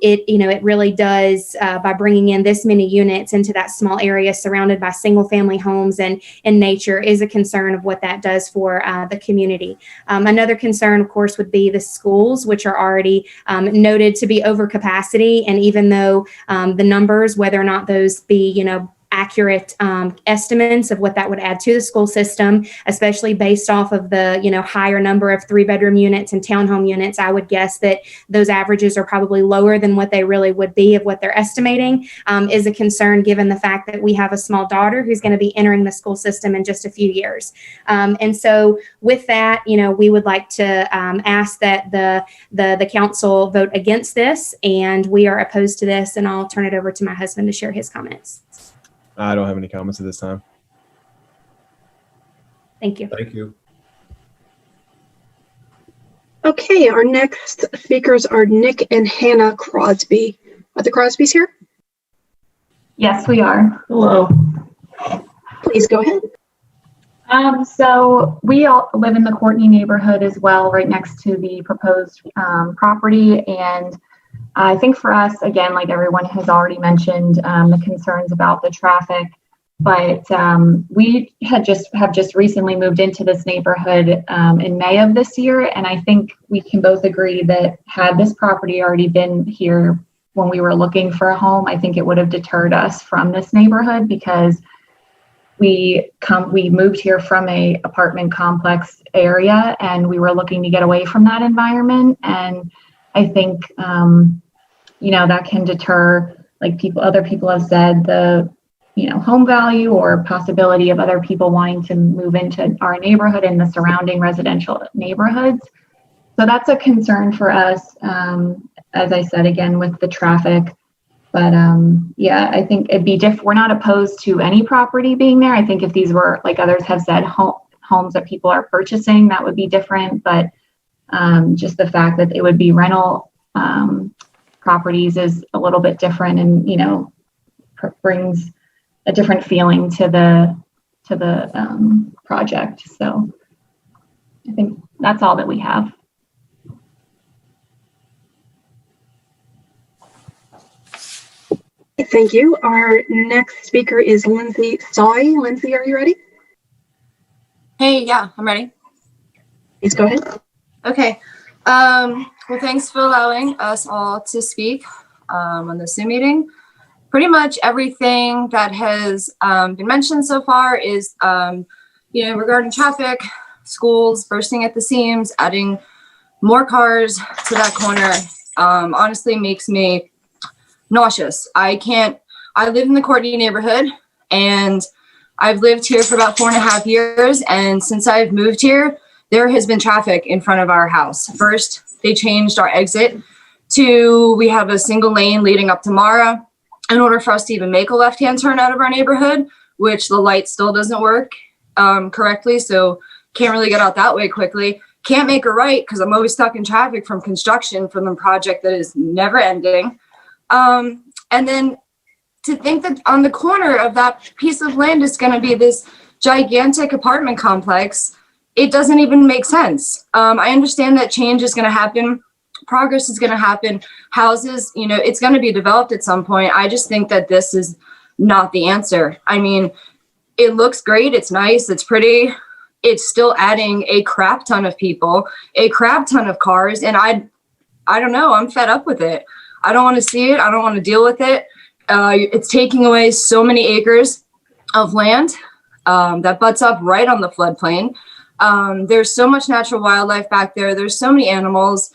it really does, by bringing in this many units into that small area surrounded by single family homes and nature, is a concern of what that does for the community. Another concern, of course, would be the schools, which are already noted to be over capacity. And even though the numbers, whether or not those be, accurate estimates of what that would add to the school system, especially based off of the higher number of 3-bedroom units and townhome units, I would guess that those averages are probably lower than what they really would be of what they're estimating, is a concern given the fact that we have a small daughter who's going to be entering the school system in just a few years. And so with that, we would like to ask that the council vote against this, and we are opposed to this, and I'll turn it over to my husband to share his comments.
I don't have any comments at this time.
Thank you.
Thank you.
Okay, our next speakers are Nick and Hannah Crosby. Are the Crosbys here?
Yes, we are.
Hello. Please go ahead.
So we all live in the Courtney neighborhood as well, right next to the proposed property. And I think for us, again, like everyone has already mentioned, the concerns about the traffic, but we have just recently moved into this neighborhood in May of this year. And I think we can both agree that had this property already been here when we were looking for a home, I think it would have deterred us from this neighborhood because we moved here from a apartment complex area and we were looking to get away from that environment. And I think, that can deter, like other people have said, the, home value or possibility of other people wanting to move into our neighborhood and the surrounding residential neighborhoods. So that's a concern for us, as I said, again, with the traffic. But I think it'd be different. We're not opposed to any property being there. I think if these were, like others have said, homes that people are purchasing, that would be different. But just the fact that it would be rental properties is a little bit different, and brings a different feeling to the project. So I think that's all that we have.
Thank you. Our next speaker is Lindsay Soy. Lindsay, are you ready?
Hey, yeah, I'm ready.
Please go ahead.
Okay. Well, thanks for allowing us all to speak on this Zoom meeting. Pretty much everything that has been mentioned so far is, regarding traffic, schools bursting at the seams, adding more cars to that corner, honestly makes me nauseous. I live in the Courtney neighborhood and I've lived here for about 4.5 years. And since I've moved here, there has been traffic in front of our house. First, they changed our exit to, we have a single lane leading up to Mara in order for us to even make a left-hand turn out of our neighborhood, which the light still doesn't work correctly. So can't really get out that way quickly. Can't make a right because I'm always stuck in traffic from construction from the project that is never ending. And then to think that on the corner of that piece of land is going to be this gigantic apartment complex, it doesn't even make sense. I understand that change is going to happen. Progress is going to happen. Houses, it's going to be developed at some point. I just think that this is not the answer. I mean, it looks great. It's nice. It's pretty. it's still adding a crap ton of people, a crap ton of cars. And I don't know, I'm fed up with it. I don't want to see it. I don't want to deal with it. It's taking away so many acres of land that butts up right on the floodplain. There's so much natural wildlife back there. There's so many animals.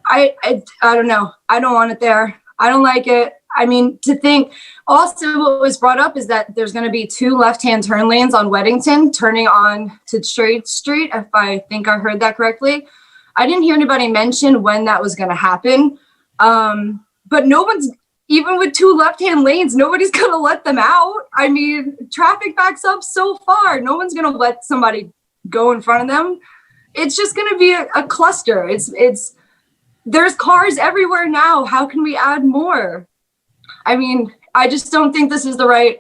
I don't know. I don't want it there. I don't like it. I mean, to think also what was brought up is that there's going to be 2 left-hand turn lanes on Weddington turning on to Trade Street, if I think I heard that correctly. I didn't hear anybody mention when that was going to happen. But no one's, even with 2 left-hand lanes, nobody's going to let them out. I mean, traffic backs up so far. No one's going to let somebody go in front of them. It's just going to be a cluster. There's cars everywhere now. How can we add more? I mean, I just don't think this is the right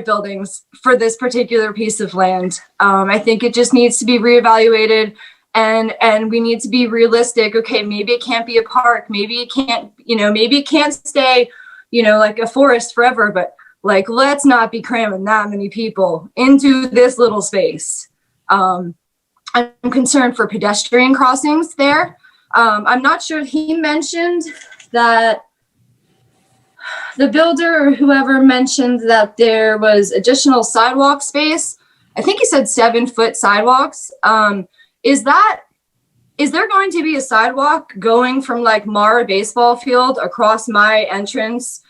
buildings for this particular piece of land. I think it just needs to be reevaluated, and we need to be realistic. Okay, maybe it can't be a park. Maybe it can't, maybe it can't stay, like a forest forever, but like, let's not be cramming that many people into this little space. I'm concerned for pedestrian crossings there. I'm not sure if he mentioned that the builder or whoever mentioned that there was additional sidewalk space. I think he said 7-foot sidewalks. Is there going to be a sidewalk going from like Mara baseball field across my entrance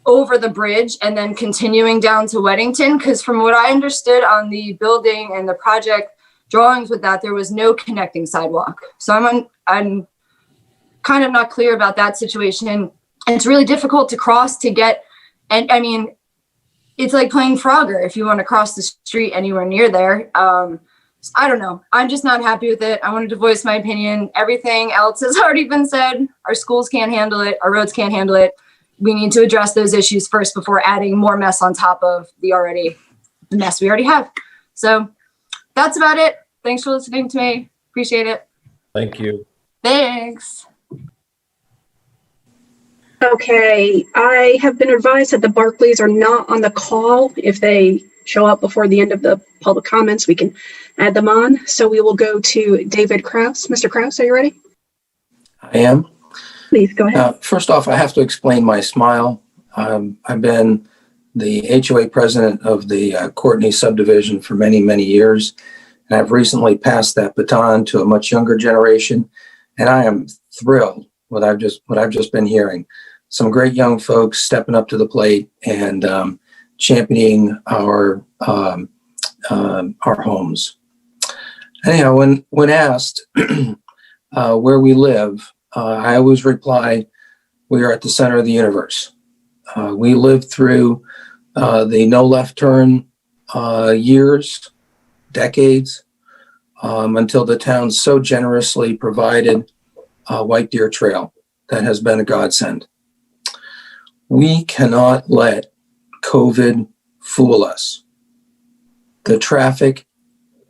over the bridge and then continuing down to Weddington? Because from what I understood on the building and the project drawings with that, there was no connecting sidewalk. So I'm kind of not clear about that situation. And it's really difficult to cross to get, and I mean, it's like playing Frogger if you want to cross the street anywhere near there. I don't know. I'm just not happy with it. I wanted to voice my opinion. Everything else has already been said. Our schools can't handle it. Our roads can't handle it. We need to address those issues first before adding more mess on top of the mess we already have. So that's about it. Thanks for listening to me. Appreciate it.
Thank you.
Thanks.
Okay, I have been advised that the Barclays are not on the call. If they show up before the end of the public comments, we can add them on. So we will go to David Kraus. Mr. Kraus, are you ready?
I am.
Please go ahead.
First off, I have to explain my smile. I've been the HOA president of the Courtney subdivision for many, many years. And I've recently passed that baton to a much younger generation. And I am thrilled what I've just been hearing. Some great young folks stepping up to the plate and championing our homes. Anyhow, when asked where we live, I always reply, we are at the center of the universe. We lived through the no left turn years, decades, until the town so generously provided White Deer Trail. That has been a godsend. We cannot let COVID fool us. The traffic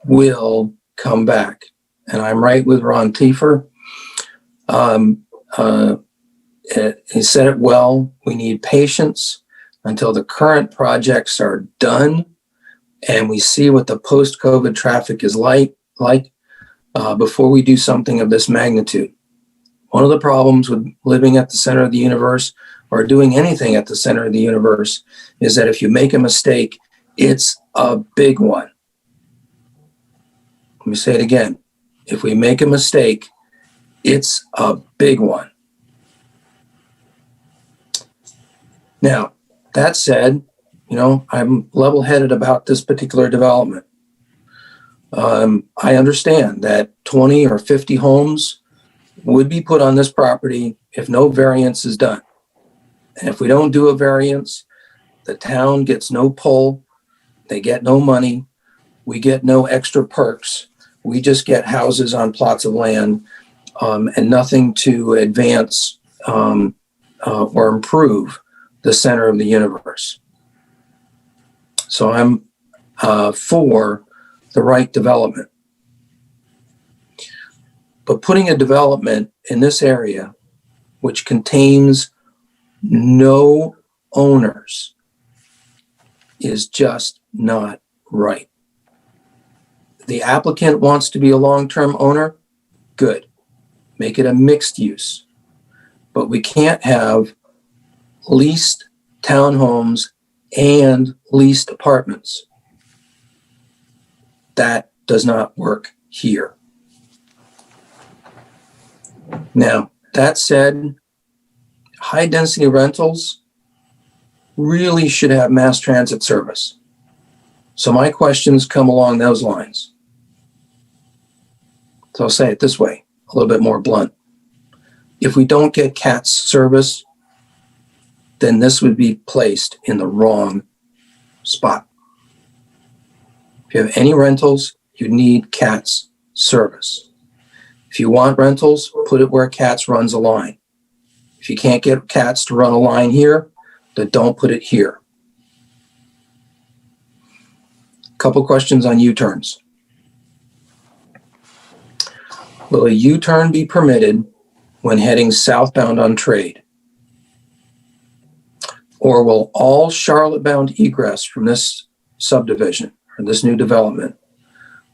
will come back. And I'm right with Ron Tiefer. He said it well. We need patience until the current projects are done and we see what the post-COVID traffic is like before we do something of this magnitude. One of the problems with living at the center of the universe or doing anything at the center of the universe is that if you make a mistake, it's a big one. Let me say it again. If we make a mistake, it's a big one. Now, that said, I'm level-headed about this particular development. I understand that 20 or 50 homes would be put on this property if no variance is done. And if we don't do a variance, the town gets no pull, they get no money, we get no extra perks. We just get houses on plots of land and nothing to advance or improve the center of the universe. So I'm for the right development. But putting a development in this area, which contains no owners, is just not right. The applicant wants to be a long-term owner, good. Make it a mixed use. But we can't have leased townhomes and leased apartments. That does not work here. Now, that said, high-density rentals really should have mass transit service. So my questions come along those lines. So I'll say it this way, a little bit more blunt. If we don't get CATS service, then this would be placed in the wrong spot. If you have any rentals, you need CATS service. If you want rentals, put it where CATS runs a line. If you can't get CATS to run a line here, then don't put it here. Couple questions on U-turns. Will a U-turn be permitted when heading southbound on Trade? Or will all Charlotte-bound egress from this subdivision or this new development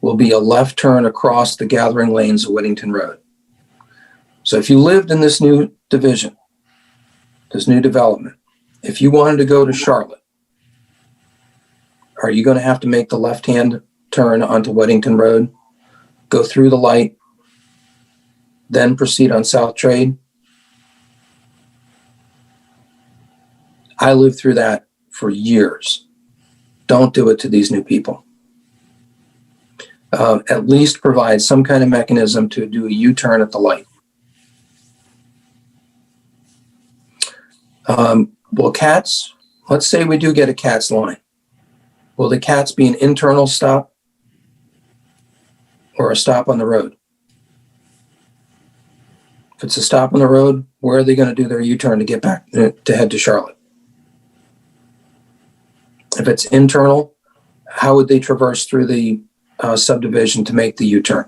will be a left turn across the gathering lanes of Whittington Road? So if you lived in this new division, this new development, if you wanted to go to Charlotte, are you going to have to make the left-hand turn onto Whittington Road, go through the light, then proceed on South Trade? I lived through that for years. Don't do it to these new people. At least provide some kind of mechanism to do a U-turn at the light. Will CATS, let's say we do get a CATS line. Will the CATS be an internal stop or a stop on the road? If it's a stop on the road, where are they going to do their U-turn to get back to head to Charlotte? If it's internal, how would they traverse through the subdivision to make the U-turn?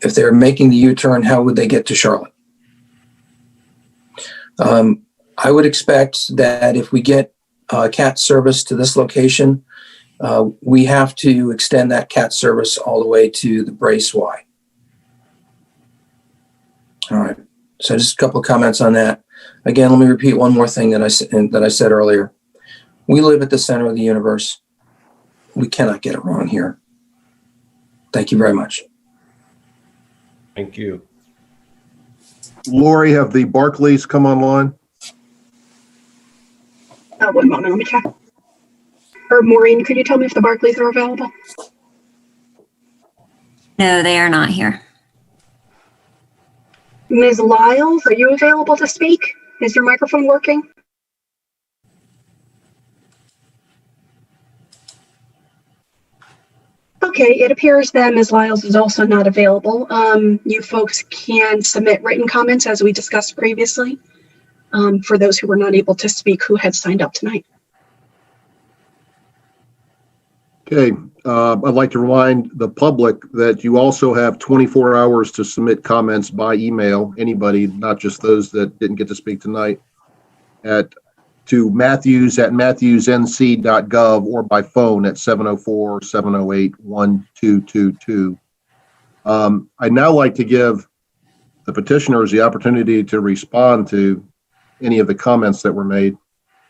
If they're making the U-turn, how would they get to Charlotte? I would expect that if we get CAT service to this location, we have to extend that CAT service all the way to the Brace Y. All right. So just a couple of comments on that. Again, let me repeat one more thing that I said earlier. We live at the center of the universe. We cannot get it wrong here. Thank you very much.
Thank you.
Lori, have the Barclays come online?
1 moment, let me check. Or Maureen, could you tell me if the Barclays are available?
No, they are not here.
Ms. Lyles, are you available to speak? Is your microphone working? Okay, it appears that Ms. Lyles is also not available. You folks can submit written comments as we discussed previously for those who were not able to speak who had signed up tonight.
Okay, I'd like to remind the public that you also have 24 hours to submit comments by email, anybody, not just those that didn't get to speak tonight, to matthews@matthewsnc.gov or by phone at 704-708-1222. I'd now like to give the petitioners the opportunity to respond to any of the comments that were made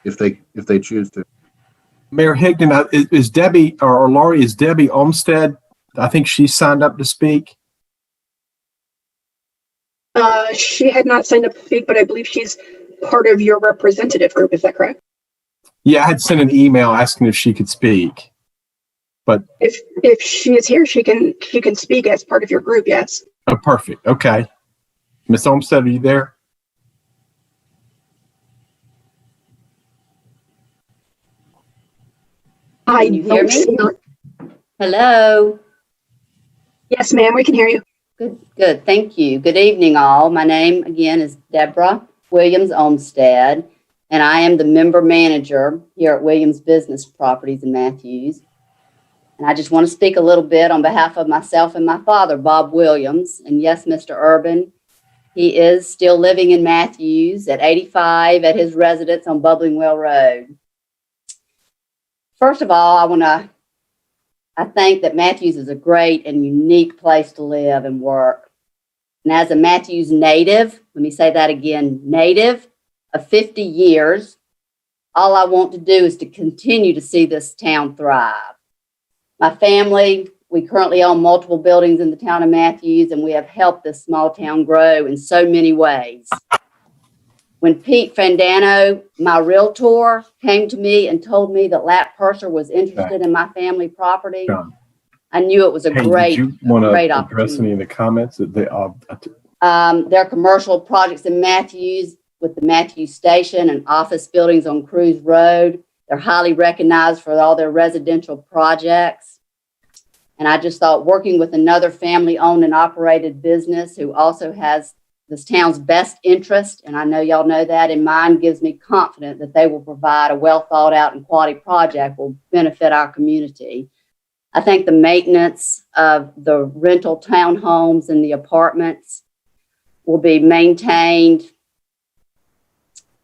if they choose to.
Mayor Higdon, is Debbie or Laurie, is Debbie Olmsted? I think she signed up to speak.
She had not signed up to speak, but I believe she's part of your representative group. Is that correct?
Yeah, I had sent an email asking if she could speak. But
if she is here, she can speak as part of your group. Yes.
Oh, perfect. Okay. Miss Olmsted, are you there?
Can you hear me?
Hello.
Yes, ma'am, we can hear you.
Good. Thank you. Good evening, all. My name again is Deborah Williams Olmsted, and I am the member manager here at Williams Business Properties in Matthews. And I just want to speak a little bit on behalf of myself and my father, Bob Williams. And yes, Mr. Urban, he is still living in Matthews at 85 at his residence on Bubbling Well Road. First of all, I think that Matthews is a great and unique place to live and work. And as a Matthews native, let me say that again, native of 50 years, all I want to do is to continue to see this town thrive. My family, we currently own multiple buildings in the town of Matthews, and we have helped this small town grow in so many ways. When Pete Fandano, my realtor, came to me and told me that Lat Purser was interested in my family property, I knew it was a
Hey,
great,
did you want to
great
address
opportunity.
any of the comments that they
There are commercial projects in Matthews with the Matthews Station and office buildings on Cruise Road. They're highly recognized for all their residential projects. And I just thought working with another family-owned and operated business who also has this town's best interest, and I know y'all know that, in mind, gives me confidence that they will provide a well-thought-out and quality project will benefit our community. I think the maintenance of the rental townhomes and the apartments will be maintained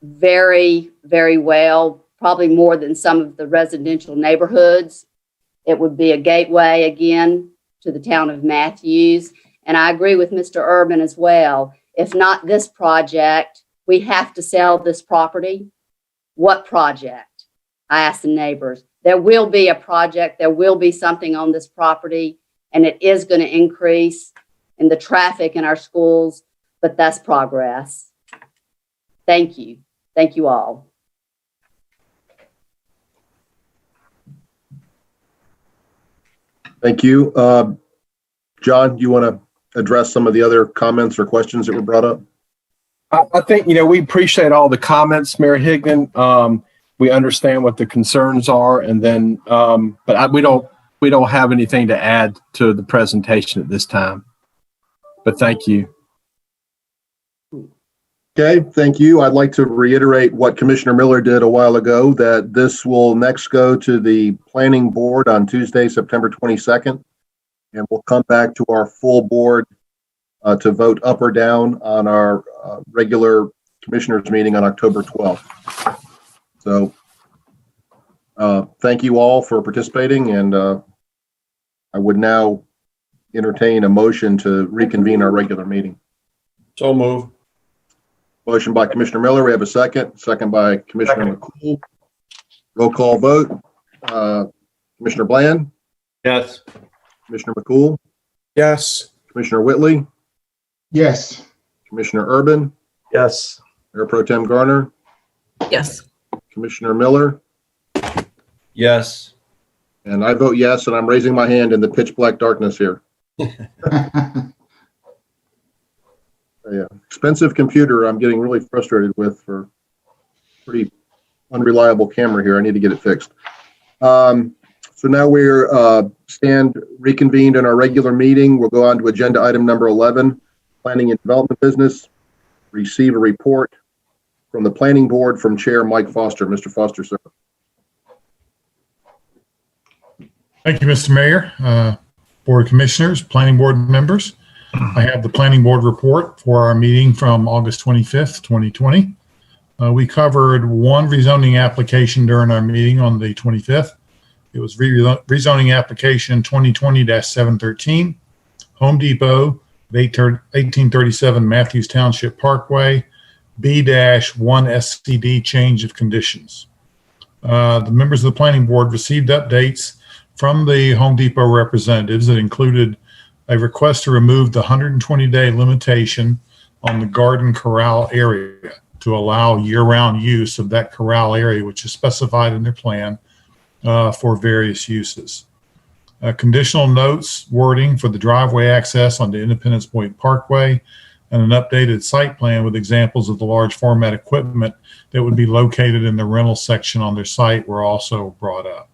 very, very well, probably more than some of the residential neighborhoods. It would be a gateway again to the town of Matthews. And I agree with Mr. Urban as well. If not this project, we have to sell this property. What project? I asked the neighbors. There will be a project. There will be something on this property, and it is going to increase in the traffic in our schools, but that's progress. Thank you. Thank you all.
Thank you. John, you want to address some of the other comments or questions that were brought up?
I think, we appreciate all the comments, Mayor Higdon. We understand what the concerns are, and then, but we don't have anything to add to the presentation at this time. But thank you.
Okay, thank you. I'd like to reiterate what Commissioner Miller did a while ago, that this will next go to the Planning Board on Tuesday, September 22nd, and we'll come back to our full board to vote up or down on our regular commissioners meeting on October 12th. So thank you all for participating, and I would now entertain a motion to reconvene our regular meeting.
So move.
Motion by Commissioner Miller. We have a second. Second by Commissioner McCool. Roll call vote. Commissioner Bland?
Yes.
Commissioner McCool?
Yes.
Commissioner Whitley?
Yes.
Commissioner Urban?
Yes.
Mayor Pro Tem Garner?
Yes.
Commissioner Miller?
Yes.
And I vote yes, and I'm raising my hand in the pitch black darkness here. Yeah, expensive computer I'm getting really frustrated with for pretty unreliable camera here. I need to get it fixed. So now we're stand reconvened in our regular meeting. We'll go on to agenda item number 11, planning and development business. Receive a report from the planning board from Chair Mike Foster. Mr. Foster, sir.
Thank you, Mr. Mayor, Board of Commissioners, Planning Board members. I have the Planning Board report for our meeting from August 25th, 2020. We covered one rezoning application during our meeting on the 25th. It was rezoning application 2020-713, Home Depot, 1837 Matthews Township Parkway, B-1 SCD change of conditions. The members of the Planning Board received updates from the Home Depot representatives that included a request to remove the 120-day limitation on the garden corral area to allow year-round use of that corral area, which is specified in their plan for various uses. Conditional notes wording for the driveway access onto Independence Point Parkway, and an updated site plan with examples of the large format equipment that would be located in the rental section on their site were also brought up.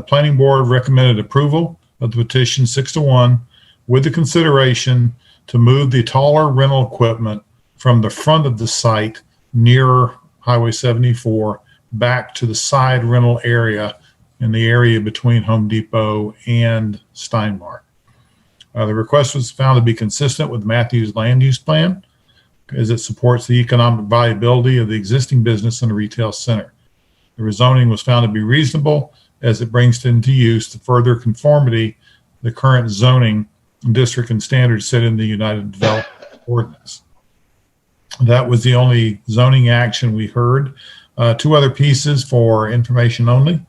Planning Board recommended approval of the petition 6-1 with the consideration to move the taller rental equipment from the front of the site near Highway 74 back to the side rental area in the area between Home Depot and Steinmark. The request was found to be consistent with Matthews land use plan as it supports the economic viability of the existing business in a retail center. The rezoning was found to be reasonable as it brings into use to further conformity the current zoning district and standards set in the United Development Ordinance. That was the only zoning action we heard. Two other pieces for information only.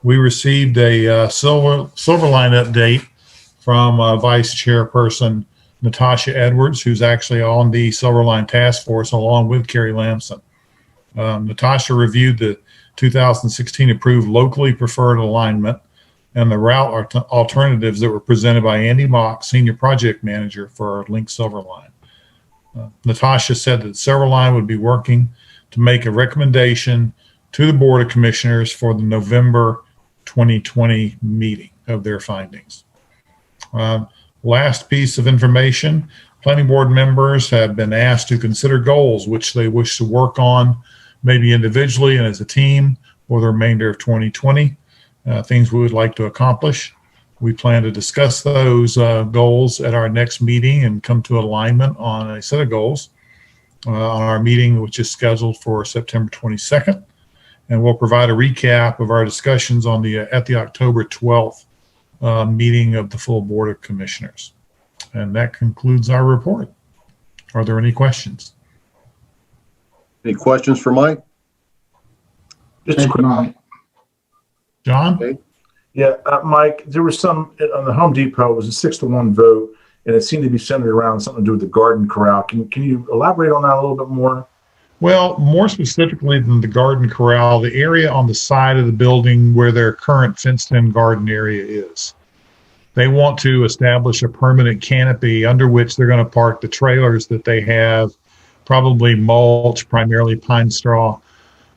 We received a Silverline update from Vice Chairperson Natasha Edwards, who's actually on the Silverline Task Force along with Carrie Lamson. Natasha reviewed the 2016 approved locally preferred alignment and the route alternatives that were presented by Andy Mock, Senior Project Manager for Link Silverline. Natasha said that Silverline would be working to make a recommendation to the Board of Commissioners for the November 2020 meeting of their findings. Last piece of information, Planning Board members have been asked to consider goals which they wish to work on, maybe individually and as a team, for the remainder of 2020, things we would like to accomplish. We plan to discuss those goals at our next meeting and come to alignment on a set of goals on our meeting, which is scheduled for September 22nd. And we'll provide a recap of our discussions on at the October 12th meeting of the full Board of Commissioners. And that concludes our report. Are there any questions?
Any questions for Mike?
Just a quick.
John?
Okay.
Yeah, Mike, there was some on the Home Depot, it was a 6-1 vote, and it seemed to be centered around something to do with the garden corral. Can you elaborate on that a little bit more?
Well, more specifically than the garden corral, the area on the side of the building where their current fenced-in garden area is. They want to establish a permanent canopy under which they're going to park the trailers that they have, probably mulch, primarily pine straw.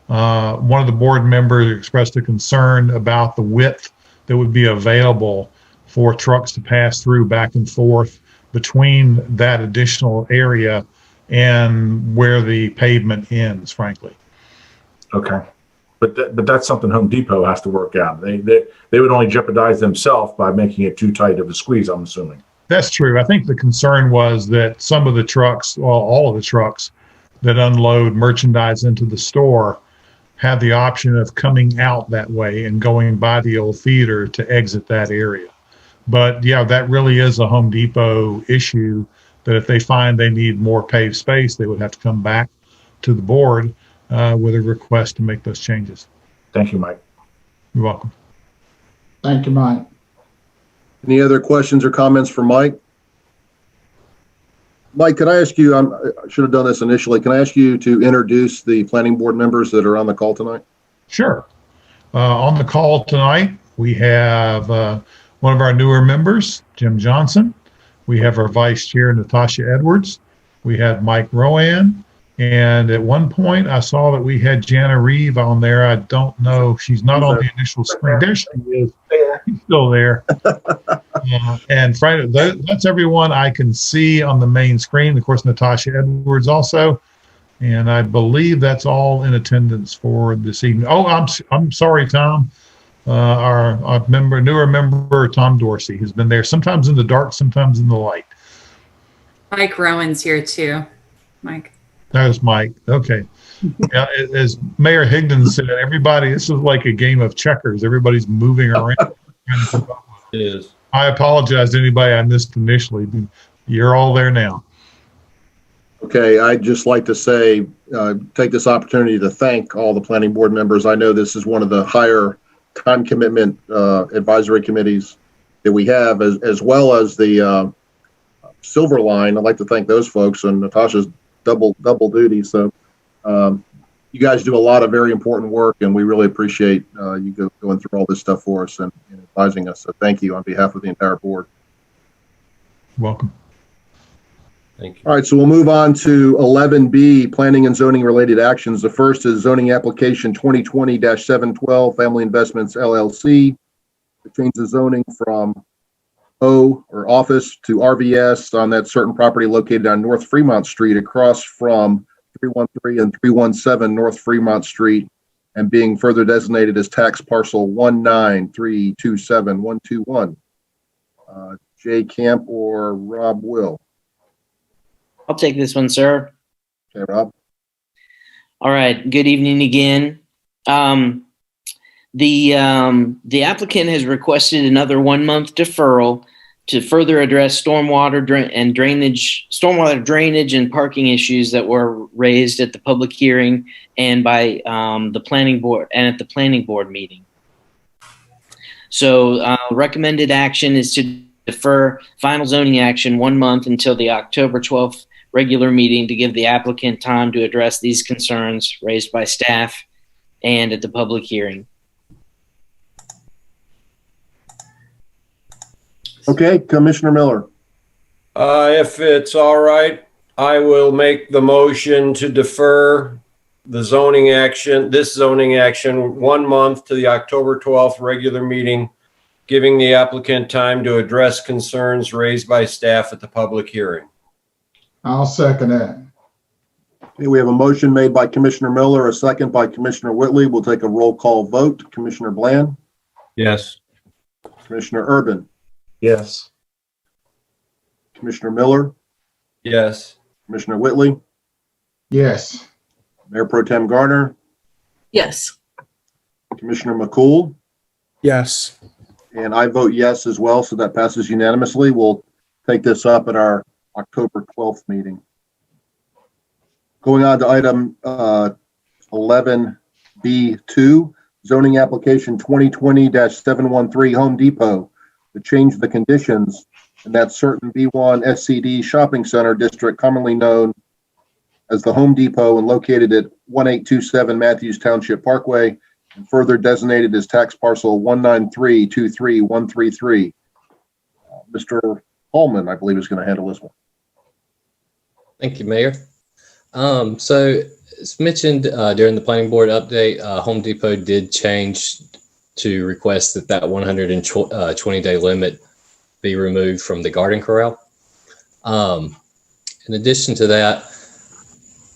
One of the board members expressed a concern about the width that would be available for trucks to pass through back and forth between that additional area and where the pavement ends, frankly.
Okay. But that's something Home Depot has to work out. They would only jeopardize themselves by making it too tight of a squeeze, I'm assuming.
That's true. I think the concern was that some of the trucks, well, all of the trucks that unload merchandise into the store have the option of coming out that way and going by the old theater to exit that area. But yeah, that really is a Home Depot issue, that if they find they need more paved space, they would have to come back to the board with a request to make those changes.
Thank you, Mike.
You're welcome.
Thank you, Mike.
Any other questions or comments for Mike? Mike, could I ask you, I should have done this initially, can I ask you to introduce the planning board members that are on the call tonight?
Sure. On the call tonight, we have one of our newer members, Jim Johnson. We have our vice chair, Natasha Edwards. We have Mike Rowan. And at one point, I saw that we had Jana Reeve on there. I don't know. She's not on the initial screen. There she is. She's still there. And Frank, that's everyone I can see on the main screen. Of course, Natasha Edwards also. And I believe that's all in attendance for this evening. Oh, I'm sorry, Tom. Our newer member, Tom Dorsey, has been there sometimes in the dark, sometimes in the light.
Mike Rowan's here too. Mike.
That was Mike. Okay. Yeah, as Mayor Higdon said, everybody, this is like a game of checkers. Everybody's moving around.
It is.
I apologize to anybody I missed initially. You're all there now.
Okay, I'd just like to say, take this opportunity to thank all the planning board members. I know this is one of the higher time commitment advisory committees that we have, as well as the Silverline. I'd like to thank those folks, and Natasha's double duty. So you guys do a lot of very important work, and we really appreciate you going through all this stuff for us and advising us. So thank you on behalf of the entire board.
Welcome.
Thank you.
All right, so we'll move on to 11B, planning and zoning related actions. The first is zoning application 2020-712, Family Investments LLC. It changes the zoning from O or office to RVS on that certain property located on North Fremont Street across from 313 and 317 North Fremont Street, and being further designated as tax parcel 1932721. Jay Camp or Rob Will?
I'll take this one, sir.
Okay, Rob.
All right. Good evening again. The applicant has requested another 1 month deferral to further address stormwater drainage and parking issues that were raised at the public hearing and by the planning board and at the planning board meeting. So recommended action is to defer final zoning action 1 month until the October 12th regular meeting to give the applicant time to address these concerns raised by staff and at the public hearing.
Okay, Commissioner Miller.
If it's all right, I will make the motion to defer this zoning action 1 month to the October 12th regular meeting, giving the applicant time to address concerns raised by staff at the public hearing.
I'll second that.
Okay, we have a motion made by Commissioner Miller, a second by Commissioner Whitley. We'll take a roll call vote. Commissioner Bland?
Yes.
Commissioner Urban?
Yes.
Commissioner Miller?
Yes.
Commissioner Whitley?
Yes.
Mayor Pro Tem Garner?
Yes.
Commissioner McCool?
Yes.
And I vote yes as well, so that passes unanimously. We'll take this up at our October 12th meeting. Going on to item 11B2, zoning application 2020-713 Home Depot to change the conditions in that certain B1 SCD shopping center district commonly known as the Home Depot and located at 1827 Matthews Township Parkway and further designated as tax parcel 193-23133. Mr. Holman, I believe, is going to handle this one.
Thank you, Mayor. So as mentioned during the planning board update, Home Depot did change to request that 120-day limit be removed from the garden corral. In addition to that,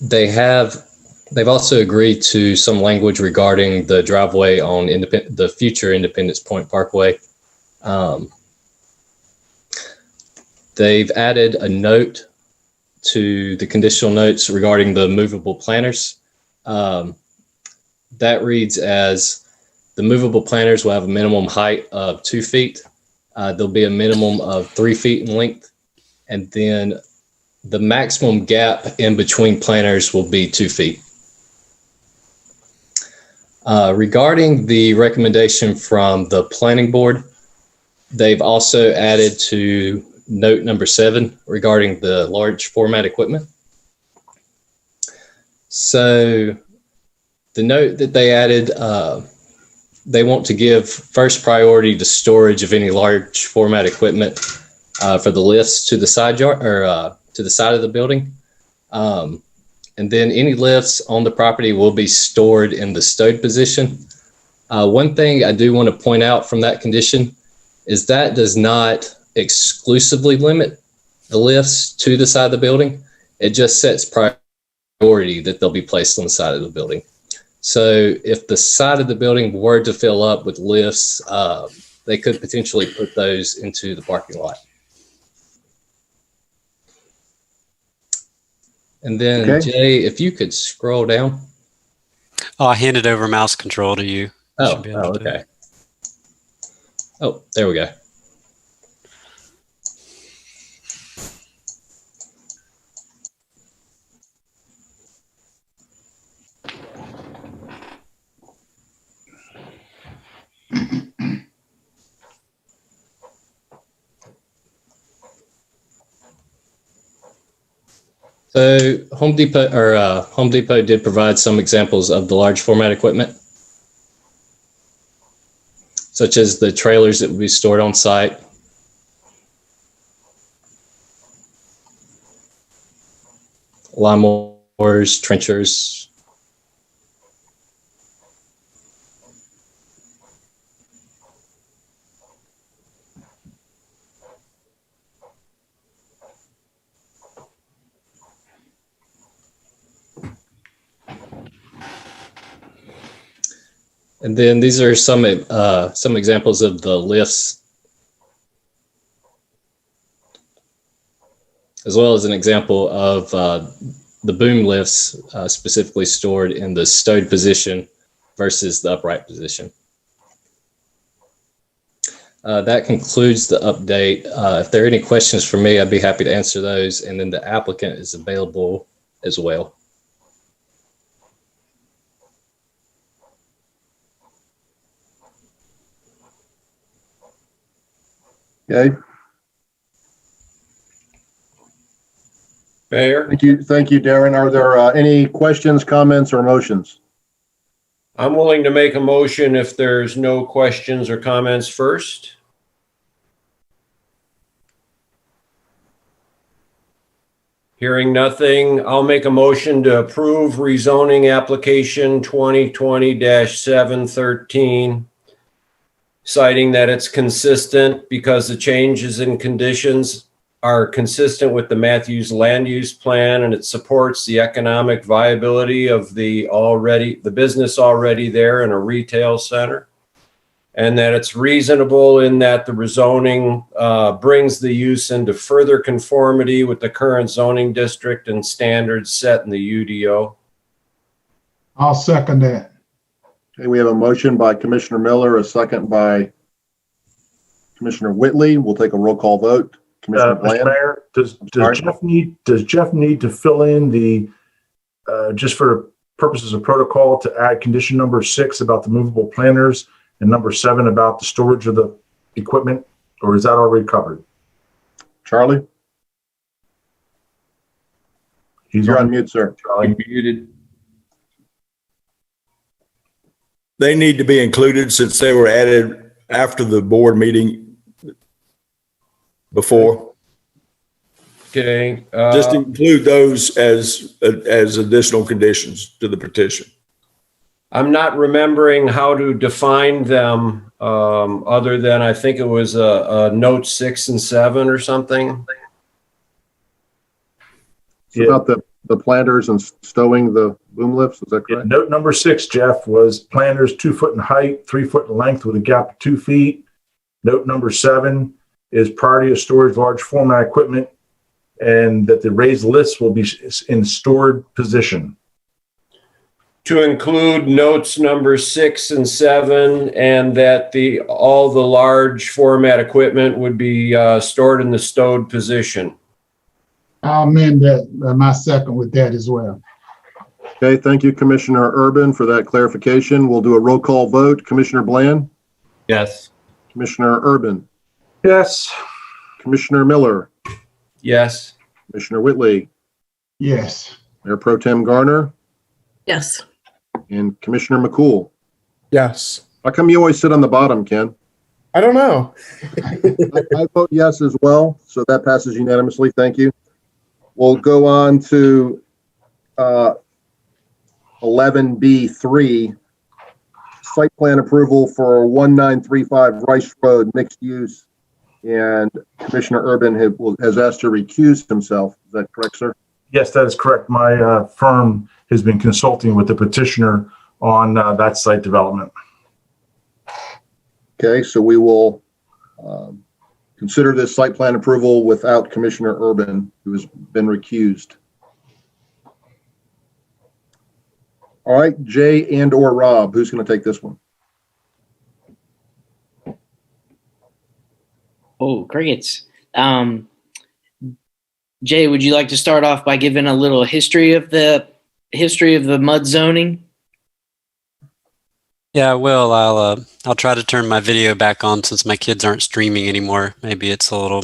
they've also agreed to some language regarding the driveway on the future Independence Point Parkway. They've added a note to the conditional notes regarding the movable planters. That reads as the movable planters will have a minimum height of 2 feet. There'll be a minimum of 3 feet in length. And then the maximum gap in between planters will be 2 feet. Regarding the recommendation from the planning board, they've also added to note number 7 regarding the large format equipment. So the note that they added, they want to give first priority to storage of any large format equipment for the lifts to the side yard or to the side of the building. And then any lifts on the property will be stored in the stowed position. One thing I do want to point out from that condition is that does not exclusively limit the lifts to the side of the building. It just sets priority that they'll be placed on the side of the building. So if the side of the building were to fill up with lifts, they could potentially put those into the parking lot. And then
Okay.
Jay, if you could scroll down.
Oh, I handed over mouse control to you.
Oh, okay. Oh, there we go. So Home Depot did provide some examples of the large format equipment, such as the trailers that would be stored on site, lawnmowers, trenchers. And then these are some examples of the lifts, as well as an example of the boom lifts specifically stored in the stowed position versus the upright position. That concludes the update. If there are any questions for me, I'd be happy to answer those. And then the applicant is available as well.
Okay.
Mayor?
Thank you, Darren. Are there any questions, comments, or motions?
I'm willing to make a motion if there's no questions or comments first. Hearing nothing, I'll make a motion to approve rezoning application 2020-713, citing that it's consistent because the changes in conditions are consistent with the Matthews land use plan, and it supports the economic viability of the business already there in a retail center, and that it's reasonable in that the rezoning brings the use into further conformity with the current zoning district and standards set in the UDO.
I'll second that.
Okay, we have a motion by Commissioner Miller, a second by Commissioner Whitley. We'll take a roll call vote. Commissioner
Mr.
Bland?
Mayor, does Jeff need to fill in the, just for purposes of protocol, to add condition number 6 about the movable planters and number 7 about the storage of the equipment, or is that already covered?
Charlie? You're on mute, sir.
Charlie.
Muted. They need to be included since they were added after the board meeting before.
Okay.
Just include those as additional conditions to the petition.
I'm not remembering how to define them other than I think it was a note 6 and 7 or something.
It's about the planters and stowing the boom lifts, is that correct?
Note number 6, Jeff, was planters 2 foot in height, 3 foot in length with a gap of 2 feet. Note number 7 is priority of storage large format equipment, and that the raised lifts will be in stored position.
To include notes number 6 and 7, and that all the large format equipment would be stored in the stowed position.
I'll amend that, my second with that as well.
Okay, thank you, Commissioner Urban, for that clarification. We'll do a roll call vote. Commissioner Bland?
Yes.
Commissioner Urban?
Yes.
Commissioner Miller?
Yes.
Commissioner Whitley?
Yes.
Mayor Pro Tem Garner?
Yes.
And Commissioner McCool?
Yes.
How come you always sit on the bottom, Ken?
I don't know.
I vote yes as well, so that passes unanimously. Thank you. We'll go on to 11B3, site plan approval for 1935 Rice Road, mixed use. And Commissioner Urban has asked to recuse himself. Is that correct, sir?
Yes, that is correct. My firm has been consulting with the petitioner on that site development.
Okay, so we will consider this site plan approval without Commissioner Urban, who has been recused. All right, Jay and or Rob, who's going to take this one?
Oh, crickets. Jay, would you like to start off by giving a little history of the mud zoning?
Yeah, I will. I'll try to turn my video back on since my kids aren't streaming anymore. Maybe it's a little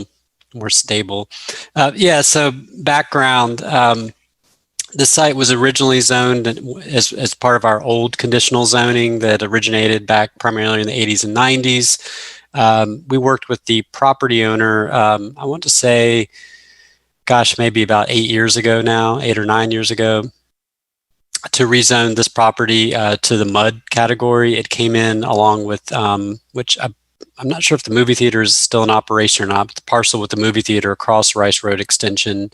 more stable. Yeah, so background, the site was originally zoned as part of our old conditional zoning that originated back primarily in the 80s and 90s. We worked with the property owner, I want to say, gosh, maybe about 8 years ago now, 8 or 9 years ago, to rezone this property to the mud category. It came in along with, which I'm not sure if the movie theater is still in operation or not, but the parcel with the movie theater across Rice Road Extension.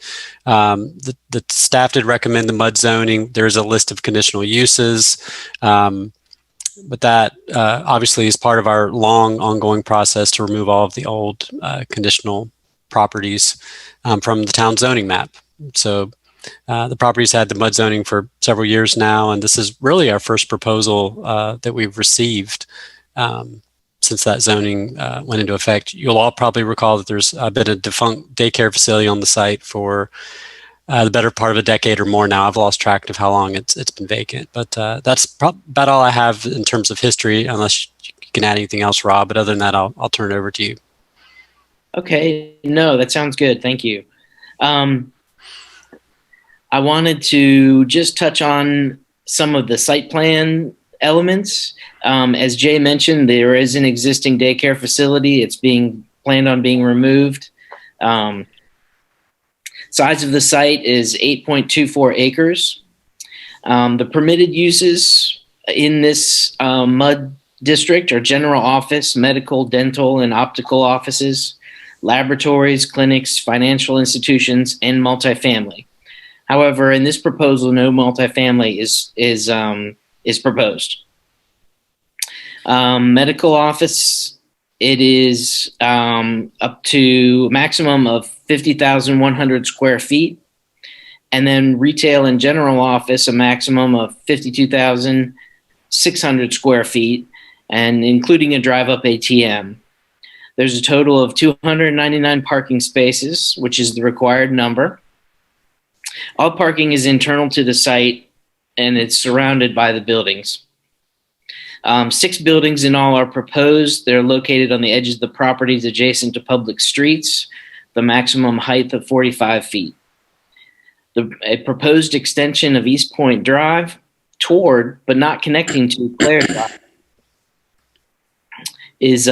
The staff did recommend the mud zoning. There's a list of conditional uses. But that obviously is part of our long ongoing process to remove all of the old conditional properties from the town zoning map. So the property's had the mud zoning for several years now, and this is really our first proposal that we've received. since that zoning went into effect. You'll all probably recall that there's been a defunct daycare facility on the site for the better part of a decade or more now. I've lost track of how long it's been vacant, but that's about all I have in terms of history, unless you can add anything else, Rob. But other than that, I'll turn it over to you.
Okay, no, that sounds good. Thank you. I wanted to just touch on some of the site plan elements. As Jay mentioned, there is an existing daycare facility. It's being planned on being removed. Size of the site is 8.24 acres. The permitted uses in this MUD district are general office, medical, dental, and optical offices, laboratories, clinics, financial institutions, and multifamily. However, in this proposal, no multifamily is proposed. Medical office, it is up to a maximum of 50,100 square feet. And then retail and general office, a maximum of 52,600 square feet, and including a drive-up ATM. There's a total of 299 parking spaces, which is the required number. All parking is internal to the site, and it's surrounded by the buildings. 6 buildings in all are proposed. They're located on the edges of the properties adjacent to public streets, the maximum height of 45 feet. A proposed extension of East Point Drive toward, but not connecting to Claire Drive, is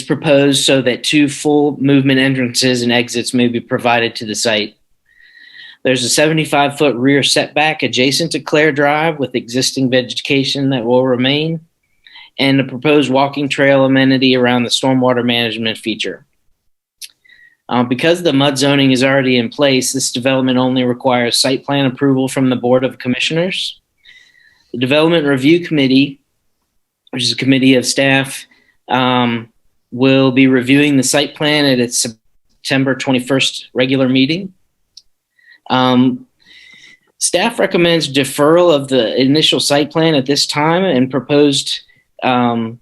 proposed so that 2 full movement entrances and exits may be provided to the site. There's a 75-foot rear setback adjacent to Claire Drive with existing vegetation that will remain, and a proposed walking trail amenity around the stormwater management feature. Because the MUD zoning is already in place, this development only requires site plan approval from the Board of Commissioners. The Development Review Committee, which is a committee of staff, will be reviewing the site plan at its September 21st regular meeting. Staff recommends deferral of the initial site plan at this time and proposed of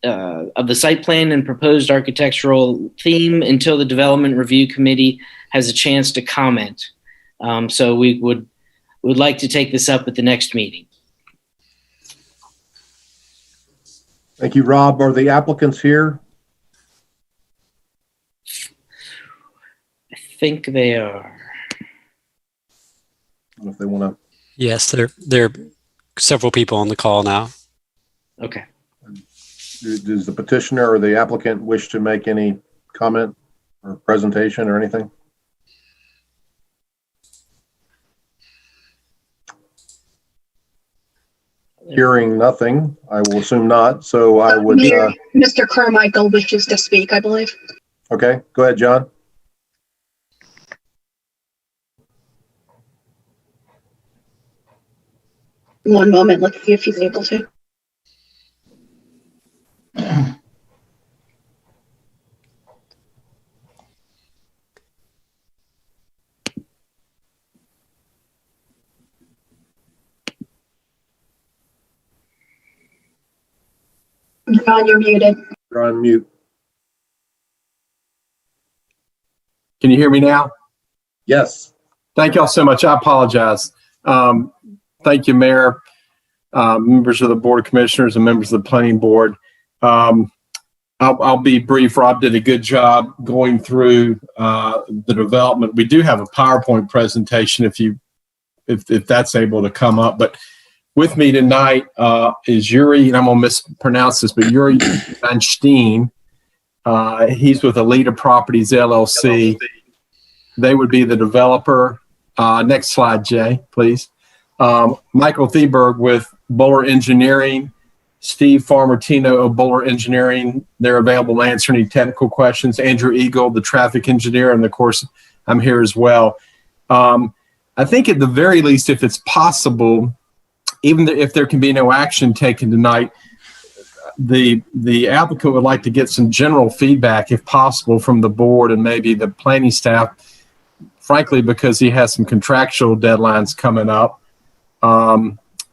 the site plan and proposed architectural theme until the Development Review Committee has a chance to comment. So we would like to take this up at the next meeting.
Thank you, Rob. Are the applicants here?
I think they are.
I don't know if they want to.
Yes, there are several people on the call now.
Okay.
Does the petitioner or the applicant wish to make any comment or presentation or anything? Hearing nothing, I will assume not. So I would.
Mayor, Mr. Carmichael wishes to speak, I believe.
Okay, go ahead, John.
One moment, let's see if he's able to. John, you're muted.
You're on mute.
Can you hear me now?
Yes.
Thank y'all so much. I apologize. Thank you, Mayor, members of the Board of Commissioners, and members of the Planning Board. I'll be brief. Rob did a good job going through the development. We do have a PowerPoint presentation if that's able to come up. But with me tonight is Yuri, and I'm going to mispronounce this, but Yuri Van Steen. He's with Alita Properties, LLC. They would be the developer. Next slide, Jay, please. Michael Thieberg with Bowler Engineering. Steve Farmartino of Bowler Engineering. They're available to answer any technical questions. Andrew Eagle, the traffic engineer, and of course, I'm here as well. I think at the very least, if it's possible, even if there can be no action taken tonight, the applicant would like to get some general feedback, if possible, from the board and maybe the planning staff, frankly, because he has some contractual deadlines coming up.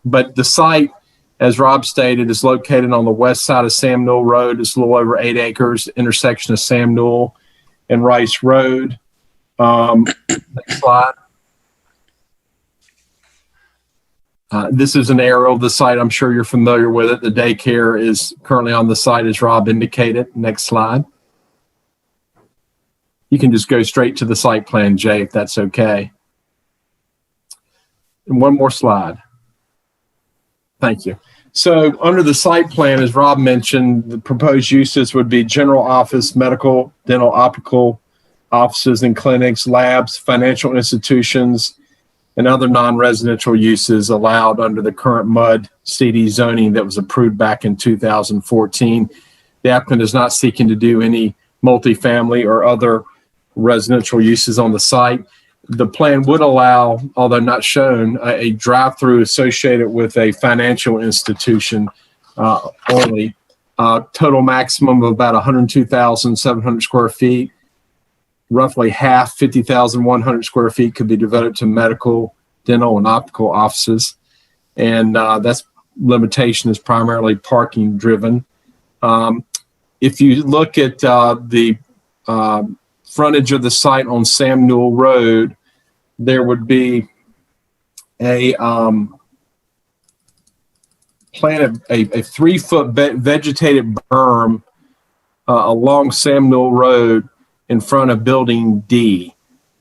But the site, as Rob stated, is located on the west side of Sam Newell Road. It's a little over 8 acres, intersection of Sam Newell and Rice Road. Next slide. This is an aerial of the site. I'm sure you're familiar with it. The daycare is currently on the site, as Rob indicated. Next slide. You can just go straight to the site plan, Jay, if that's okay. And one more slide. Thank you. So under the site plan, as Rob mentioned, the proposed uses would be general office, medical, dental, optical offices and clinics, labs, financial institutions, and other non-residential uses allowed under the current MUD CD zoning that was approved back in 2014. The applicant is not seeking to do any multifamily or other residential uses on the site. The plan would allow, although not shown, a drive-through associated with a financial institution only. Total maximum of about 102,700 square feet. Roughly half, 50,100 square feet, could be devoted to medical, dental, and optical offices. And that's limitation is primarily parking driven. If you look at the frontage of the site on Sam Newell Road, there would be a planted a 3-foot vegetated berm along Sam Newell Road in front of building D.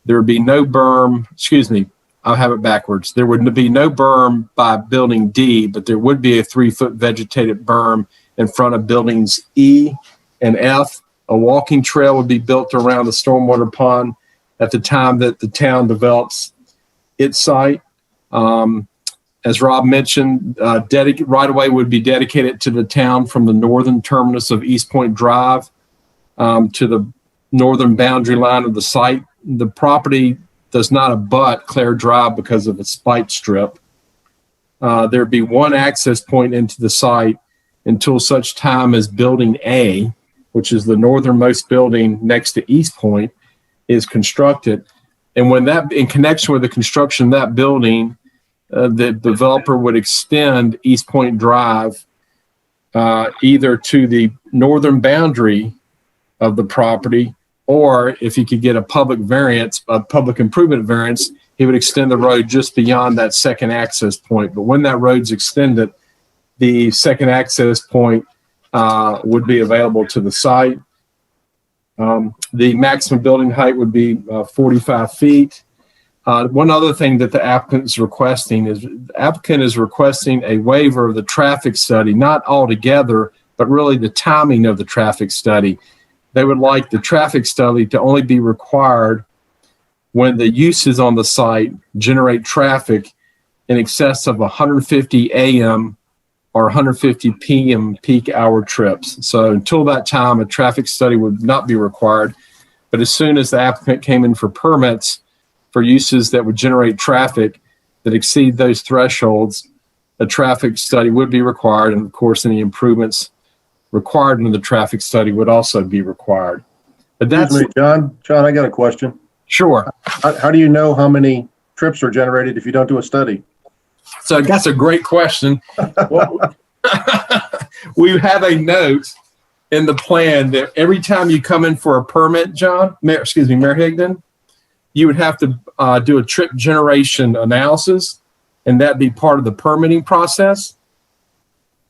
There would be no berm, excuse me, I'll have it backwards. There would be no berm by building D, but there would be a 3-foot vegetated berm in front of buildings E and F. A walking trail would be built around the stormwater pond at the time that the town develops its site. As Rob mentioned, right-of-way would be dedicated to the town from the northern terminus of East Point Drive to the northern boundary line of the site. The property does not abut Clare Drive because of its spite strip. There'd be one access point into the site until such time as building A, which is the northernmost building next to East Point, is constructed. And when that, in connection with the construction of that building, the developer would extend East Point Drive either to the northern boundary of the property, or if he could get a public variance, a public improvement variance, he would extend the road just beyond that second access point. But when that road's extended, the second access point would be available to the site. The maximum building height would be 45 feet. One other thing that the applicant is requesting is the applicant is requesting a waiver of the traffic study, not altogether, but really the timing of the traffic study. They would like the traffic study to only be required when the uses on the site generate traffic in excess of 150 AM or 150 PM peak hour trips. So until that time, a traffic study would not be required. But as soon as the applicant came in for permits for uses that would generate traffic that exceed those thresholds, a traffic study would be required. And of course, any improvements required in the traffic study would also be required. But that's
Excuse me, John, I got a question.
Sure.
How do you know how many trips are generated if you don't do a study?
So that's a great question. We have a note in the plan that every time you come in for a permit, Mayor Higdon, you would have to do a trip generation analysis, and that'd be part of the permitting process.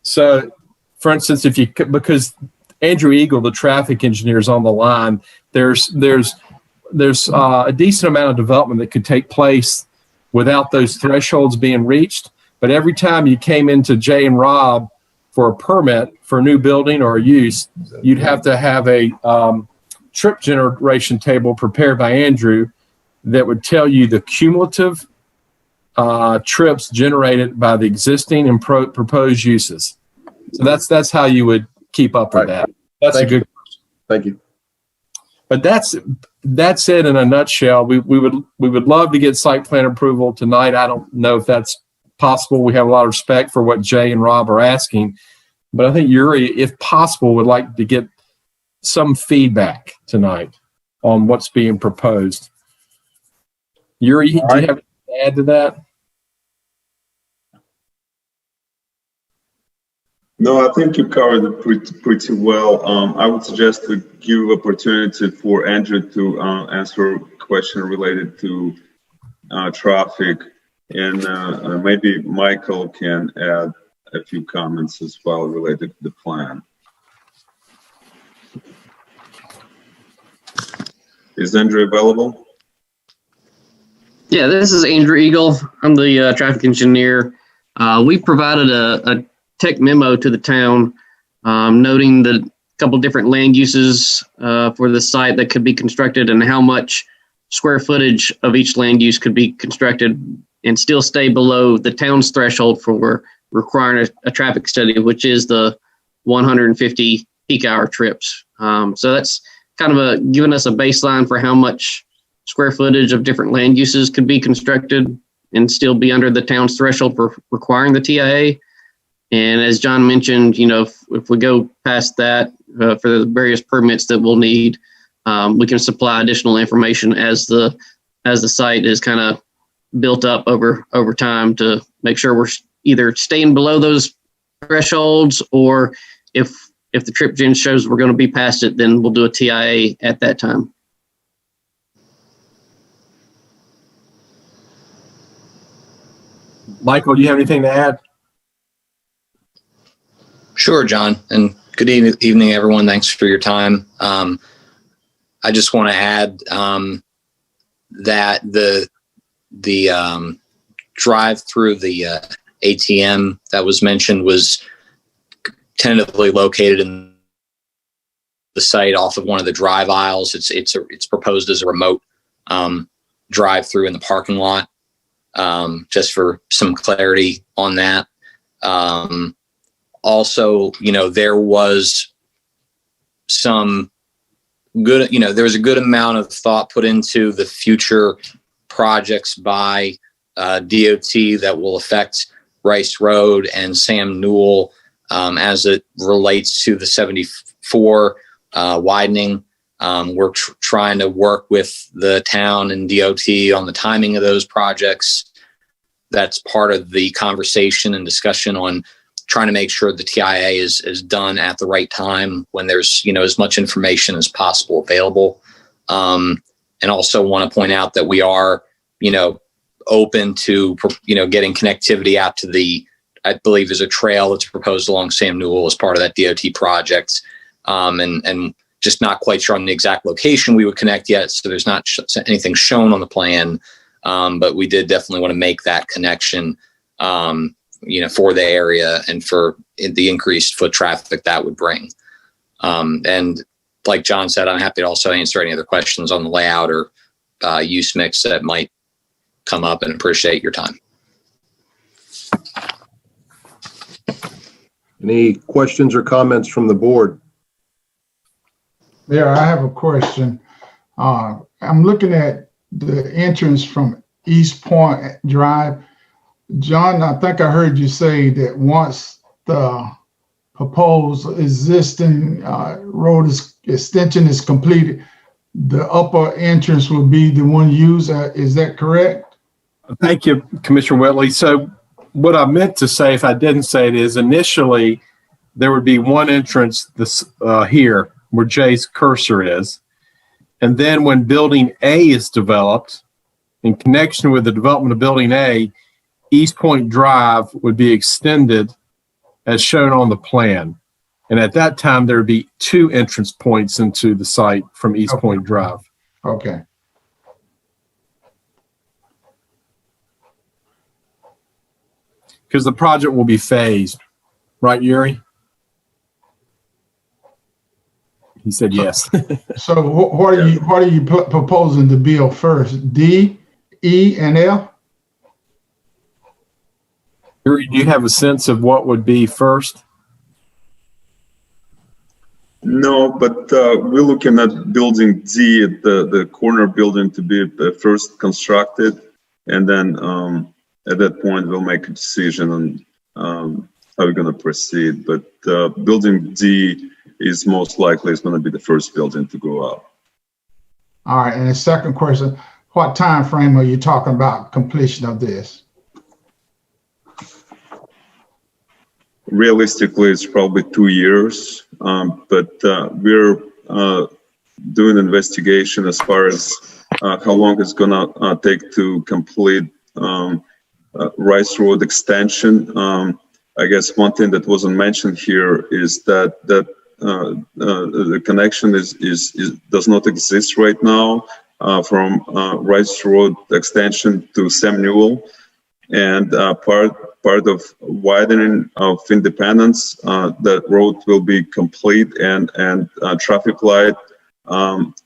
So, for instance, because Andrew Eagle, the traffic engineer, is on the line, there's a decent amount of development that could take place without those thresholds being reached. But every time you came into Jay and Rob for a permit for a new building or a use, you'd have to have a trip generation table prepared by Andrew that would tell you the cumulative trips generated by the existing and proposed uses. So that's how you would keep up with that. That's a good question.
Thank you.
But that's it in a nutshell. We would love to get site plan approval tonight. I don't know if that's possible. We have a lot of respect for what Jay and Rob are asking, but I think Yuri, if possible, would like to get some feedback tonight on what's being proposed. Yuri, do you have anything to add to that?
No, I think you covered it pretty well. I would suggest to give opportunity for Andrew to answer a question related to traffic, and maybe Michael can add a few comments as well related to the plan. Is Andrew available?
Yeah, this is Andrew Eagle. I'm the traffic engineer. We provided a tech memo to the town noting the couple different land uses for the site that could be constructed and how much square footage of each land use could be constructed and still stay below the town's threshold for requiring a traffic study, which is the 150 peak hour trips. So that's kind of giving us a baseline for how much square footage of different land uses could be constructed and still be under the town's threshold for requiring the TIA. And as John mentioned, if we go past that for the various permits that we'll need, we can supply additional information as the site is kind of built up over time to make sure we're either staying below those thresholds, or if the trip gen shows we're going to be past it, then we'll do a TIA at that time.
Michael, do you have anything to add?
Sure, John, and good evening, everyone. Thanks for your time. I just want to add that the drive through the ATM that was mentioned was tentatively located in the site off of one of the drive aisles. It's proposed as a remote drive through in the parking lot. Just for some clarity on that. Also, there was some good, there was a good amount of thought put into the future projects by DOT that will affect Rice Road and Sam Newell as it relates to the 74 widening. We're trying to work with the town and DOT on the timing of those projects. That's part of the conversation and discussion on trying to make sure the TIA is done at the right time when there's, as much information as possible available. And also want to point out that we are, open to, getting connectivity out to I believe there's a trail that's proposed along Sam Newell as part of that DOT project. And just not quite sure on the exact location we would connect yet. So there's not anything shown on the plan. But we did definitely want to make that connection, for the area and for the increased foot traffic that would bring. And like John said, I'm happy to also answer any other questions on the layout or use mix that might come up, and appreciate your time.
Any questions or comments from the board?
There, I have a question. I'm looking at the entrance from East Point Drive. John, I think I heard you say that once the proposed existing road extension is completed, the upper entrance will be the one used. Is that correct?
Thank you, Commissioner Whitley. So what I meant to say, if I didn't say it, is initially there would be one entrance here where Jay's cursor is. And then when Building A is developed, in connection with the development of Building A, East Point Drive would be extended as shown on the plan. And at that time, there would be two entrance points into the site from East Point Drive.
Okay.
Because the project will be phased. Right, Yuri? He said yes.
So what are you proposing to build first? D, E, and F?
Yuri, do you have a sense of what would be first?
No, but we're looking at building D, the corner building, to be first constructed, and then at that point we'll make a decision on how we're going to proceed. But building D is most likely going to be the first building to go up.
All right, and the second question, what time frame are you talking about completion of this?
realistically, it's probably 2 years, but we're doing investigation as far as how long it's gonna take to complete Rice Road extension. I guess one thing that wasn't mentioned here is that the connection does not exist right now from Rice Road extension to Sam Newell, and part of widening of Independence, that road will be complete, and traffic light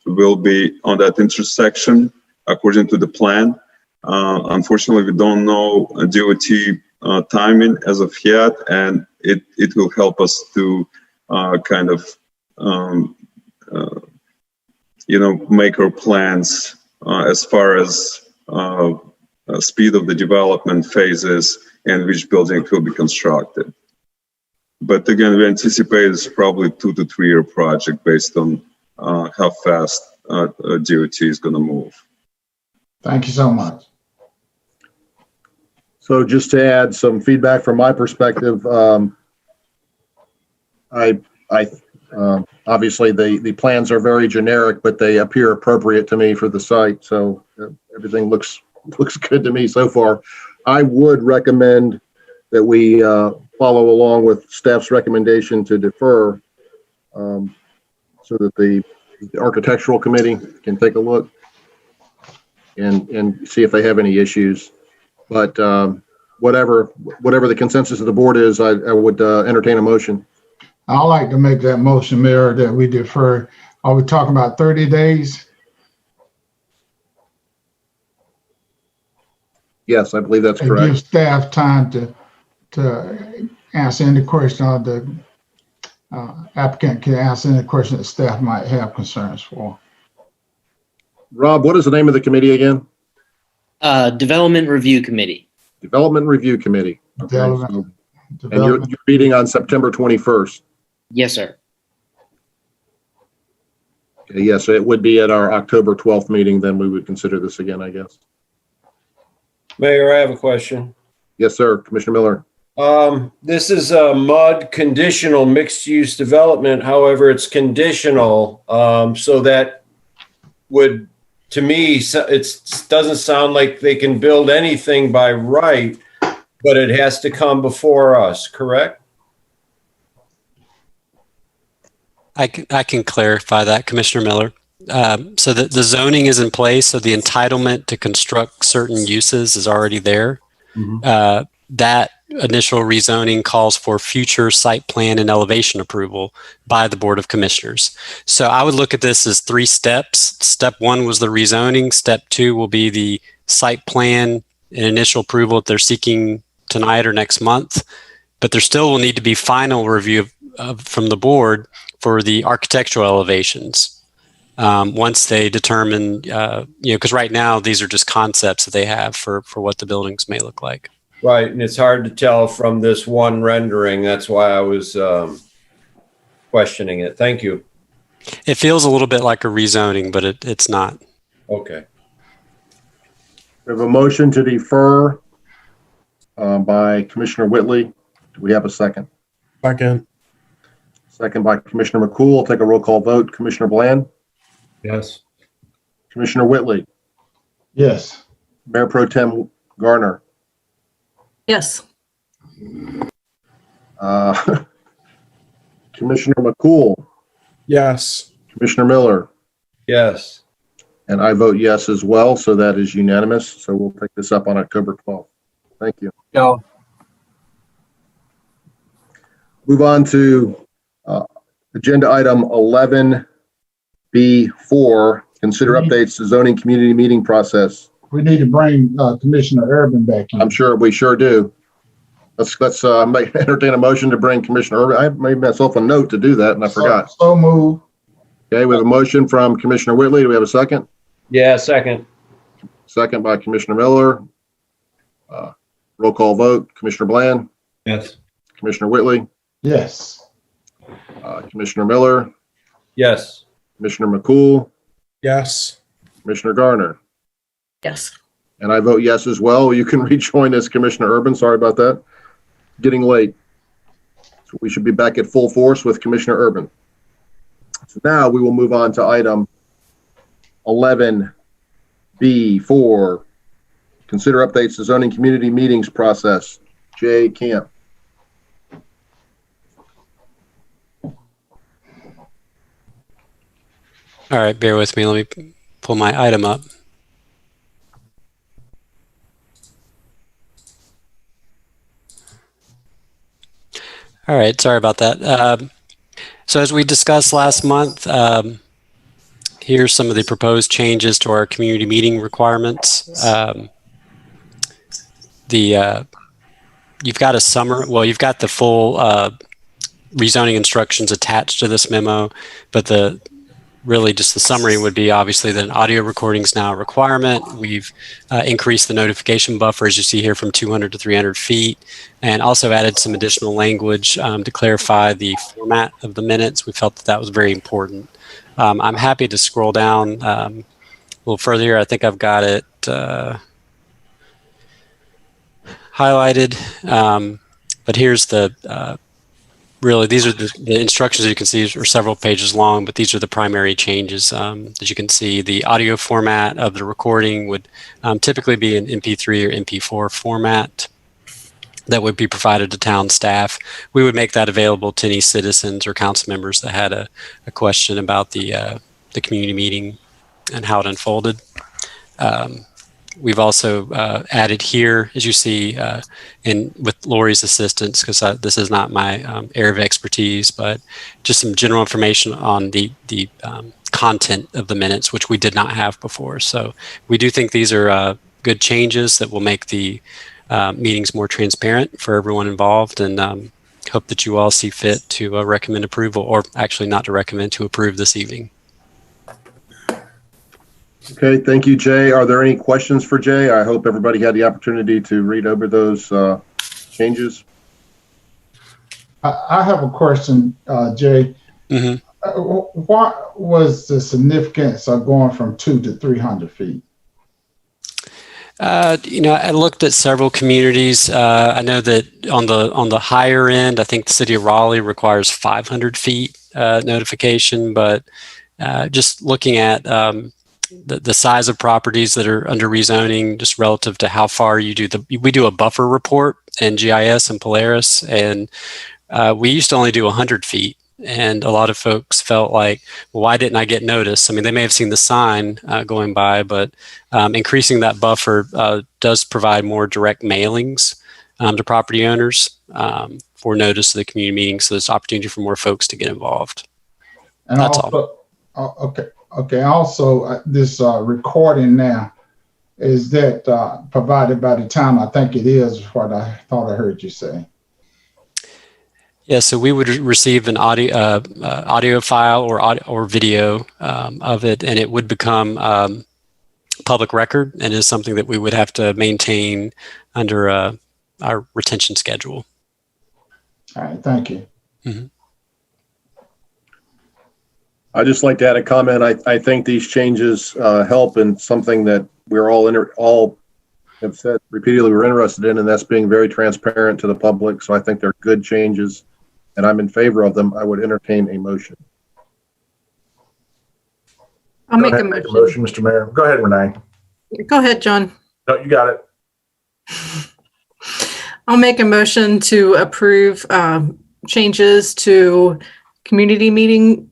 will be on that intersection according to the plan. Unfortunately, we don't know DOT timing as of yet, and it will help us to kind of make our plans as far as speed of the development phases and which building will be constructed. But again, we anticipate it's probably 2 to 3 year project based on how fast DOT is going to move.
Thank you so much.
So just to add some feedback from my perspective, obviously the plans are very generic, but they appear appropriate to me for the site. So everything looks good to me so far. I would recommend that we follow along with staff's recommendation to defer, so that the architectural committee can take a look and see if they have any issues. But whatever the consensus of the board is, I would entertain a motion.
I'd like to make that motion, Mayor, that we defer. Are we talking about 30 days?
Yes, I believe that's
And
correct.
give staff time to answer any question, or the applicant can answer any question that staff might have concerns for.
Rob, what is the name of the committee again?
Development Review Committee.
Development Review Committee. Okay,
Development-
and you're meeting on September 21st.
Yes, sir.
Okay, yes, so it would be at our October 12th meeting, then we would consider this again, I guess.
Mayor, I have a question.
Yes, sir. Commissioner Miller.
This is a MUD conditional mixed-use development. However, it's conditional, so that would, to me, it doesn't sound like they can build anything by right, but it has to come before us, correct?
I can clarify that, Commissioner Miller. So the zoning is in place, so the entitlement to construct certain uses is already there. That initial rezoning calls for future site plan and elevation approval by the Board of Commissioners. So I would look at this as 3 steps. Step 1 was the rezoning. Step 2 will be the site plan and initial approval that they're seeking tonight or next month. But there still will need to be final review from the board for the architectural elevations. Once they determine, because right now these are just concepts that they have for what the buildings may look like.
Right, and it's hard to tell from this one rendering. That's why I was questioning it. Thank you.
It feels a little bit like a rezoning, but it's not.
Okay.
We have a motion to defer by Commissioner Whitley. Do we have a second?
Second.
Second by Commissioner McCool. I'll take a roll call vote. Commissioner Bland?
Yes.
Commissioner Whitley?
Yes.
Mayor Pro Tem Garner?
Yes.
Commissioner McCool?
Yes.
Commissioner Miller?
Yes.
And I vote yes as well, so that is unanimous. So we'll pick this up on October 12th. Thank you.
Yeah.
Move on to agenda item 11B4, consider updates to zoning community meeting process.
We need to bring Commissioner Urban back in.
I'm sure we sure do. Let's entertain a motion to bring Commissioner Urban. I made myself a note to do that and I forgot.
So move.
Okay, we have a motion from Commissioner Whitley. Do we have a second?
Yeah, second.
Second by Commissioner Miller. Roll call vote. Commissioner Bland?
Yes.
Commissioner Whitley?
Yes.
Commissioner Miller?
Yes.
Commissioner McCool?
Yes.
Commissioner Garner?
Yes.
And I vote yes as well. You can rejoin us, Commissioner Urban. Sorry about that. Getting late. So we should be back at full force with Commissioner Urban. So now we will move on to item 11B4. Consider updates to zoning community meetings process. Jay Camp.
All right, bear with me. Let me pull my item up. All right, sorry about that. So as we discussed last month, here's some of the proposed changes to our community meeting requirements. You've got a summary, well, you've got the full rezoning instructions attached to this memo, but really just the summary would be obviously that an audio recording is now a requirement. We've increased the notification buffer, as you see here, from 200 to 300 feet, and also added some additional language to clarify the format of the minutes. We felt that was very important. I'm happy to scroll down a little further here. I think I've got it highlighted, but here's really, these are the instructions you can see are several pages long, but these are the primary changes. As you can see, the audio format of the recording would typically be an MP3 or MP4 format that would be provided to town staff. We would make that available to any citizens or council members that had a question about the community meeting and how it unfolded. We've also added here, as you see, with Lori's assistance, because this is not my area of expertise, but just some general information on the content of the minutes, which we did not have before. So we do think these are good changes that will make the meetings more transparent for everyone involved, and hope that you all see fit to recommend approval, or actually not to recommend, to approve this evening.
Okay, thank you, Jay. Are there any questions for Jay? I hope everybody had the opportunity to read over those changes.
I have a question, Jay.
Mm-hmm.
What was the significance of going from 200 to 300 feet?
I looked at several communities. I know that on the higher end, I think the city of Raleigh requires 500 feet notification, but just looking at the size of properties that are under rezoning, just relative to how far you do we do a buffer report in GIS and Polaris, and we used to only do 100 feet. And a lot of folks felt like, well, why didn't I get notice? I mean, they may have seen the sign going by, but increasing that buffer does provide more direct mailings to property owners for notice of the community meeting. So there's opportunity for more folks to get involved.
And
that's
also, all. Okay. Also, this recording now, is that provided by the town? I think it is what I thought I heard you say.
Yeah, so we would receive an audio file or video of it, and it would become public record, and is something that we would have to maintain under our retention schedule.
All right, thank you.
Mm-hmm.
I'd just like to add a comment. I think these changes help in something that we're all have said repeatedly we're interested in, and that's being very transparent to the public. So I think they're good changes, and I'm in favor of them. I would entertain a motion.
I'll make a
motion, Mr. Mayor. Go ahead, Renee.
Go ahead, John.
No, you got it.
I'll make a motion to approve changes to community meeting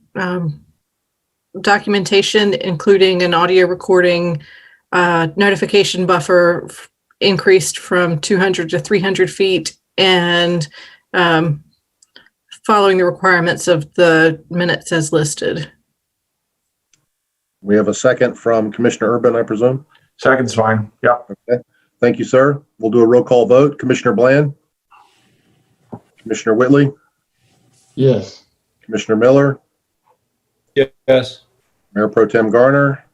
documentation, including an audio recording, notification buffer increased from 200 to 300 feet, and following the requirements of the minutes as listed.
We have a second from Commissioner Urban, I presume?
Second's fine. Yeah.
Okay. Thank you, sir. We'll do a roll call vote. Commissioner Bland? Commissioner Whitley?
Yes.
Commissioner Miller?
Yes.
Mayor Pro Tem Garner?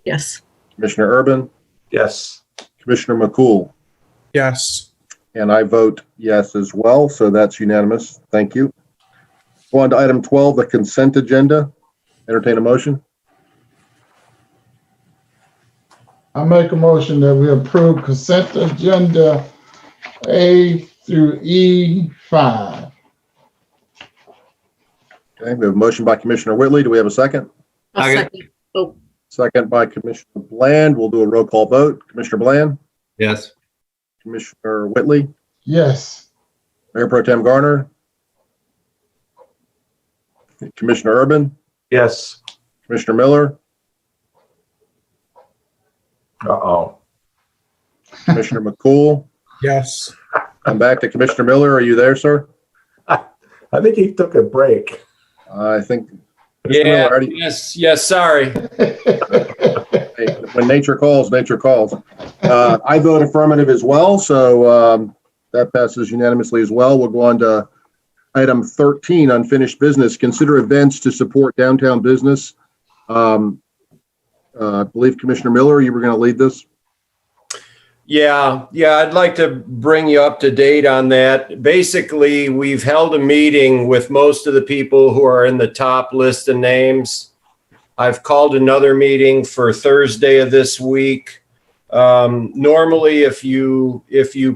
Yes.
Commissioner Urban?
Yes.
Commissioner McCool?
Yes.
And I vote yes as well, so that's unanimous. Thank you. Go on to item 12, the consent agenda. Entertain a motion.
I make a motion that we approve consent agenda A through E5.
Okay, we have a motion by Commissioner Whitley. Do we have a second?
I'll second. Oh,
Second by Commissioner Bland. We'll do a roll call vote. Commissioner Bland,
Yes.
Commissioner Whitley,
Yes.
Mayor Pro Tem Garner, Commissioner Urban,
Yes.
Commissioner Miller,
Uh-oh.
Commissioner McCool.
Yes.
I'm back to Commissioner Miller. Are you there, sir?
I think he took a break.
I think. Commissioner
Yeah.
Miller, already-
Yes. Sorry.
Hey, when nature calls, nature calls. I vote affirmative as well, so that passes unanimously as well. We'll go on to item 13, unfinished business. Consider events to support downtown business. I believe Commissioner Miller, you were going to lead this.
Yeah, I'd like to bring you up to date on that. Basically, we've held a meeting with most of the people who are in the top list of names. I've called another meeting for Thursday of this week. Normally, if you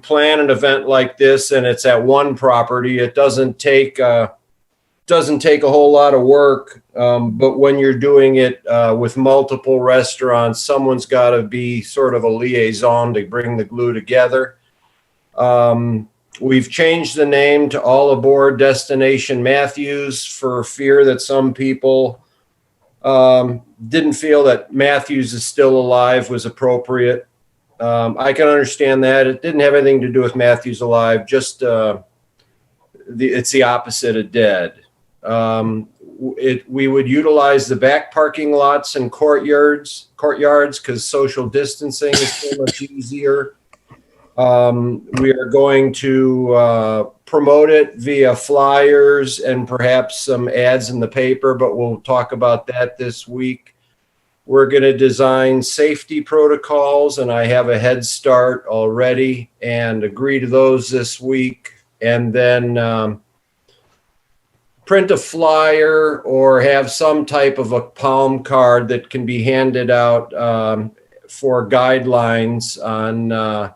plan an event like this and it's at one property, it doesn't take a whole lot of work. But when you're doing it with multiple restaurants, someone's got to be sort of a liaison to bring the glue together. We've changed the name to All Aboard Destination Matthews for fear that some people didn't feel that Matthews is still alive was appropriate. I can understand that. It didn't have anything to do with Matthews alive, just it's the opposite of dead. We would utilize the back parking lots and courtyards because social distancing is so much easier. We are going to promote it via flyers and perhaps some ads in the paper, but we'll talk about that this week. We're going to design safety protocols, and I have a head start already and agree to those this week. And then print a flyer or have some type of a palm card that can be handed out for guidelines on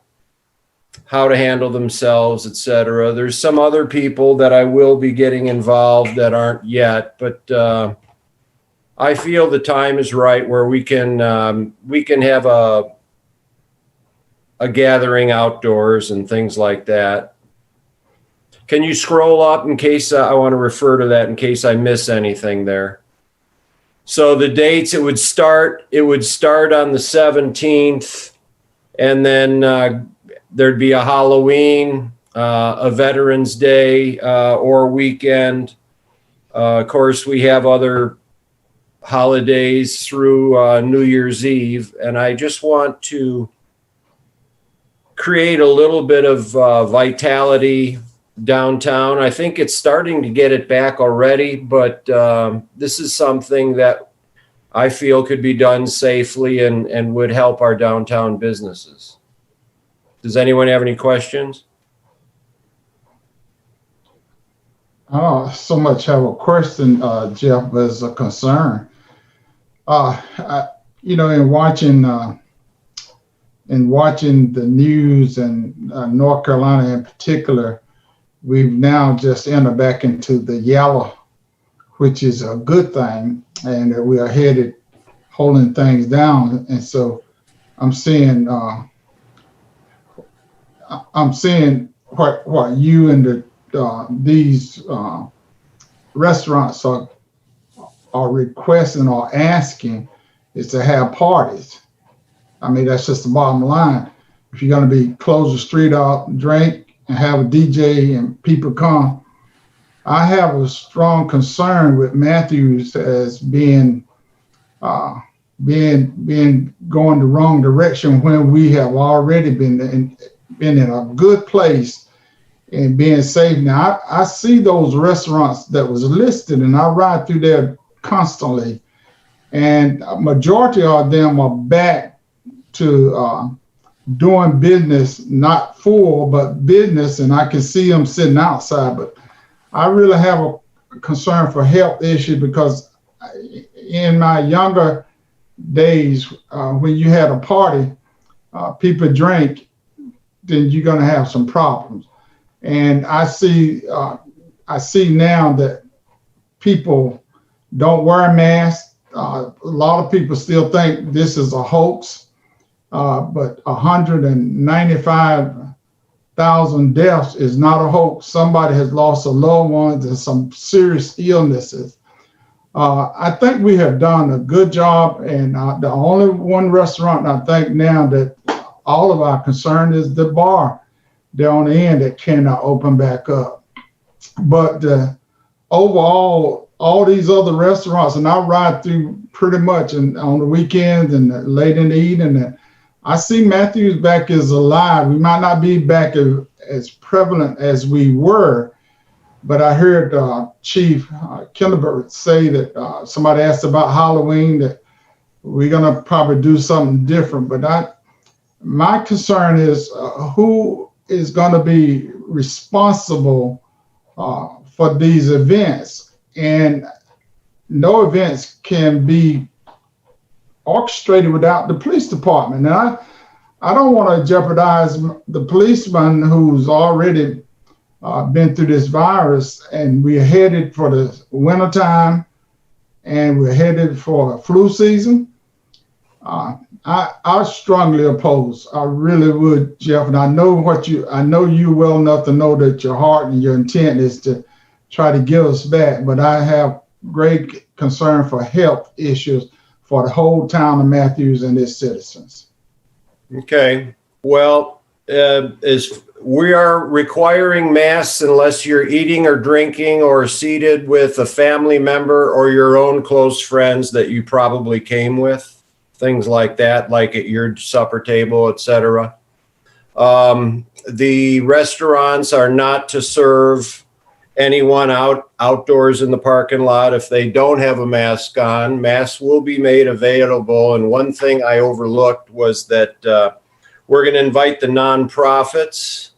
how to handle themselves, etc. There's some other people that I will be getting involved that aren't yet, but I feel the time is right where we can have a gathering outdoors and things like that. Can you scroll up in case I want to refer to that in case I miss anything there? So the dates, it would start on the 17th, and then there'd be a Halloween, a Veterans Day or weekend. Of course, we have other holidays through New Year's Eve, and I just want to create a little bit of vitality downtown. I think it's starting to get it back already, but this is something that I feel could be done safely and would help our downtown businesses. Does anyone have any questions?
I don't so much have a question, Jeff, as a concern. In watching the news and North Carolina in particular, we've now just entered back into the yellow, which is a good thing, and we are headed holding things down. And so I'm seeing what you and these restaurants are requesting or asking is to have parties. I mean, that's just the bottom line. If you're going to be close the street off, drink, and have a DJ and people come, I have a strong concern with Matthews as being going the wrong direction when we have already been in a good place and being safe. Now, I see those restaurants that was listed, and I ride through there constantly, and a majority of them are back to doing business, not full, but business, and I can see them sitting outside. But I really have a concern for health issue because in my younger days, when you had a party, people drink, then you're going to have some problems. And I see now that people don't wear masks. A lot of people still think this is a hoax, but 195,000 deaths is not a hoax. Somebody has lost a loved one to some serious illnesses. I think we have done a good job, and the only one restaurant I think now that all of our concern is the bar there on the end that cannot open back up. But overall, all these other restaurants, and I ride through pretty much on the weekends and late in the evening, and I see Matthews back is alive. We might not be back as prevalent as we were, but I heard Chief Kinderberg say that somebody asked about Halloween, that we're gonna probably do something different. But my concern is who is gonna be responsible for these events, and no events can be orchestrated without the police department. And I don't want to jeopardize the policeman who's already been through this virus, and we're headed for the wintertime, and we're headed for flu season. I strongly oppose. I really would, Jeff. And I know you well enough to know that your heart and your intent is to try to give us back. But I have great concern for health issues for the whole town of Matthews and its citizens.
Okay. Well, we are requiring masks unless you're eating or drinking or seated with a family member or your own close friends that you probably came with. Things like that, like at your supper table, etc. The restaurants are not to serve anyone outdoors in the parking lot if they don't have a mask on. Masks will be made available. And one thing I overlooked was that we're going to invite the nonprofits.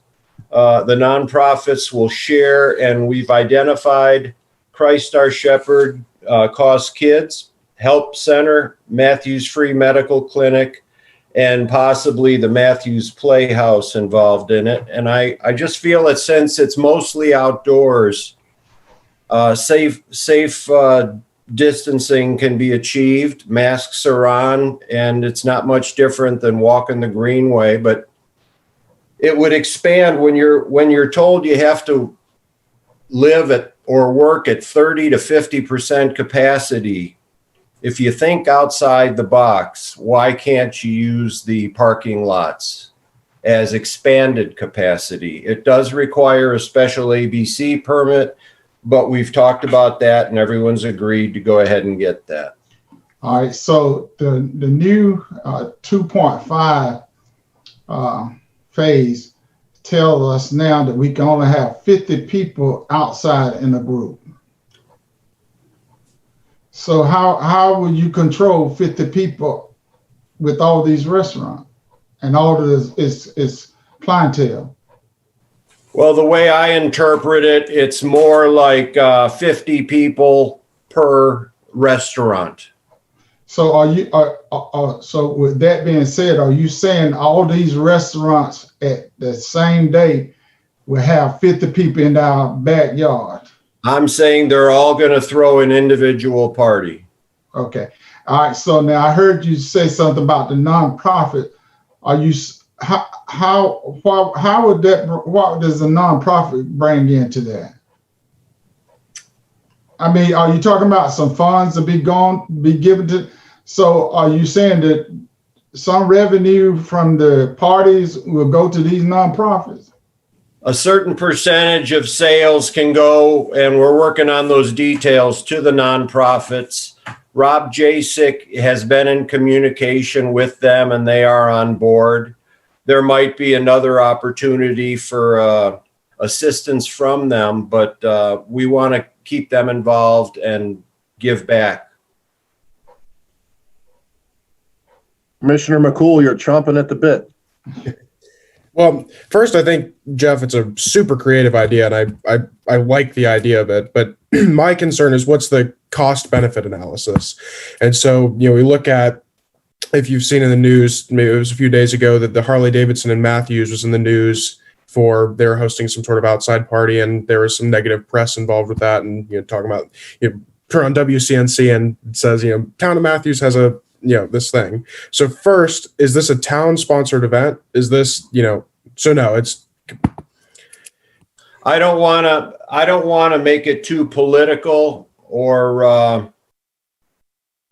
The nonprofits will share, and we've identified Christ Our Shepherd, Cost Kids, Help Center, Matthews Free Medical Clinic, and possibly the Matthews Playhouse involved in it. And I just feel that since it's mostly outdoors, safe distancing can be achieved. Masks are on, and it's not much different than walking the greenway, but it would expand when you're told you have to live at or work at 30 to 50% capacity. If you think outside the box, why can't you use the parking lots as expanded capacity? It does require a special ABC permit, but we've talked about that and everyone's agreed to go ahead and get that.
All right, so the new 2.5 phase tells us now that we can only have 50 people outside in a group. So how will you control 50 people with all these restaurants and all this is clientele?
Well, the way I interpret it, it's more like 50 people per restaurant.
So so with that being said, are you saying all these restaurants at the same day will have 50 people in our backyard? I'm
saying they're all going to throw an individual party.
Okay. All right. So now I heard you say something about the nonprofit. Are you how would that? What does the nonprofit bring into that? I mean, are you talking about some funds to be given to? So are you saying that some revenue from the parties will go to these nonprofits?
A certain percentage of sales can go, and we're working on those details, to the nonprofits. Rob Jasek has been in communication with them, and they are on board. There might be another opportunity for assistance from them, but we want to keep them involved and give back.
Commissioner McCool, you're chomping at the bit.
Well, first, I think, Jeff, it's a super creative idea, and I like the idea of it. But my concern is what's the cost benefit analysis? And so, we look at, if you've seen in the news, maybe it was a few days ago, that the Harley Davidson in Matthews was in the news, for they're hosting some sort of outside party, and there was some negative press involved with that, and talking about turn on WCNC and it says Town of Matthews has a this thing. So first, is this a town sponsored event? Is this so no, it's
I don't want to make it too political or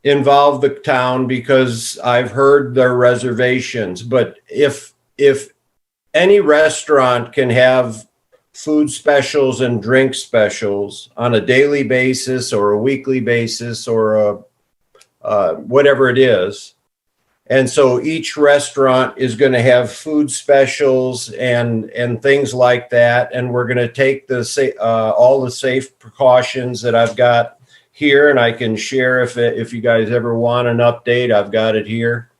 involve the town, because I've heard their reservations. But if any restaurant can have food specials and drink specials on a daily basis or a weekly basis or whatever it is, and so each restaurant is going to have food specials and things like that, and we're going to take all the safe precautions that I've got here, and I can share if you guys ever want an update, I've got it here.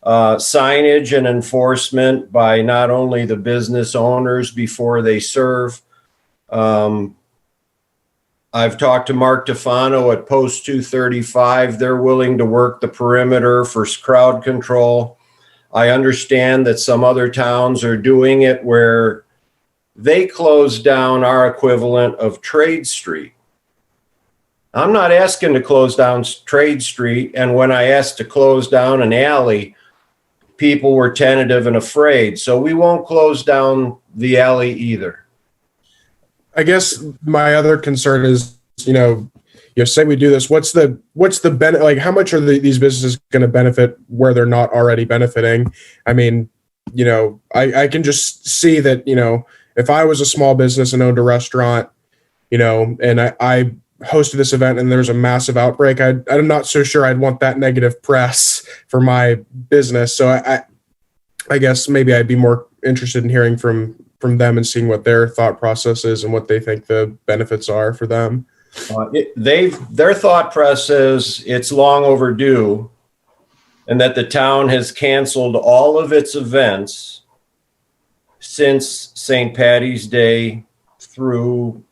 Signage and enforcement by not only the business owners before they serve. I've talked to Mark Tefano at Post 235. They're willing to work the perimeter for crowd control. I understand that some other towns are doing it where they close down our equivalent of Trade Street. I'm not asking to close down Trade Street, and when I asked to close down an alley, people were tentative and afraid. So we won't close down the alley either.
I guess my other concern is, say we do this, what's the benefit? Like, how much are these businesses going to benefit where they're not already benefiting? I mean, I can just see that, if I was a small business and owned a restaurant, and I hosted this event and there's a massive outbreak, I'm not so sure I'd want that negative press for my business. So I guess maybe I'd be more interested in hearing from them and seeing what their thought process is and what they think the benefits are for them.
Their thought process, it's long overdue, and that the town has canceled all of its events since St. Patty's Day through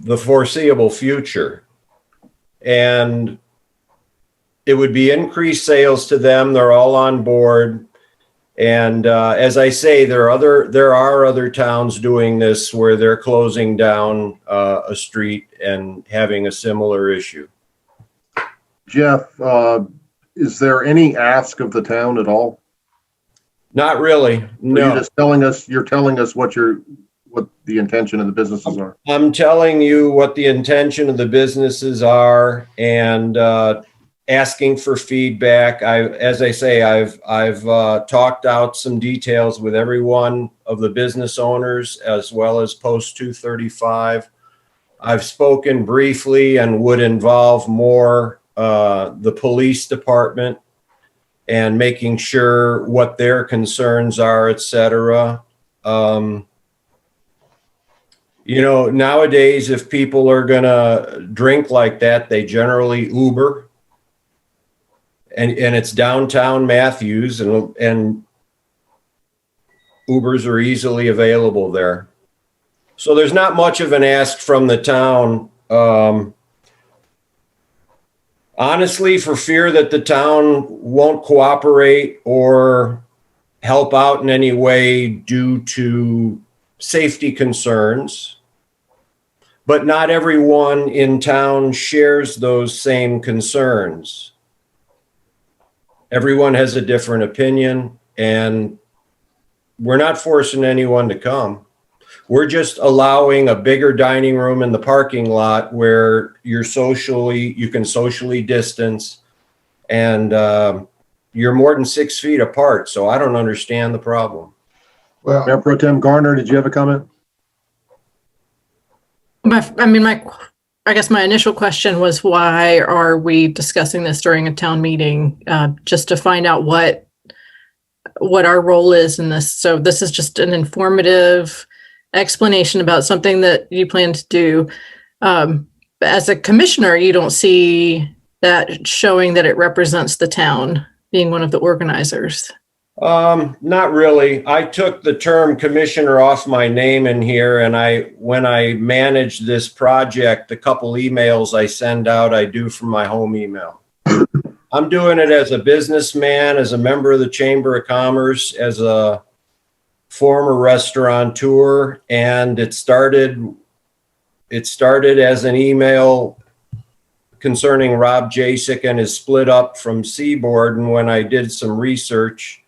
the foreseeable future. And it would be increased sales to them. They're all on board. And as I say, there are other towns doing this where they're closing down a street and having a similar issue.
Jeff, is there any ask of the town at all?
Not really. No.
You're telling us what the intention of the businesses are.
I'm telling you what the intention of the businesses are, and asking for feedback. As I say, I've talked out some details with every one of the business owners as well as Post 235. I've spoken briefly and would involve more the police department and making sure what their concerns are, etc. Nowadays, if people are gonna drink like that, they generally Uber. And it's downtown Matthews, and Ubers are easily available there. So there's not much of an ask from the town. Honestly, for fear that the town won't cooperate or help out in any way due to safety concerns. But not everyone in town shares those same concerns. Everyone has a different opinion, and we're not forcing anyone to come. We're just allowing a bigger dining room in the parking lot where you can socially distance, and you're more than 6 feet apart. So I don't understand the problem.
Well, Mayor Pro Tem Garner, did you have a comment?
I guess my initial question was, why are we discussing this during a town meeting? Just to find out what our role is in this. So this is just an informative explanation about something that you plan to do. As a commissioner, you don't see that showing that it represents the town, being one of the organizers.
Not really. I took the term commissioner off my name in here, and when I manage this project, the couple emails I send out, I do from my home email. I'm doing it as a businessman, as a member of the Chamber of Commerce, as a former restaurateur, and it started as an email concerning Rob Jasek and his split up from Seaboard. And when I did some research,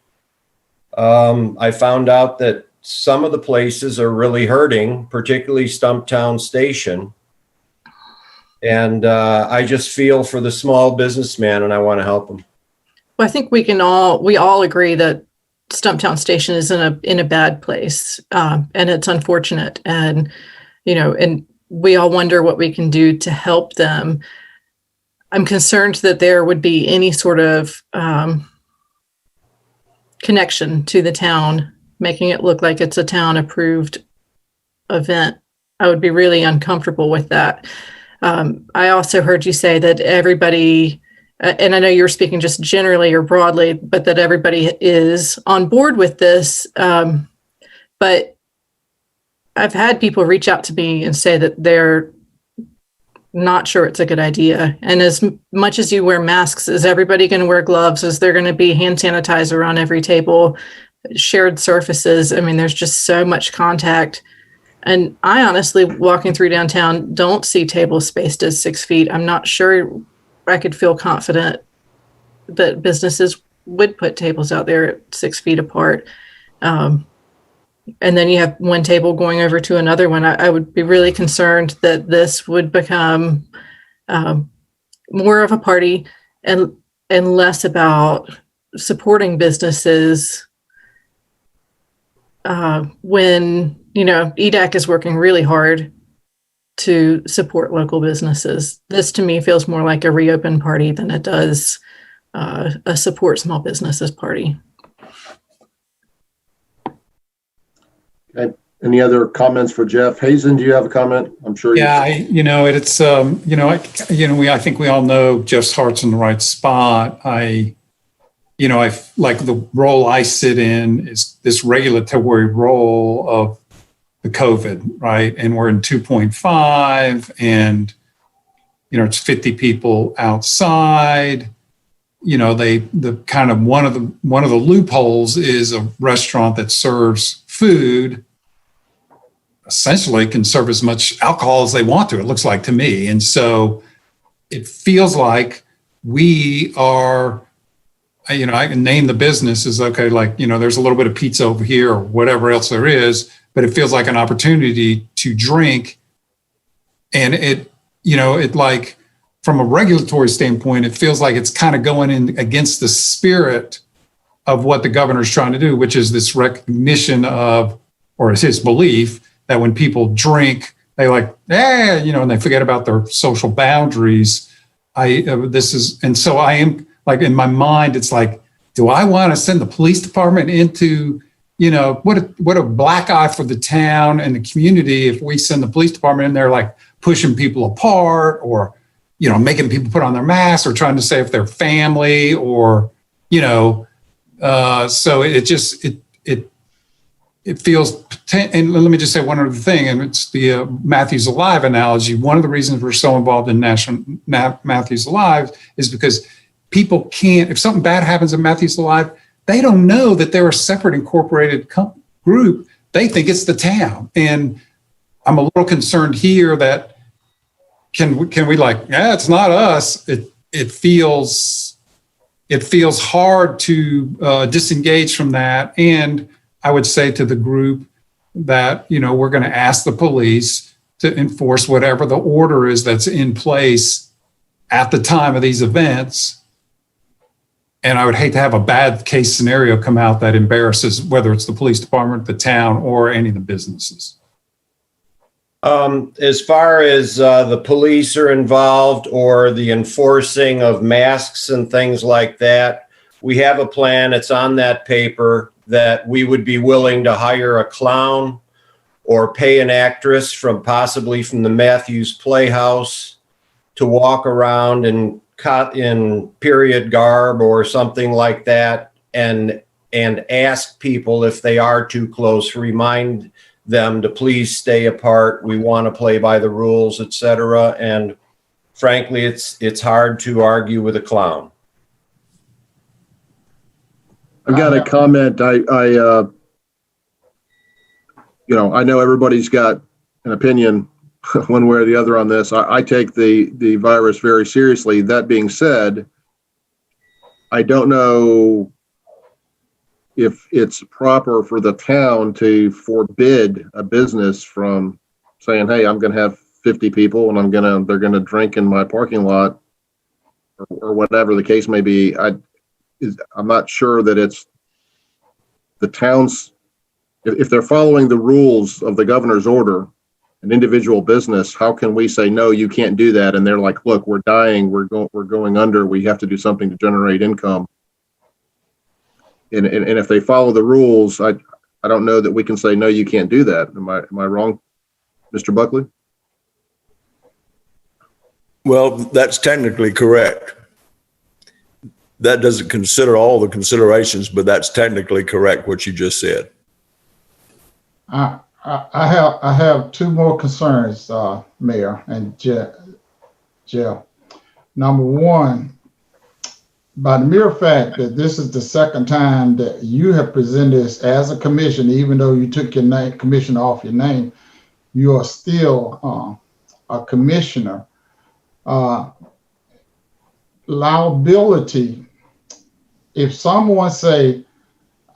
I found out that some of the places are really hurting, particularly Stumptown Station. And I just feel for the small businessman, and I want to help him.
Well, I think we all agree that Stumptown Station is in a bad place, and it's unfortunate. And and we all wonder what we can do to help them. I'm concerned that there would be any sort of connection to the town, making it look like it's a town-approved event. I would be really uncomfortable with that. I also heard you say that everybody, and I know you were speaking just generally or broadly, but that everybody is on board with this. But I've had people reach out to me and say that they're not sure it's a good idea. And as much as you wear masks, is everybody going to wear gloves? Is there going to be hand sanitizer on every table, shared surfaces? I mean, there's just so much contact. And I honestly, walking through downtown, don't see tables spaced as 6 feet. I'm not sure I could feel confident that businesses would put tables out there at 6 feet apart. And then you have one table going over to another one. I would be really concerned that this would become more of a party and less about supporting businesses when, EDAC is working really hard to support local businesses. This to me feels more like a reopen party than it does a support small businesses party.
Okay. Any other comments for Jeff? Hazen, do you have a comment? I'm sure.
Yeah, I think we all know Jeff's heart's in the right spot. I like the role I sit in is this regulatory role of the COVID, right? And we're in 2.5 and, it's 50 people outside. The kind of one of the loopholes is a restaurant that serves food essentially can serve as much alcohol as they want to, it looks like to me. And so it feels like we are, I can name the business as okay, there's a little bit of pizza over here or whatever else there is, but it feels like an opportunity to drink. And it like from a regulatory standpoint, it feels like it's kind of going in against the spirit of what the governor's trying to do, which is this recognition of, or is his belief that when people drink, they and they forget about their social boundaries. And so I am like, in my mind, it's like, do I want to send the police department into, what a black eye for the town and the community if we send the police department in there, like pushing people apart or, making people put on their masks or trying to say if they're family or, so it feels, and let me just say one other thing, and it's the Matthews Alive analogy. One of the reasons we're so involved in Matthews Alive is because people can't, if something bad happens at Matthews Alive, they don't know that they're a separate incorporated group. They think it's the town. And I'm a little concerned here that can we it's not us. It feels hard to disengage from that. And I would say to the group that, we're going to ask the police to enforce whatever the order is that's in place at the time of these events. And I would hate to have a bad case scenario come out that embarrasses whether it's the police department, the town, or any of the businesses.
As far as the police are involved or the enforcing of masks and things like that, we have a plan. It's on that paper that we would be willing to hire a clown or pay an actress possibly from the Matthews Playhouse to walk around and cut in period garb or something like that and ask people if they are too close, remind them to please stay apart. We want to play by the rules, etc. And frankly, it's hard to argue with a clown.
I've got a comment. I you know, I know everybody's got an opinion one way or the other on this. I take the virus very seriously. That being said, I don't know if it's proper for the town to forbid a business from saying, hey, I'm going to have 50 people and they're going to drink in my parking lot, or whatever the case may be. I'm not sure that it's the town's, if they're following the rules of the governor's order, an individual business, how can we say, no, you can't do that? And they're like, look, we're dying. We're going under. We have to do something to generate income. And if they follow the rules, I don't know that we can say, no, you can't do that. Am I wrong, Mr. Buckley?
Well, that's technically correct. That doesn't consider all the considerations, but that's technically correct what you just said.
I have two more concerns, Mayor and Jeff. Number one, by the mere fact that this is the second time that you have presented this as a commission, even though you took your name, commissioner off your name, you are still a commissioner. Liability. If someone say,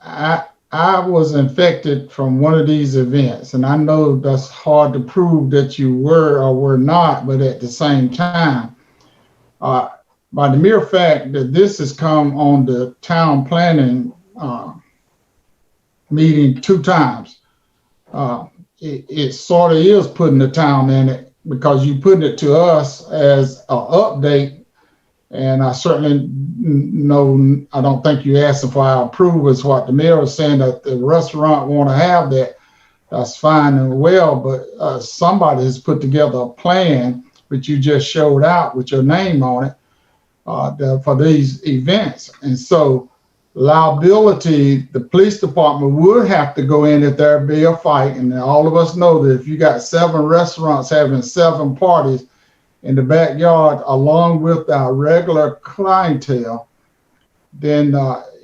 I was infected from one of these events, and I know that's hard to prove that you were or were not, but at the same time, by the mere fact that this has come on the town planning meeting 2 times, it sort of is putting the town in it, because you putting it to us as an update. And I certainly know, I don't think you asked if I approve is what the mayor was saying, that the restaurant want to have that. That's fine and well, but somebody has put together a plan, which you just showed out with your name on it for these events. And so liability, the police department would have to go in if there be a fight. And all of us know that if you got 7 restaurants having 7 parties in the backyard, along with our regular clientele, then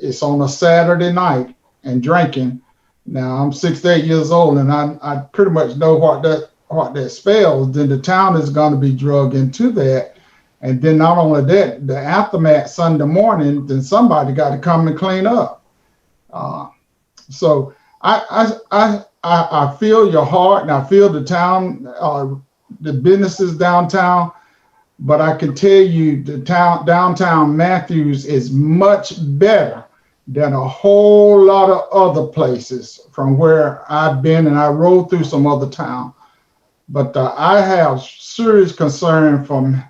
it's on a Saturday night and drinking. Now I'm 68 years old, and I pretty much know what that spells. Then the town is going to be drugged into that, and then not only that, the aftermath Sunday morning, then somebody got to come and clean up. So I feel your heart, and I feel the town. The businesses downtown, but I can tell you the downtown Matthews is much better than a whole lot of other places from where I've been, and I rode through some other town. But I have serious concern from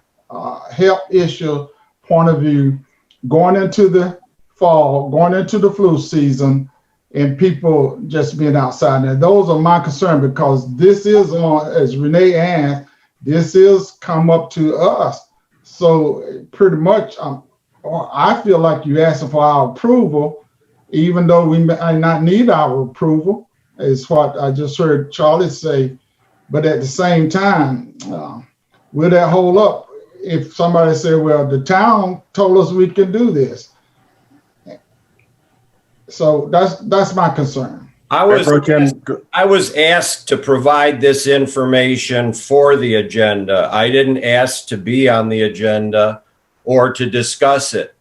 health issue point of view, going into the fall, going into the flu season, and people just being outside. And those are my concern, because this is on, as Renee asked, this is come up to us. So pretty much, I feel like you asking for our approval, even though we may not need our approval, is what I just heard Charlie say. But at the same time, will that hold up if somebody say, well, the town told us we can do this? So that's my concern.
I was asked to provide this information for the agenda. I didn't ask to be on the agenda or to discuss it.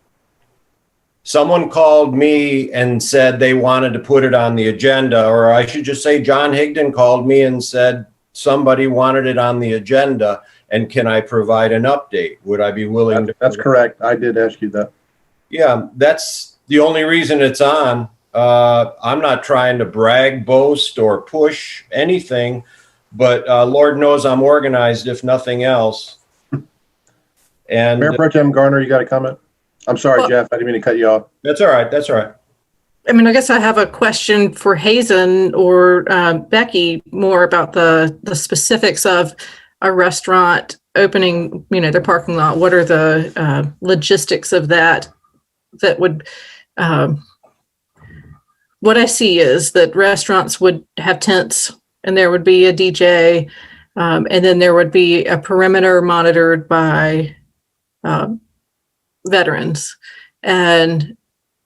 Someone called me and said they wanted to put it on the agenda, or I should just say John Higdon called me and said somebody wanted it on the agenda, and can I provide an update? Would I be willing to?
That's correct. I did ask you that.
Yeah, that's the only reason it's on. I'm not trying to brag, boast, or push anything, but Lord knows I'm organized, if nothing else. And
Mayor Pro Tem Garner, you got a comment? I'm sorry, Jeff. I didn't mean to cut you off.
That's all right. That's all right.
I mean, I guess I have a question for Hazen or Becky more about the specifics of a restaurant opening, their parking lot. What are the logistics of that would, what I see is that restaurants would have tents and there would be a DJ, and then there would be a perimeter monitored by veterans. And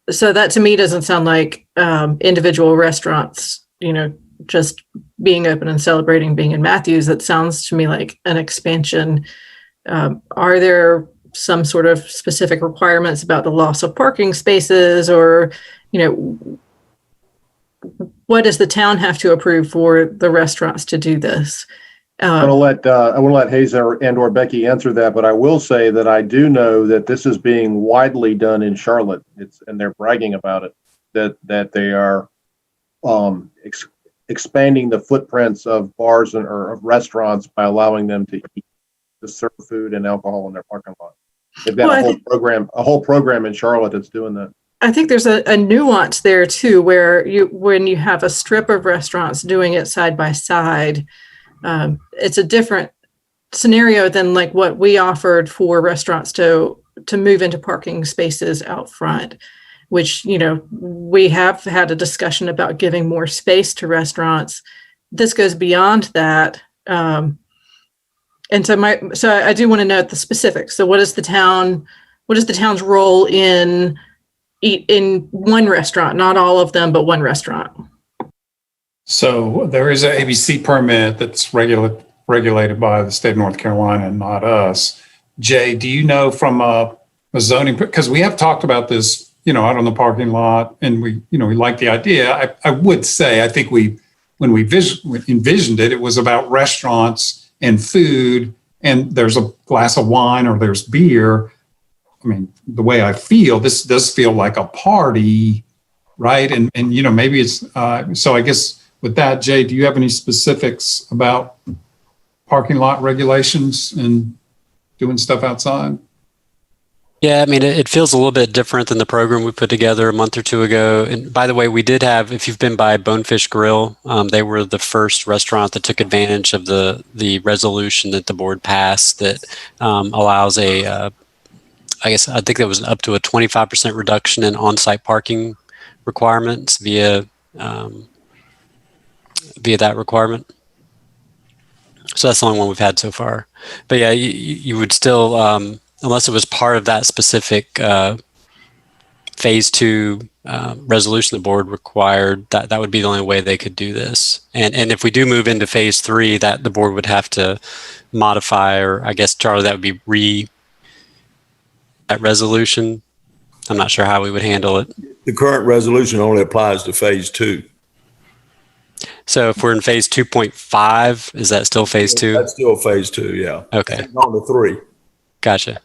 so that to me doesn't sound like individual restaurants, just being open and celebrating being in Matthews. That sounds to me like an expansion. Are there some sort of specific requirements about the loss of parking spaces, or, what does the town have to approve for the restaurants to do this?
I want to let Hazer and/or Becky answer that, but I will say that I do know that this is being widely done in Charlotte. And they're bragging about it, that they are expanding the footprints of bars or of restaurants by allowing them to serve food and alcohol in their parking lot. They've got a whole program in Charlotte that's doing that.
I think there's a nuance there too, where when you have a strip of restaurants doing it side by side, it's a different scenario than like what we offered for restaurants to move into parking spaces out front, which, we have had a discussion about giving more space to restaurants. This goes beyond that. And so I do want to note the specifics. So what is the town's role in one restaurant, not all of them, but one restaurant?
So there is an ABC permit that's regulated by the state of North Carolina and not us. Jay, do you know from a zoning, because we have talked about this, out on the parking lot, and we like the idea. I would say, I think when we envisioned it, it was about restaurants and food, and there's a glass of wine or there's beer. I mean, the way I feel, this does feel like a party, right? And maybe it's, so I guess with that, Jay, do you have any specifics about parking lot regulations and doing stuff outside?
Yeah, I mean, it feels a little bit different than the program we put together a month or two ago. And by the way, we did have, if you've been by Bonefish Grill, they were the first restaurant that took advantage of the resolution that the board passed that allows I think that was up to a 25% reduction in on-site parking requirements via that requirement. So that's the only one we've had so far. But yeah, you would still, unless it was part of that specific phase 2 resolution the board required, that would be the only way they could do this. And if we do move into phase 3, that the board would have to modify, or I guess, Charlie, that would be that resolution. I'm not sure how we would handle it.
The current resolution only applies to phase 2.
So if we're in phase 2.5, is that still phase 2?
That's still phase 2, yeah.
Okay.
On to 3.
Gotcha.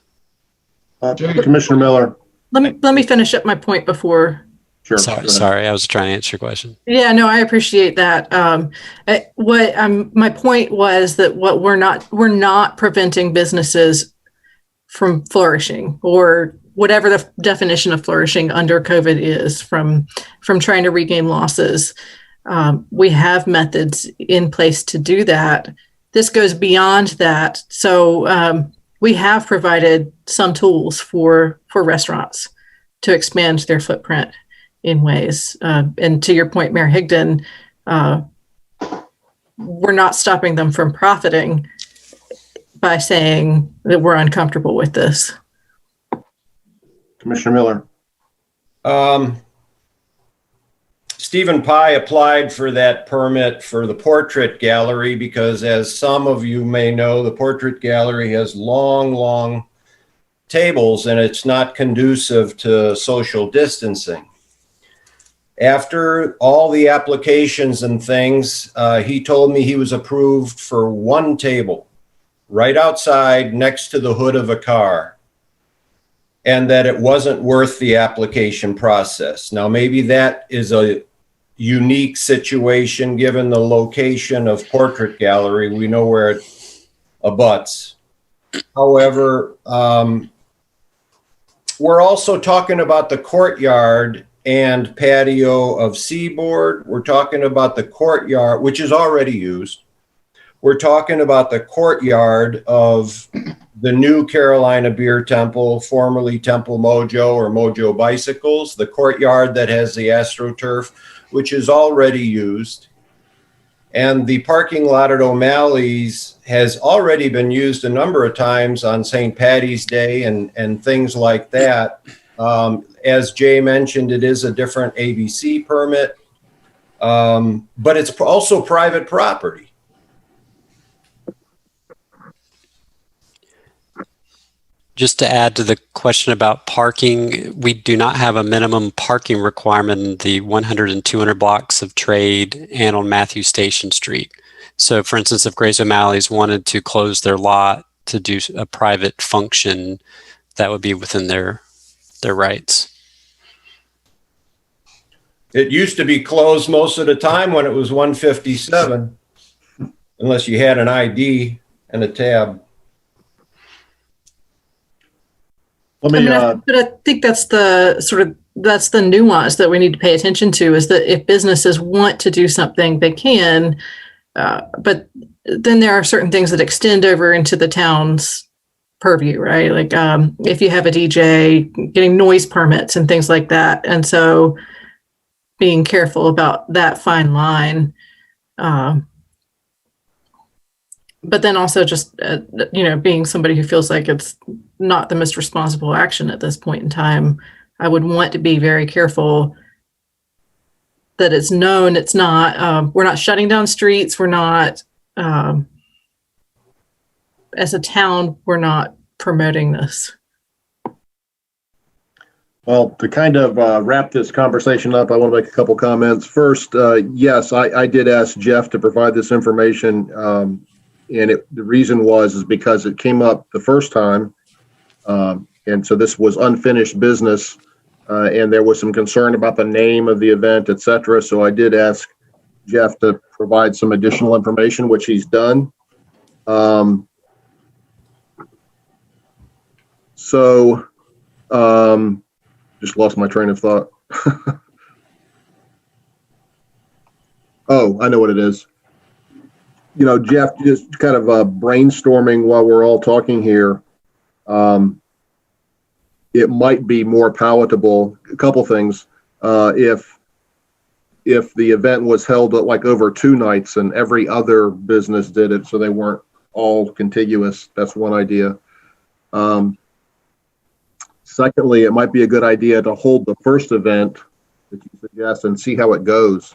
Commissioner Miller.
Let me finish up my point before.
Sure.
Sorry, I was trying to answer your question.
Yeah, no, I appreciate that. My point was that we're not preventing businesses from flourishing, or whatever the definition of flourishing under COVID is, from trying to regain losses. We have methods in place to do that. This goes beyond that. So we have provided some tools for restaurants to expand their footprint in ways. And to your point, Mayor Higdon, we're not stopping them from profiting by saying that we're uncomfortable with this.
Commissioner Miller.
Stephen Pye applied for that permit for the portrait gallery because, as some of you may know, the portrait gallery has long tables and it's not conducive to social distancing. After all the applications and things, he told me he was approved for one table right outside next to the hood of a car, and that it wasn't worth the application process. Now, maybe that is a unique situation given the location of Portrait Gallery. We know where it abuts. However, we're also talking about the courtyard and patio of Seaboard. We're talking about the courtyard, which is already used. We're talking about the courtyard of the new Carolina Beer Temple, formerly Temple Mojo or Mojo Bicycles, the courtyard that has the AstroTurf, which is already used. And the parking lot at O'Malley's has already been used a number of times on St. Patty's Day and things like that. As Jay mentioned, it is a different ABC permit. But it's also private property.
Just to add to the question about parking, we do not have a minimum parking requirement in the 100 and 200 blocks of trade and on Matthew Station Street. So for instance, if Grace O'Malley's wanted to close their lot to do a private function, that would be within their rights.
It used to be closed most of the time when it was 157, unless you had an ID and a tab.
Let me,
but I think that's the nuance that we need to pay attention to, is that if businesses want to do something, they can, but then there are certain things that extend over into the town's purview, right? Like if you have a DJ, getting noise permits and things like that. And so being careful about that fine line. But then also just, being somebody who feels like it's not the most responsible action at this point in time, I would want to be very careful that it's known it's not, we're not shutting down streets. We're not, as a town, we're not promoting this.
Well, to kind of wrap this conversation up, I want to make a couple comments. First, yes, I did ask Jeff to provide this information. And the reason is because it came up the first time. And so this was unfinished business. And there was some concern about the name of the event, et cetera. So I did ask Jeff to provide some additional information, which he's done. Just lost my train of thought. Oh, I know what it is. Jeff, just kind of brainstorming while we're all talking here. It might be more palatable. A couple things. If the event was held like over 2 nights and every other business did it, so they weren't all contiguous. That's one idea. Secondly, it might be a good idea to hold the first event that you suggest and see how it goes,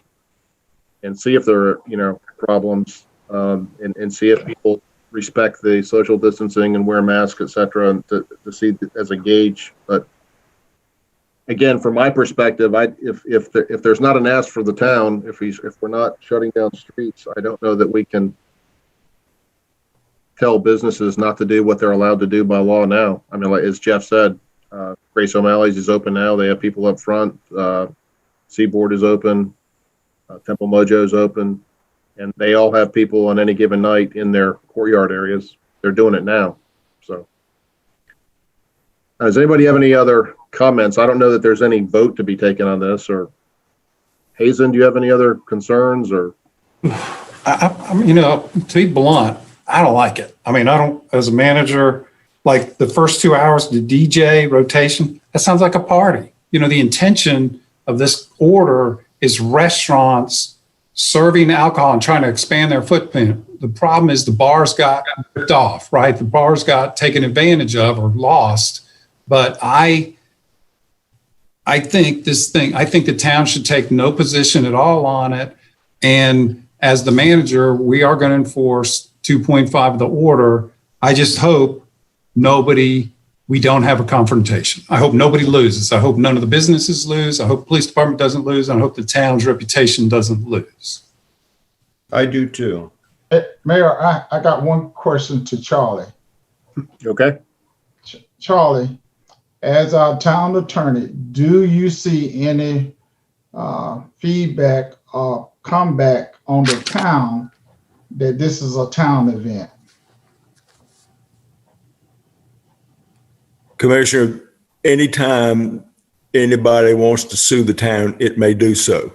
and see if there are problems, and see if people respect the social distancing and wear masks, et cetera, and to see as a gauge. But again, from my perspective, if there's not an ask for the town, if we're not shutting down streets, I don't know that we can tell businesses not to do what they're allowed to do by law now. I mean, like as Jeff said, Grace O'Malley's is open now. They have people up front. Seaboard is open. Temple Mojo's open. And they all have people on any given night in their courtyard areas. They're doing it now. So does anybody have any other comments? I don't know that there's any vote to be taken on this. Or Hazen, do you have any other concerns? Or
to be blunt, I don't like it. I mean, I don't, as a manager, like the first 2 hours, the DJ rotation, that sounds like a party. The intention of this order is restaurants serving alcohol and trying to expand their footprint. The problem is the bars got ripped off, right? The bars got taken advantage of or lost. But I think the town should take no position at all on it. And as the manager, we are going to enforce 2.5 of the order. I just hope we don't have a confrontation. I hope nobody loses. I hope none of the businesses lose. I hope the police department doesn't lose. I hope the town's reputation doesn't lose.
I do too.
Hey, Mayor, I got one question to Charlie.
Okay.
Charlie, as our town attorney, do you see any feedback or comeback on the town that this is a town event?
Commissioner, anytime anybody wants to sue the town, it may do so.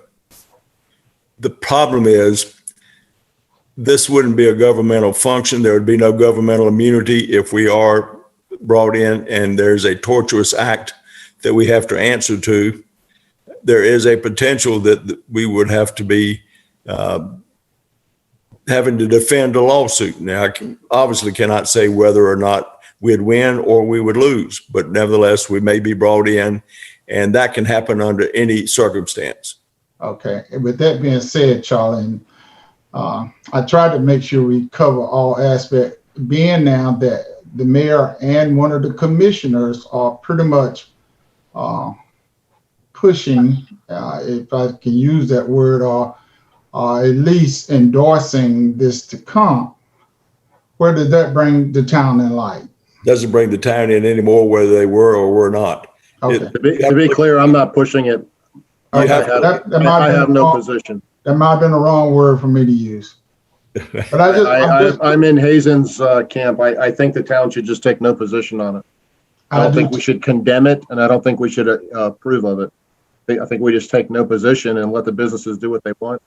The problem is this wouldn't be a governmental function. There would be no governmental immunity if we are brought in and there's a tortuous act that we have to answer to. There is a potential that we would have to be having to defend a lawsuit. Now, I obviously cannot say whether or not we'd win or we would lose, but nevertheless, we may be brought in, and that can happen under any circumstance.
Okay. And with that being said, Charlie, I tried to make sure we cover all aspects, being now that the mayor and one of the commissioners are pretty much pushing, if I can use that word, or at least endorsing this to come. Where did that bring the town in light?
Doesn't bring the town in anymore, whether they were or were not.
Okay.
To be clear, I'm not pushing it. I have no position.
That might have been the wrong word for me to use. But
I'm in Hazen's camp. I think the town should just take no position on it. I don't think we should condemn it, and I don't think we should approve of it. I think we just take no position and let the businesses do what they want.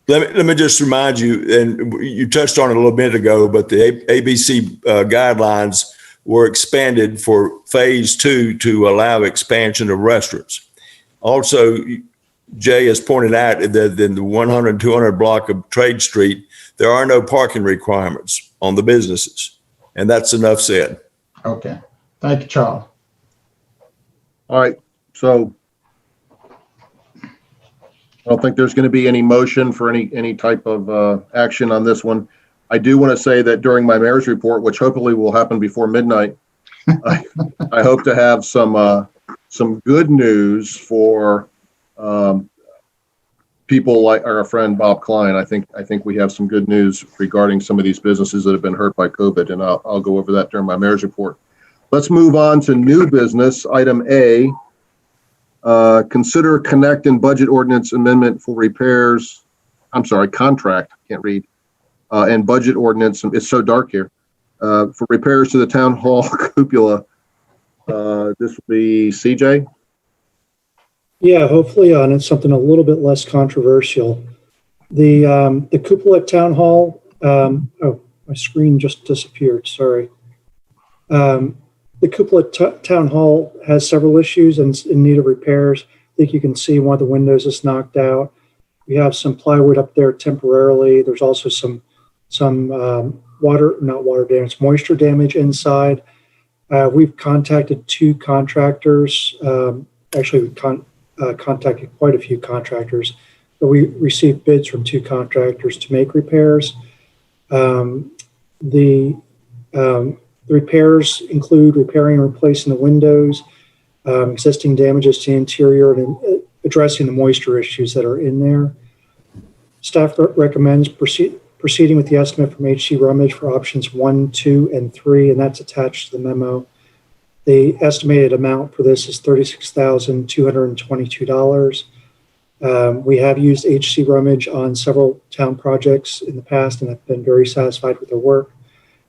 Let me just remind you, and you touched on it a little bit ago, but the ABC guidelines were expanded for phase 2 to allow expansion of restaurants. Also, Jay has pointed out that in the 100, 200 block of Trade Street, there are no parking requirements on the businesses. And that's enough said.
Okay. Thank you, Charlie.
All right. So I don't think there's going to be any motion for any type of action on this one. I do want to say that during my mayor's report, which hopefully will happen before midnight, I hope to have some good news for people like our friend Bob Klein. I think we have some good news regarding some of these businesses that have been hurt by COVID, and I'll go over that during my mayor's report. Let's move on to new business. Item A, consider connect and budget ordinance amendment for repairs. I'm sorry, contract, can't read. And budget ordinance, it's so dark here, for repairs to the town hall cupola. This will be CJ.
Yeah, hopefully on it's something a little bit less controversial. The cupola at town hall. Oh, my screen just disappeared. Sorry. The cupola at town hall has several issues and in need of repairs. I think you can see one of the windows is knocked out. We have some plywood up there temporarily. There's also some moisture damage inside. We've contacted 2 contractors. Actually, we contacted quite a few contractors, but we received bids from 2 contractors to make repairs. The repairs include repairing and replacing the windows, existing damages to the interior, and addressing the moisture issues that are in there. Staff recommends proceeding with the estimate from H.C. Rummage for options 1, 2, and 3, and that's attached to the memo. The estimated amount for this is $36,222. We have used H.C. Rummage on several town projects in the past and have been very satisfied with their work.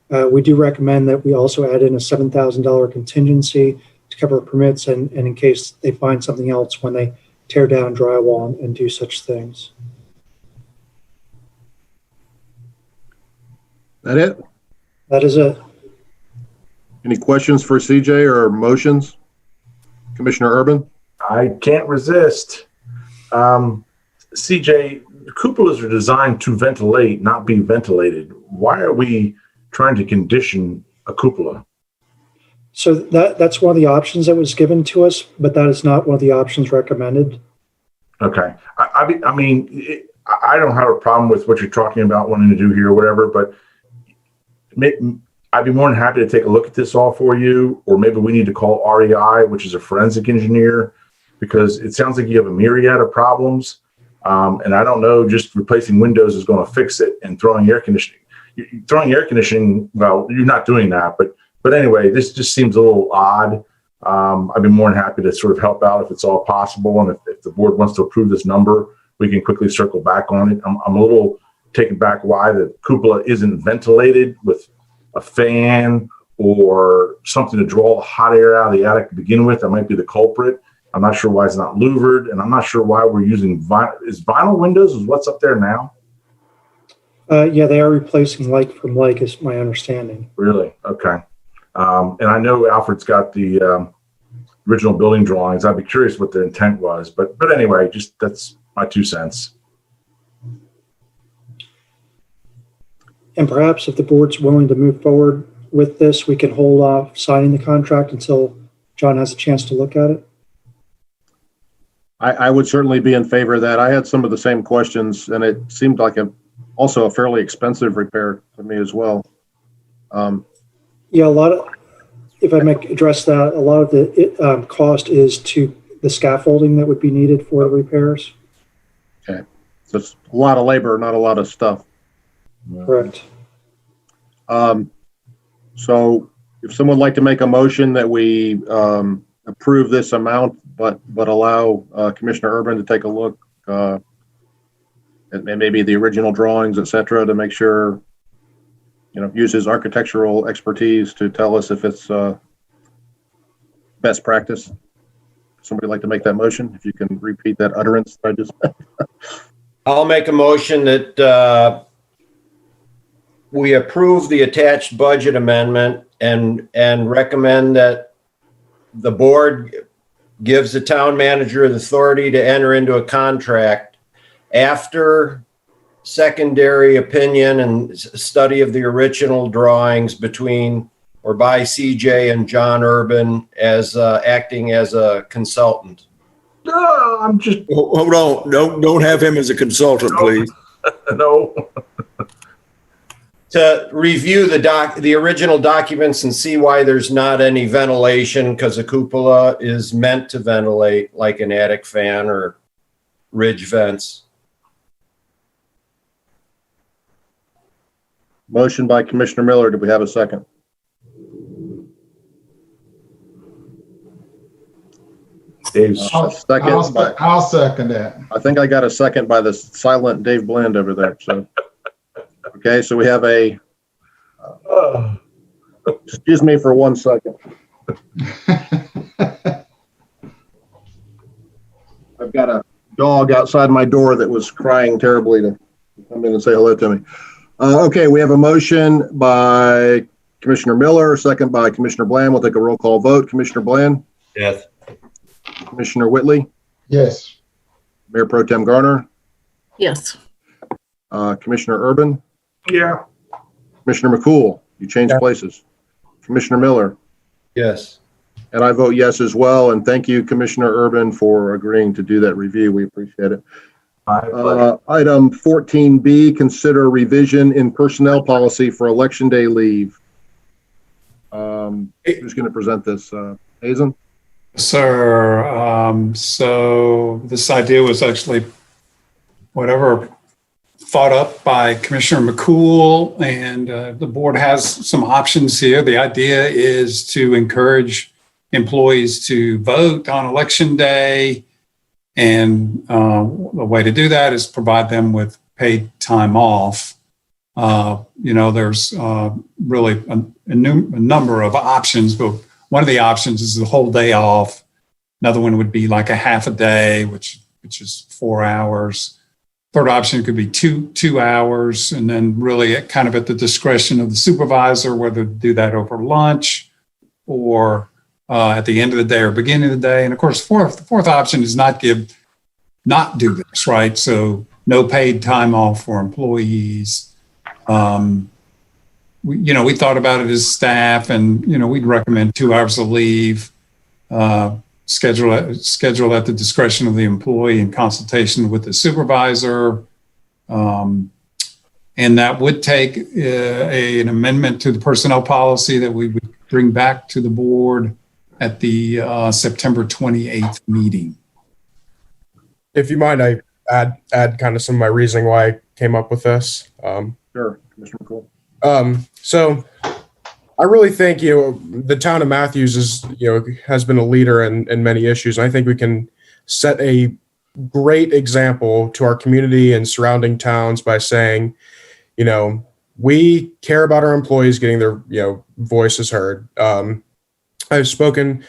We do recommend that we also add in a $7,000 contingency to cover permits and in case they find something else when they tear down drywall and do such things.
That it?
That is it.
Any questions for CJ or motions? Commissioner Urban?
I can't resist. CJ, cupolas are designed to ventilate, not be ventilated. Why are we trying to condition a cupola?
So that's one of the options that was given to us, but that is not one of the options recommended.
Okay. I mean, I don't have a problem with what you're talking about wanting to do here or whatever, but I'd be more than happy to take a look at this all for you, or maybe we need to call REI, which is a forensic engineer, because it sounds like you have a myriad of problems. And I don't know, just replacing windows is going to fix it, and throwing air conditioning, well, you're not doing that, but anyway, this just seems a little odd. I'd be more than happy to sort of help out if it's all possible. And if the board wants to approve this number, we can quickly circle back on it. I'm a little taken back why the cupola isn't ventilated with a fan or something to draw the hot air out of the attic to begin with. That might be the culprit. I'm not sure why it's not louvered, and I'm not sure why we're using vinyl windows is what's up there now.
Yeah, they are replacing like from like is my understanding.
Really? Okay. And I know Alfred's got the original building drawings. I'd be curious what the intent was, but anyway, just that's my 2 cents.
And perhaps if the board's willing to move forward with this, we can hold off signing the contract until John has a chance to look at it.
I would certainly be in favor of that. I had some of the same questions, and it seemed like also a fairly expensive repair to me as well.
Yeah, if I may address that, a lot of the cost is to the scaffolding that would be needed for the repairs.
Okay. So it's a lot of labor, not a lot of stuff.
Correct.
So if someone would like to make a motion that we approve this amount, but allow Commissioner Urban to take a look at maybe the original drawings, et cetera, to make sure, use his architectural expertise to tell us if it's best practice. Somebody like to make that motion? If you can repeat that utterance that I just
I'll make a motion that we approve the attached budget amendment and recommend that the board gives the town manager the authority to enter into a contract after secondary opinion and study of the original drawings between or by CJ and John Urban as acting as a consultant.
No, I'm just.
Hold on. Don't have him as a consultant, please.
No.
To review the original documents and see why there's not any ventilation, because a cupola is meant to ventilate like an attic fan or ridge vents.
Motion by Commissioner Miller. Do we have a second?
I'll
second that.
I think I got a second by the silent Dave Bland over there. So, okay, so we have a. Excuse me for 1 second. I've got a dog outside my door that was crying terribly to come in and say hello to me. Okay, we have a motion by Commissioner Miller, second by Commissioner Bland. We'll take a roll call vote. Commissioner Bland?
Yes.
Commissioner Whitley?
Yes.
Mayor Pro Tem Garner?
Yes.
Commissioner Urban?
Yeah.
Commissioner McCool? You changed places. Commissioner Miller?
Yes.
And I vote yes as well. And thank you, Commissioner Urban, for agreeing to do that review. We appreciate it. Item 14B, consider revision in personnel policy for election day leave. Who's going to present this? Hazen?
Sir, so this idea was actually thought up by Commissioner McCool, and the board has some options here. The idea is to encourage employees to vote on election day, and the way to do that is provide them with paid time off. There's really a number of options, but one of the options is the whole day off. Another one would be like a half a day, which is 4 hours. Third option could be two hours, and then really kind of at the discretion of the supervisor, whether to do that over lunch or at the end of the day or beginning of the day. And of course, the fourth option is not do this, right? So no paid time off for employees. We thought about it as staff, and we'd recommend 2 hours of leave, schedule at the discretion of the employee in consultation with the supervisor, and that would take an amendment to the personnel policy that we would bring back to the board at the September 28th meeting.
If you mind, I add kind of some of my reasoning why I came up with this.
Sure, Commissioner McCool.
So I really think, the town of Matthews has been a leader in many issues. And I think we can set a great example to our community and surrounding towns by saying, we care about our employees getting their, voices heard. I've spoken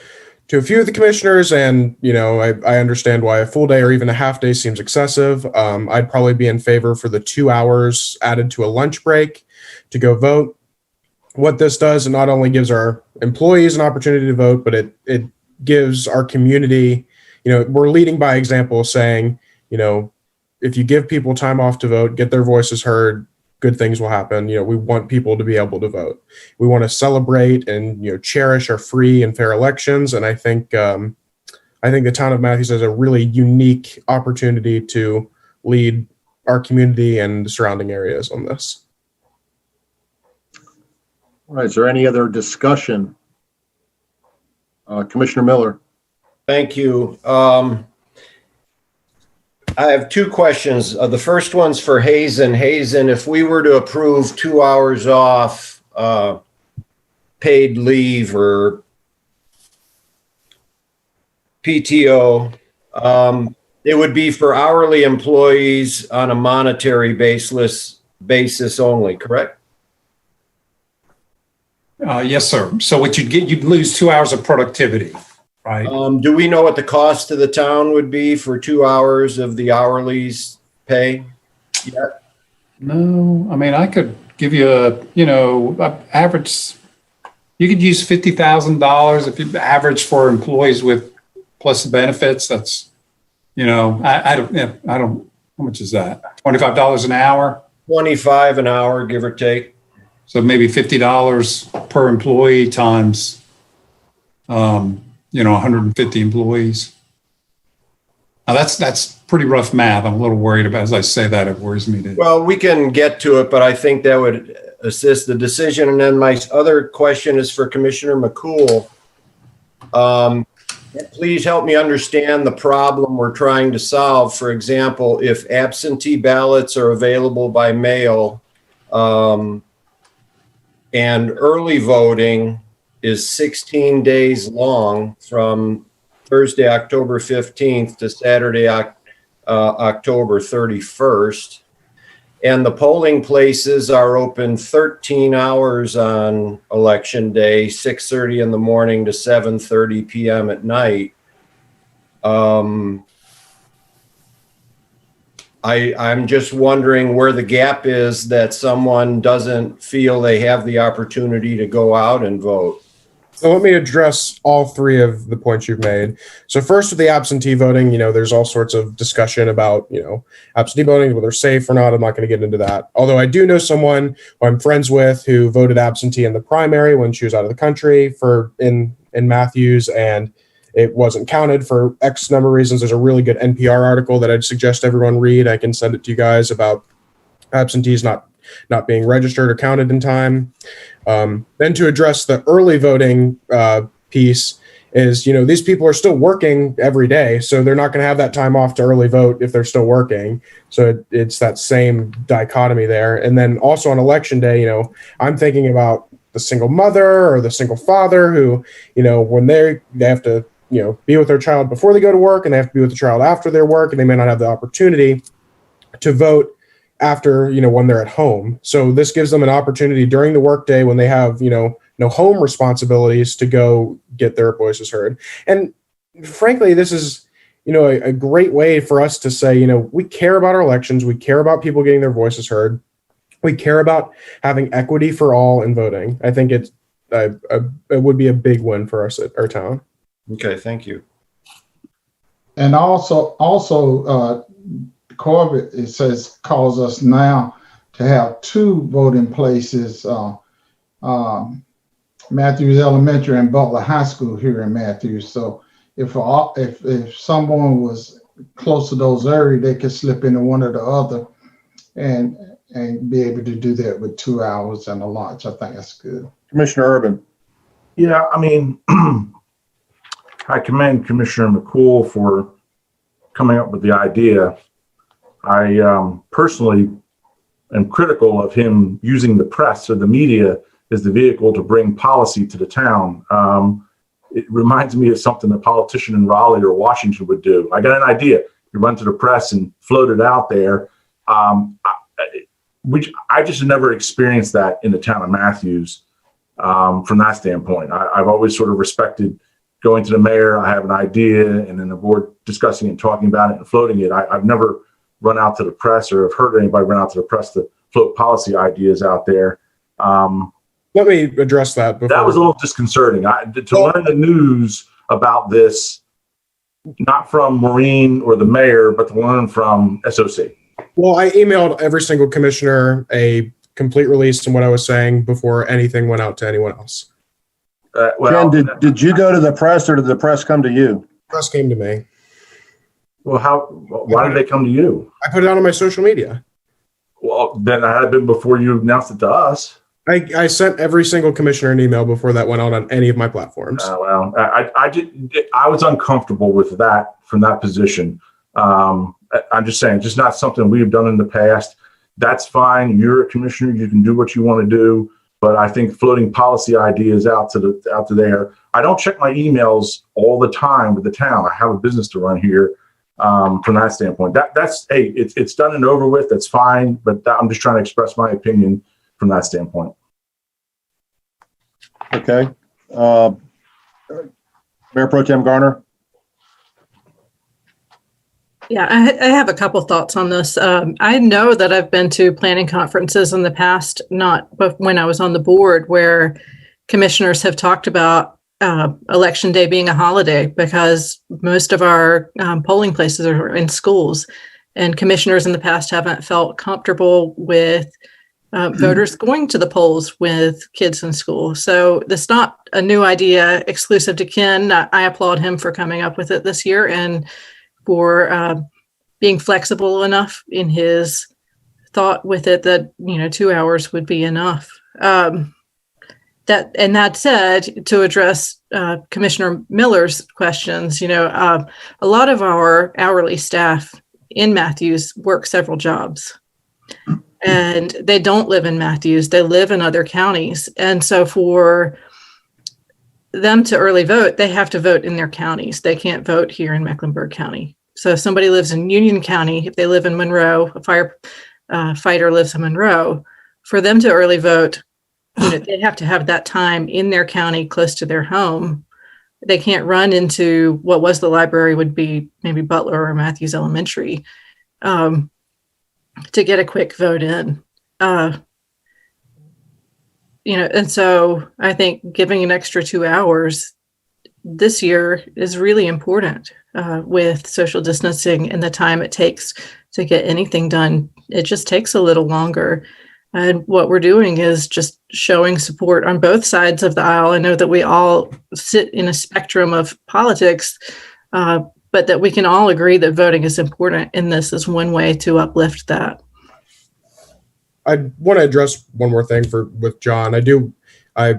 to a few of the commissioners, and, I understand why a full day or even a half day seems excessive. I'd probably be in favor for the 2 hours added to a lunch break to go vote. What this does, it not only gives our employees an opportunity to vote, but it gives our community, we're leading by example, saying, if you give people time off to vote, get their voices heard, good things will happen. We want people to be able to vote. We want to celebrate and, cherish our free and fair elections. And I think I think the town of Matthews has a really unique opportunity to lead our community and the surrounding areas on this.
All right, is there any other discussion? Commissioner Miller.
Thank you. I have two questions. The first one's for Hazen. Hazen, if we were to approve 2 hours off paid leave or PTO, it would be for hourly employees on a monetary basis only, correct?
Yes, sir. So what you'd get, you'd lose 2 hours of productivity, right?
Do we know what the cost to the town would be for 2 hours of the hourly's pay yet?
No, I mean, I could give you average, you could use $50,000 if you average for employees with plus the benefits. That's, I don't, how much is that? $25 an hour?
25 an hour, give or take.
So maybe $50 per employee times, 150 employees. Now that's pretty rough math. I'm a little worried about, as I say that, it worries me to.
Well, we can get to it, but I think that would assist the decision. And then my other question is for Commissioner McCool. Please help me understand the problem we're trying to solve. For example, if absentee ballots are available by mail, and early voting is 16 days long from Thursday, October 15th to Saturday, October 31st. And the polling places are open 13 hours on election day, 6:30 in the morning to 7:30 p.m. at night. I'm just wondering where the gap is that someone doesn't feel they have the opportunity to go out and vote.
So let me address all three of the points you've made. So first with the absentee voting, there's all sorts of discussion about, absentee voting, whether safe or not. I'm not going to get into that. Although I do know someone who I'm friends with who voted absentee in the primary when she was out of the country in Matthews, and it wasn't counted for X number of reasons. There's a really good NPR article that I'd suggest everyone read. I can send it to you guys about absentees not being registered or counted in time. Then to address the early voting piece is, these people are still working every day, so they're not going to have that time off to early vote if they're still working. So it's that same dichotomy there. And then also on election day, I'm thinking about the single mother or the single father who, when they have to, be with their child before they go to work, and they have to be with the child after their work, and they may not have the opportunity to vote after, when they're at home. So this gives them an opportunity during the workday when they have, no home responsibilities to go get their voices heard. And frankly, this is, a great way for us to say, we care about our elections. We care about people getting their voices heard. We care about having equity for all in voting. I think it would be a big win for us at our town.
Okay, thank you.
And also, Corbett, it says, calls us now to have two voting places, Matthews Elementary and Butler High School here in Matthews. So if someone was close to those areas, they could slip into one or the other and be able to do that with 2 hours and a lunch. I think that's good.
Commissioner Urban.
Yeah, I commend Commissioner McCool for coming up with the idea. I personally am critical of him using the press or the media as the vehicle to bring policy to the town. It reminds me of something a politician in Raleigh or Washington would do. I got an idea. You run to the press and float it out there. Which I just never experienced that in the town of Matthews from that standpoint. I've always sort of respected going to the mayor. I have an idea, and then the board discussing it and talking about it and floating it. I've never run out to the press or have heard anybody run out to the press to float policy ideas out there.
Let me address that.
That was a little disconcerting. To learn the news about this, not from Maureen or the mayor, but to learn from SOC.
Well, I emailed every single commissioner a complete release on what I was saying before anything went out to anyone else.
Jen, did you go to the press, or did the press come to you?
Trust came to me.
Well, why did they come to you?
I put it out on my social media.
Well, then that had been before you announced it to us.
I sent every single commissioner an email before that went out on any of my platforms.
Well, I was uncomfortable with that from that position. I'm just saying, just not something we've done in the past. That's fine. You're a commissioner. You can do what you want to do. But I think floating policy ideas out to there. I don't check my emails all the time with the town. I have a business to run here. From that standpoint, that's hey, it's done and over with. That's fine. But I'm just trying to express my opinion from that standpoint.
Okay. Mayor Pro Tem Garner.
Yeah, I have a couple thoughts on this. I know that I've been to planning conferences in the past, not but when I was on the board, where commissioners have talked about election day being a holiday because most of our polling places are in schools, and commissioners in the past haven't felt comfortable with voters going to the polls with kids in school. So that's not a new idea exclusive to Ken. I applaud him for coming up with it this year and for being flexible enough in his thought with it that 2 hours would be enough. That said, to address Commissioner Miller's questions, a lot of our hourly staff in Matthews work several jobs, and they don't live in Matthews. They live in other counties, and so for them to early vote, they have to vote in their counties. They can't vote here in Mecklenburg County. So if somebody lives in Union County, if they live in Monroe, a firefighter lives in Monroe, for them to early vote, they have to have that time in their county close to their home. They can't run into what was the library would be maybe Butler or Matthews Elementary to get a quick vote in. And so I think giving an extra 2 hours this year is really important with social distancing and the time it takes to get anything done. It just takes a little longer. And what we're doing is just showing support on both sides of the aisle. I know that we all sit in a spectrum of politics, but that we can all agree that voting is important, and this is one way to uplift that.
I want to address one more thing with John. I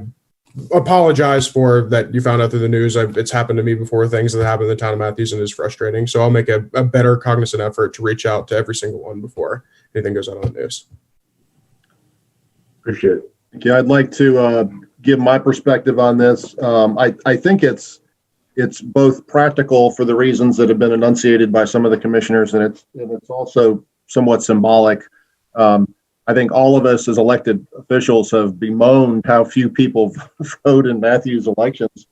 apologize for that you found out through the news. It's happened to me before, things that happen in the town of Matthews, and it's frustrating. So I'll make a better cognizant effort to reach out to every single one before anything goes out on the news.
Appreciate it.
Okay, I'd like to give my perspective on this. I think it's both practical for the reasons that have been enunciated by some of the commissioners, and it's also somewhat symbolic. I think all of us as elected officials have bemoaned how few people vote in Matthews elections.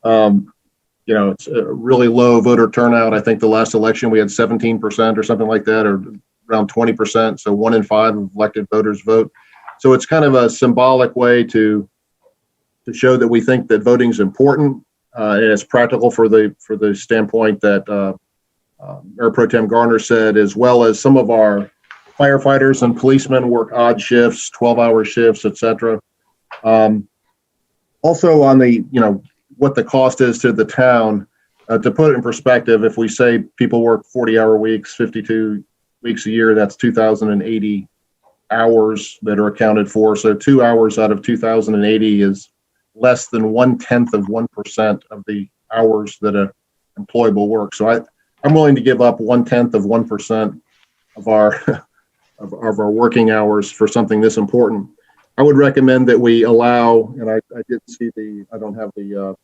It's a really low voter turnout. I think the last election we had 17% or something like that, or around 20%. So 1 in 5 of elected voters vote. So it's kind of a symbolic way to show that we think that voting is important, and it's practical for the standpoint that Mayor Pro Tem Garner said, as well as some of our firefighters and policemen work odd shifts, 12-hour shifts, etc. Also on the, what the cost is to the town, to put it in perspective, if we say people work 40-hour weeks, 52 weeks a year, that's 2,080 hours that are accounted for. So 2 hours out of 2,080 is less than 1/10 of the hours that an employee will work. So I'm willing to give up 1/10 of our of our working hours for something this important. I would recommend that we allow, and I didn't see I don't have the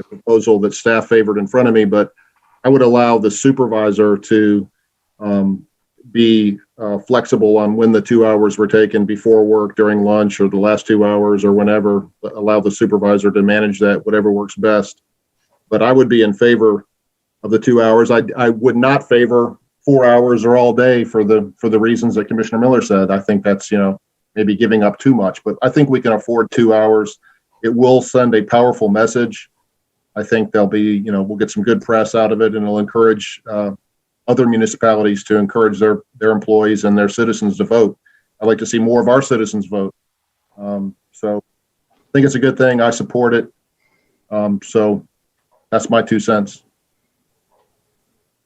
proposal that staff favored in front of me, but I would allow the supervisor to be flexible on when the 2 hours were taken, before work, during lunch, or the last 2 hours, or whenever. Allow the supervisor to manage that, whatever works best. But I would be in favor of the 2 hours. I would not favor 4 hours or all day for the reasons that Commissioner Miller said. I think that's, maybe giving up too much, but I think we can afford 2 hours. It will send a powerful message. I think there'll be, we'll get some good press out of it, and it'll encourage other municipalities to encourage their employees and their citizens to vote. I'd like to see more of our citizens vote. So I think it's a good thing. I support it. So That's my 2 cents.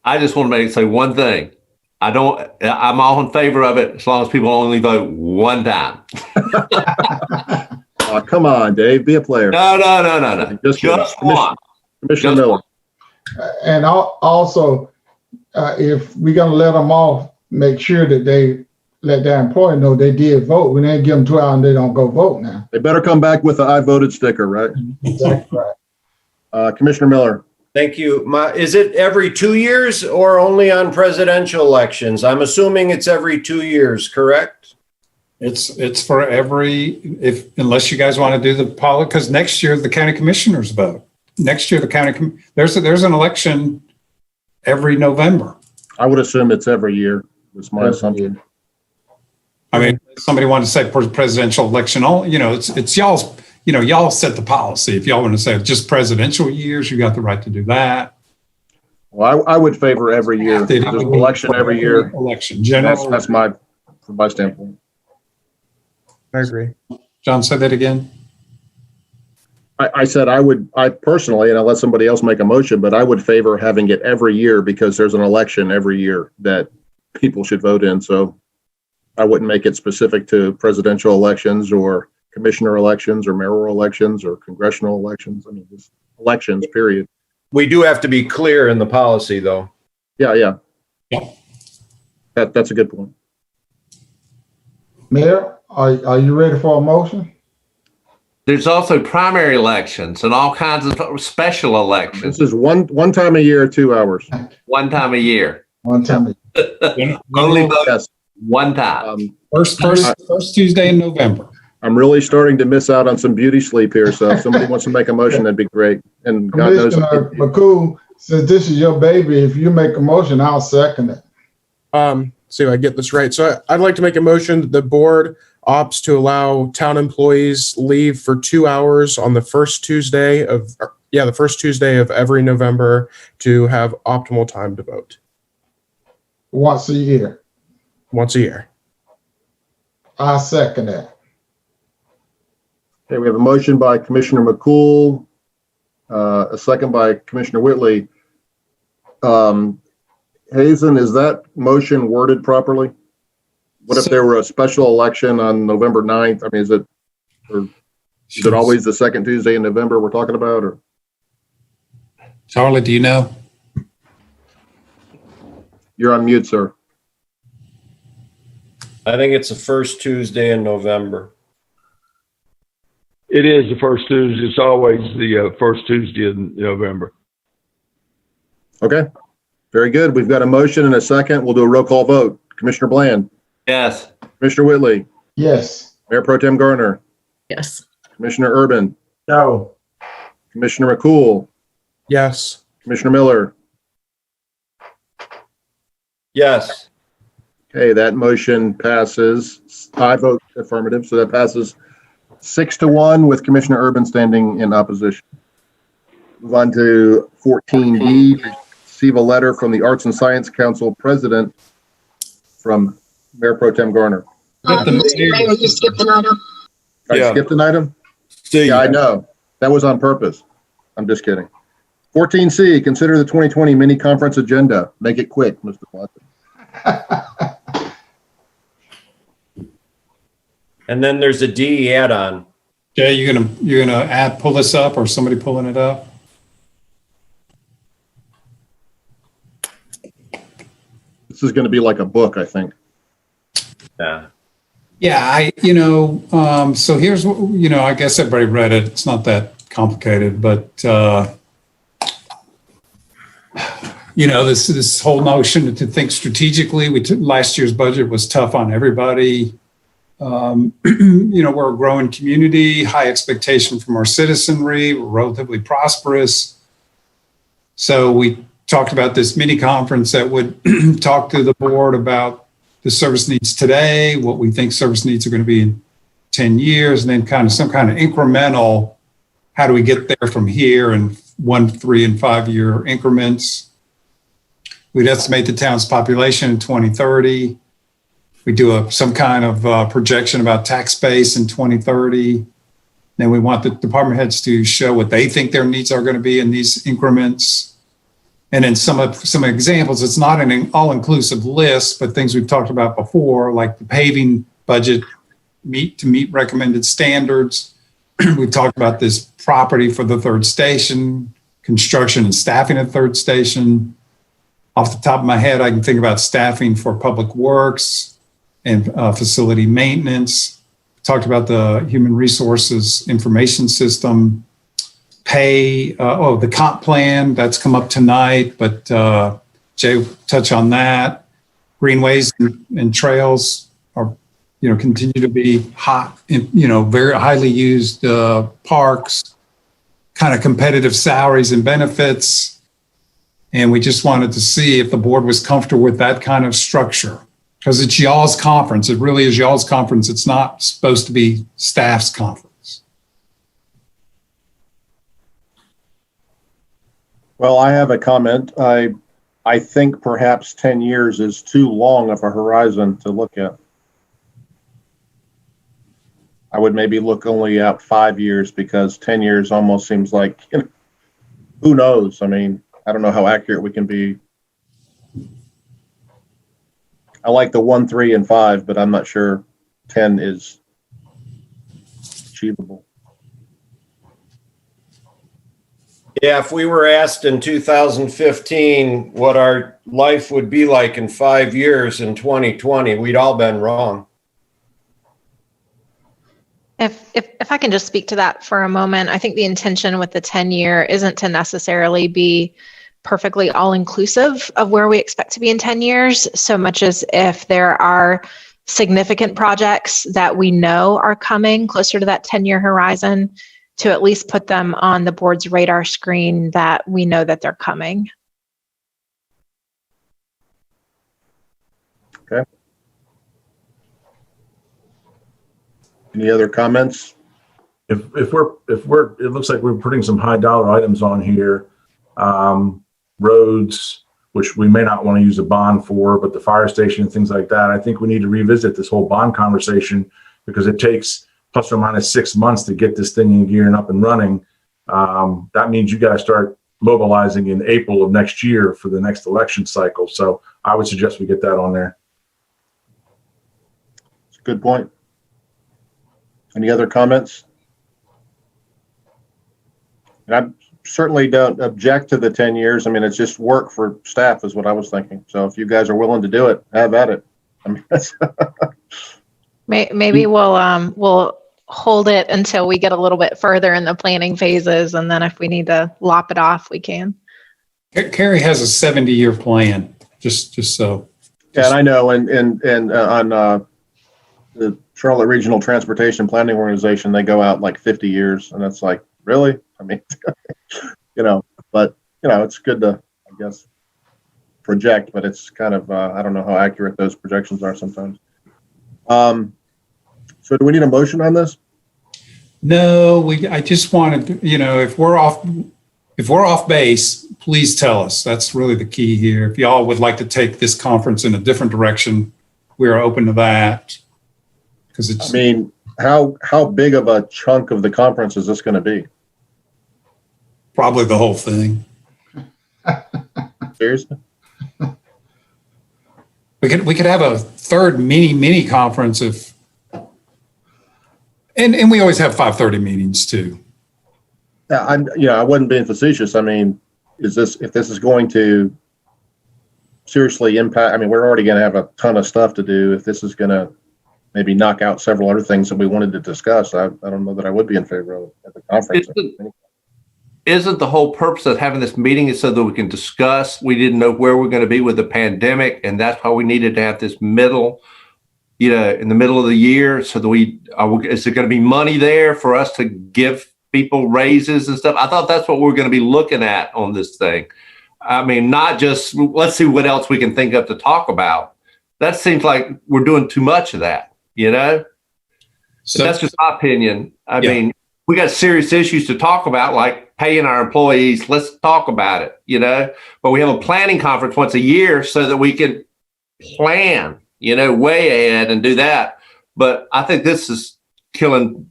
I just want to say one thing. I'm all in favor of it as long as people only vote one time.
Oh, come on, Dave, be a player.
No. Just one.
Commissioner Miller.
And also, if we're gonna let them off, make sure that they let their employer know they did vote. We didn't give them 2 hours and they don't go vote now.
They better come back with the I voted sticker, right?
Exactly right.
Commissioner Miller.
Thank you. Is it every 2 years or only on presidential elections? I'm assuming it's every 2 years, correct?
It's for every, unless you guys want to do the because next year the county commissioners vote. Next year there's an election every November.
I would assume it's every year. Was my assumption.
I mean, somebody wanted to say presidential election, it's y'all's, y'all set the policy. If y'all want to say just presidential years, you got the right to do that.
Well, I would favor every year. There's an election every year.
Election, general.
That's from my standpoint.
I agree.
John, say that again.
I said I personally, and I'll let somebody else make a motion, but I would favor having it every year because there's an election every year that people should vote in. So I wouldn't make it specific to presidential elections or commissioner elections or mayoral elections or congressional elections. I mean, just elections, period.
We do have to be clear in the policy, though.
Yeah. That's a good point.
Mayor, are you ready for a motion?
There's also primary elections and all kinds of special elections.
This is one time a year, 2 hours.
One time a year.
One time a
year. Only vote one time.
First Tuesday in November.
I'm really starting to miss out on some beauty sleep here. So if somebody wants to make a motion, that'd be great. And God knows.
McCool, since this is your baby, if you make a motion, I'll second it.
See if I get this right. So I'd like to make a motion that the board opts to allow town employees leave for 2 hours on the first Tuesday of every November to have optimal time to vote.
Once a year.
Once a year.
I second that.
Okay, we have a motion by Commissioner McCool, a second by Commissioner Whitley. Hazen, is that motion worded properly? What if there were a special election on November 9th? I mean, is it always the second Tuesday in November we're talking about? Or
Charlie, do you know?
You're on mute, sir.
I think it's the first Tuesday in November.
It is the first Tuesday. It's always the first Tuesday in November.
Okay, very good. We've got a motion and a second. We'll do a roll call vote. Commissioner Bland.
Yes.
Commissioner Whitley.
Yes.
Mayor Pro Tem Garner.
Yes.
Commissioner Urban.
No.
Commissioner McCool.
Yes.
Commissioner Miller.
Yes.
Okay, that motion passes. I vote affirmative, so that passes 6-1 with Commissioner Urban standing in opposition. Move on to 14D. Receive a letter from the Arts and Science Council President from Mayor Pro Tem Garner.
Mr. Mayor, you skipped an item.
I skipped an item? Yeah, I know. That was on purpose. I'm just kidding. 14C, consider the 2020 mini conference agenda. Make it quick, Mr. Watson.
And then there's a D add-on.
Jay, you're gonna pull this up, or somebody pulling it up?
This is going to be like a book, I think.
Yeah.
Yeah, so here's what, I guess everybody read it. It's not that complicated, but, this whole notion to think strategically. Last year's budget was tough on everybody. We're a growing community, high expectation from our citizenry, we're relatively prosperous. So we talked about this mini conference that would talk to the board about the service needs today, what we think service needs are going to be in 10 years, and then some kind of incremental, how do we get there from here in 1, 3, and 5 year increments. We'd estimate the town's population in 2030. We do some kind of projection about tax base in 2030. Then we want the department heads to show what they think their needs are going to be in these increments. And then some examples, it's not an all-inclusive list, but things we've talked about before, like the paving budget to meet recommended standards. We've talked about this property for the third station, construction and staffing at third station. Off the top of my head, I can think about staffing for public works and facility maintenance. Talked about the human resources information system, pay, the comp plan, that's come up tonight, but Jay will touch on that. Greenways and trails are, continue to be hot, very highly used parks, kind of competitive salaries and benefits. And we just wanted to see if the board was comfortable with that kind of structure. Because it's y'all's conference. It really is y'all's conference. It's not supposed to be staff's conference.
Well, I have a comment. I think perhaps 10 years is too long of a horizon to look at. I would maybe look only out 5 years, because 10 years almost seems like, who knows? I mean, I don't know how accurate we can be. I like the 1, 3, and 5, but I'm not sure 10 is achievable.
Yeah, if we were asked in 2015 what our life would be like in 5 years in 2020, we'd all been wrong.
If I can just speak to that for a moment, I think the intention with the 10-year isn't to necessarily be perfectly all-inclusive of where we expect to be in 10 years, so much as if there are significant projects that we know are coming closer to that 10-year horizon, to at least put them on the board's radar screen that we know that they're coming.
Okay. Any other comments?
If we're, it looks like we're putting some high dollar items on here. Roads, which we may not want to use a bond for, but the fire station and things like that, I think we need to revisit this whole bond conversation, because it takes plus or minus 6 months to get this thing in gear and up and running. That means you got to start mobilizing in April of next year for the next election cycle. So I would suggest we get that on there.
It's a good point. Any other comments? And I certainly don't object to the 10 years. I mean, it's just work for staff is what I was thinking. So if you guys are willing to do it, have at it. I mean, that's
Maybe we'll hold it until we get a little bit further in the planning phases, and then if we need to lop it off, we can.
Carrie has a 70-year plan, just so.
Yeah, and I know, and on the Charlotte Regional Transportation Planning Organization, they go out like 50 years, and it's like, really? I mean, but it's good to, I guess, project, but it's kind of, I don't know how accurate those projections are sometimes. So do we need a motion on this?
No, I just wanted to, if we're off base, please tell us. That's really the key here. If y'all would like to take this conference in a different direction, we are open to that. Because it's,
I mean, how big of a chunk of the conference is this going to be?
Probably the whole thing.
Seriously?
We could have a third mini conference if, and we always have 5:30 meetings too.
Yeah, I wasn't being facetious. I mean, if this is going to seriously impact, I mean, we're already going to have a ton of stuff to do. If this is going to maybe knock out several other things that we wanted to discuss, I don't know that I would be in favor of it at the conference.
Isn't the whole purpose of having this meeting is so that we can discuss? We didn't know where we're going to be with the pandemic, and that's why we needed to have this in the middle of the year, so that is there going to be money there for us to give people raises and stuff? I thought that's what we're going to be looking at on this thing. I mean, not just let's see what else we can think of to talk about. That seems like we're doing too much of that, So that's just my opinion. I mean, we got serious issues to talk about, like paying our employees. Let's talk about it, But we have a planning conference once a year so that we can plan, way ahead and do that. But I think this is killing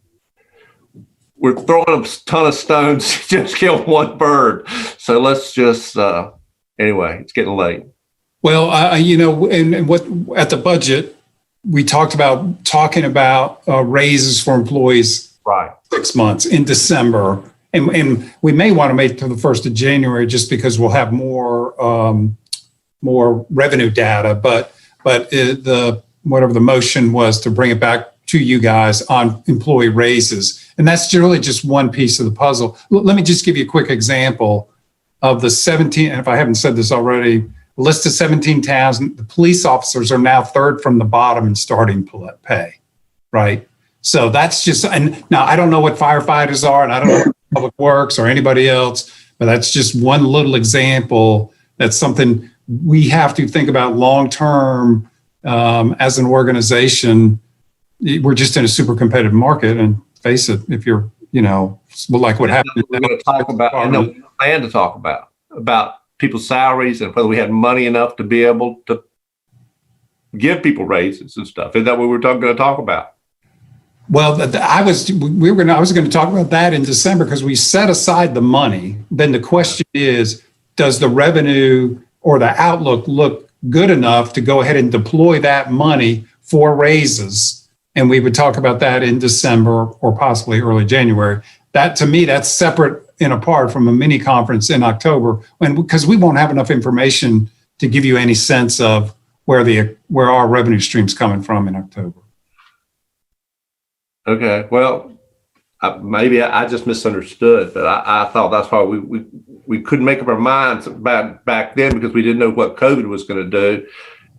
we're throwing a ton of stones to just kill one bird. So let's just, anyway, it's getting late.
Well, and what at the budget, we talking about raises for employees.
Right.
6 months in December. And we may want to make it to the 1st of January just because we'll have more revenue data. But whatever the motion was to bring it back to you guys on employee raises. And that's really just one piece of the puzzle. Let me just give you a quick example of the 17, and if I haven't said this already, list of 17 towns, the police officers are now third from the bottom in starting pay, right? So that's just, and now I don't know what firefighters are, and I don't know what public works or anybody else, but that's just one little example. That's something we have to think about long-term as an organization. We're just in a super competitive market, and face it, if you're, like what happened.
We're going to talk about, and then we plan to talk about people's salaries and whether we had money enough to be able to give people raises and stuff. Is that what we're going to talk about?
Well, I was going to talk about that in December because we set aside the money. Then the question is, does the revenue or the outlook look good enough to go ahead and deploy that money for raises? And we would talk about that in December or possibly early January. That, to me, that's separate and apart from a mini conference in October, because we won't have enough information to give you any sense of where our revenue stream's coming from in October.
Okay, well, maybe I just misunderstood, but I thought that's why we couldn't make up our minds back then because we didn't know what COVID was going to do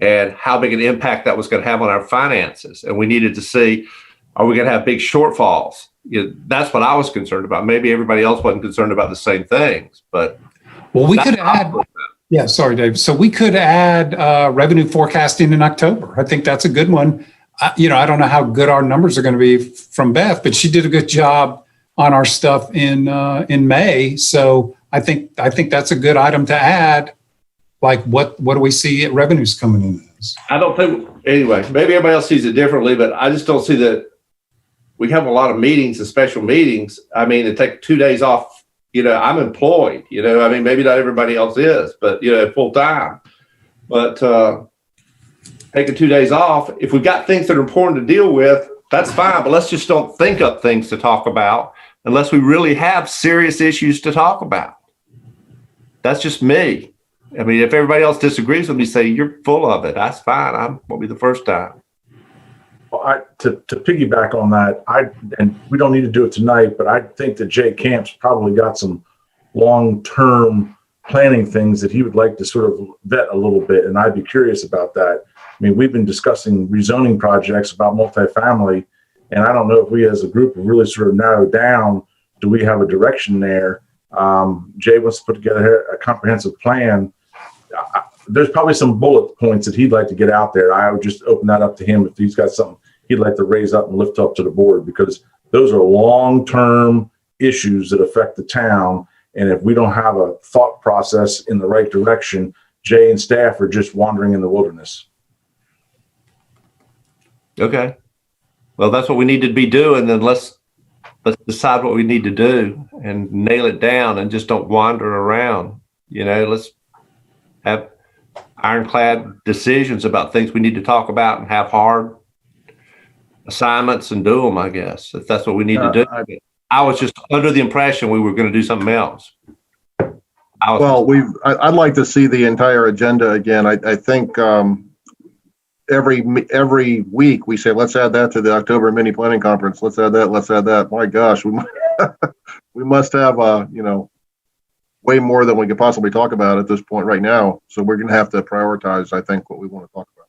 and how big an impact that was going to have on our finances. And we needed to see, are we going to have big shortfalls? That's what I was concerned about. Maybe everybody else wasn't concerned about the same things, but.
Well, we could add, yeah, sorry, Dave. So we could add revenue forecasting in October. I think that's a good one. I don't know how good our numbers are going to be from Beth, but she did a good job on our stuff in May. So I think that's a good item to add. Like what do we see at revenues coming in as?
I don't think, anyway, maybe everybody else sees it differently, but I just don't see that we have a lot of meetings and special meetings. I mean, to take 2 days off, I'm employed, maybe not everybody else is, but, full time. But taking 2 days off, if we've got things that are important to deal with, that's fine, but let's just don't think up things to talk about unless we really have serious issues to talk about. That's just me. I mean, if everybody else disagrees with me, say you're full of it. That's fine. I won't be the first time.
Well, to piggyback on that, and we don't need to do it tonight, but I think that Jay Camp's probably got some long-term planning things that he would like to sort of vet a little bit, and I'd be curious about that. I mean, we've been discussing rezoning projects about multifamily, and I don't know if we as a group have really sort of narrowed down, do we have a direction there? Jay wants to put together a comprehensive plan. There's probably some bullet points that he'd like to get out there. I would just open that up to him if he's got something he'd like to raise up and lift up to the board, because those are long-term issues that affect the town. And if we don't have a thought process in the right direction, Jay and staff are just wandering in the wilderness.
Okay. Well, that's what we need to be doing. Then let's decide what we need to do and nail it down and just don't wander around. Let's have ironclad decisions about things we need to talk about and have hard assignments and do them, I guess, if that's what we need to do. I was just under the impression we were going to do something else.
I'd like to see the entire agenda again. I think every week we say, let's add that to the October mini planning conference. Let's add that. Let's add that. My gosh, we must have way more than we could possibly talk about at this point right now. So we're going to have to prioritize, I think, what we want to talk about.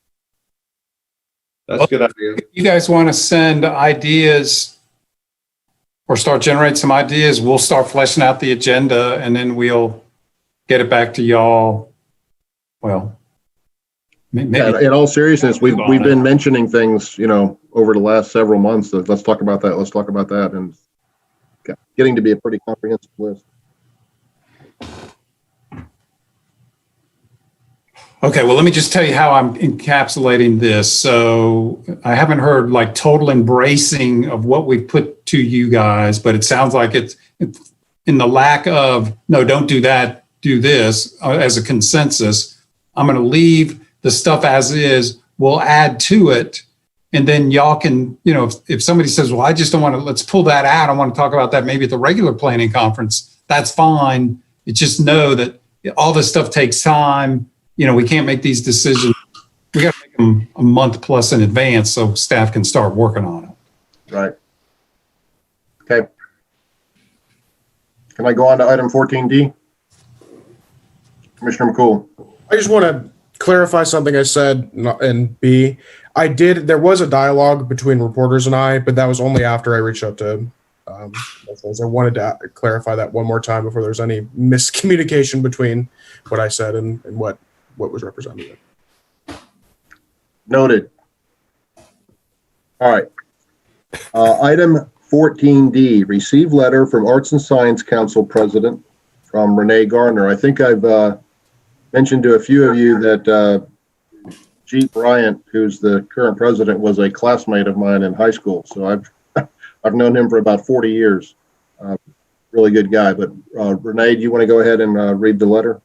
That's a good idea.
If you guys want to send ideas or start generating some ideas, we'll start fleshing out the agenda and then we'll get it back to y'all. Well, maybe.
Yeah, in all seriousness, we've been mentioning things, over the last several months. So let's talk about that. Let's talk about that. And getting to be a pretty comprehensive list.
Okay, well, let me just tell you how I'm encapsulating this. So I haven't heard like total embracing of what we put to you guys, but it sounds like it's in the lack of, no, don't do that, do this as a consensus. I'm going to leave the stuff as is. We'll add to it. And then y'all can, you know, if somebody says, well, I just don't want to, let's pull that out. I want to talk about that maybe at the regular planning conference. That's fine. You just know that all this stuff takes time. You know, we can't make these decisions. We got to make them a month plus in advance so staff can start working on it.
Right. Okay. Can I go on to item 14D? Commissioner McCool.
I just want to clarify something I said in B. There was a dialogue between reporters and I, but that was only after I reached out to I wanted to clarify that one more time before there's any miscommunication between what I said and what was represented.
Noted. All right. Item 14D, receive letter from Arts and Science Council President from Renee Garner. I think I've mentioned to a few of you that Jeep Bryant, who's the current president, was a classmate of mine in high school. So I've known him for about 40 years. Really good guy. But Renee, do you want to go ahead and read the letter?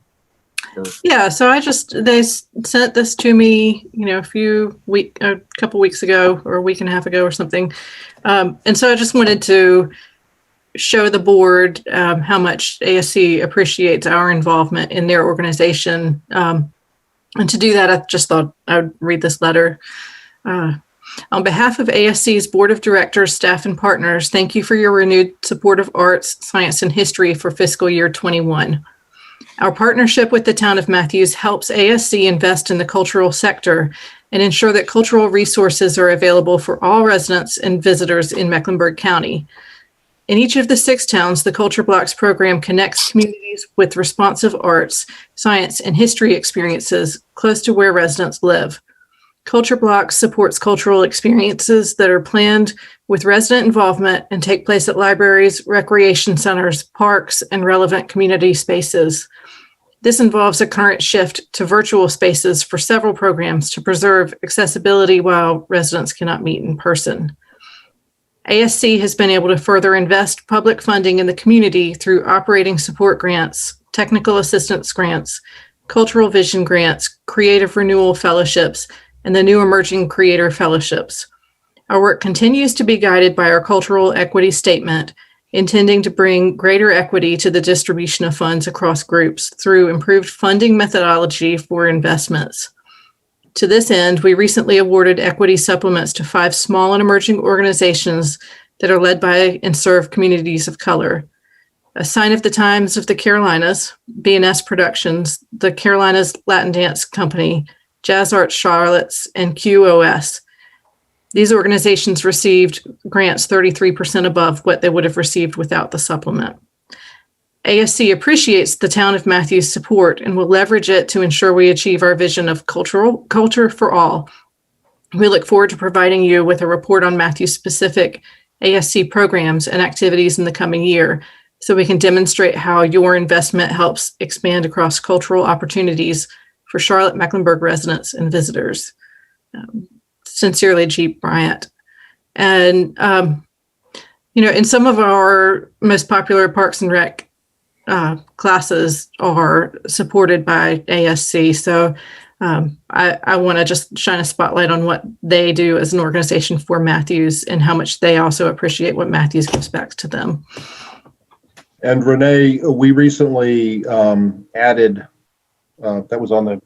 Yeah, so they sent this to me, you know, a couple weeks ago or a week and a half ago or something. And so I just wanted to show the board how much ASC appreciates our involvement in their organization. And to do that, I just thought I would read this letter. On behalf of ASC's Board of Directors, staff, and partners, thank you for your renewed support of arts, science, and history for fiscal year 21. Our partnership with the town of Matthews helps ASC invest in the cultural sector and ensure that cultural resources are available for all residents and visitors in Mecklenburg County. In each of the 6 towns, the Culture Blocks program connects communities with responsive arts, science, and history experiences close to where residents live. Culture Blocks supports cultural experiences that are planned with resident involvement and take place at libraries, recreation centers, parks, and relevant community spaces. This involves a current shift to virtual spaces for several programs to preserve accessibility while residents cannot meet in person. ASC has been able to further invest public funding in the community through operating support grants, technical assistance grants, cultural vision grants, creative renewal fellowships, and the new emerging creator fellowships. Our work continues to be guided by our cultural equity statement, intending to bring greater equity to the distribution of funds across groups through improved funding methodology for investments. To this end, we recently awarded equity supplements to 5 small and emerging organizations that are led by and serve communities of color. A Sign of the Times of the Carolinas, B&S Productions, the Carolinas Latin Dance Company, Jazz Arts Charlottes, and QOS. These organizations received grants 33% above what they would have received without the supplement. ASC appreciates the town of Matthews' support and will leverage it to ensure we achieve our vision of culture for all. We look forward to providing you with a report on Matthews-specific ASC programs and activities in the coming year, so we can demonstrate how your investment helps expand across cultural opportunities for Charlotte Mecklenburg residents and visitors. Sincerely, Jeep Bryant. And, you know, in some of our most popular Parks and Rec classes are supported by ASC. So I want to just shine a spotlight on what they do as an organization for Matthews and how much they also appreciate what Matthews gives back to them.
And Renee, we recently added, that was on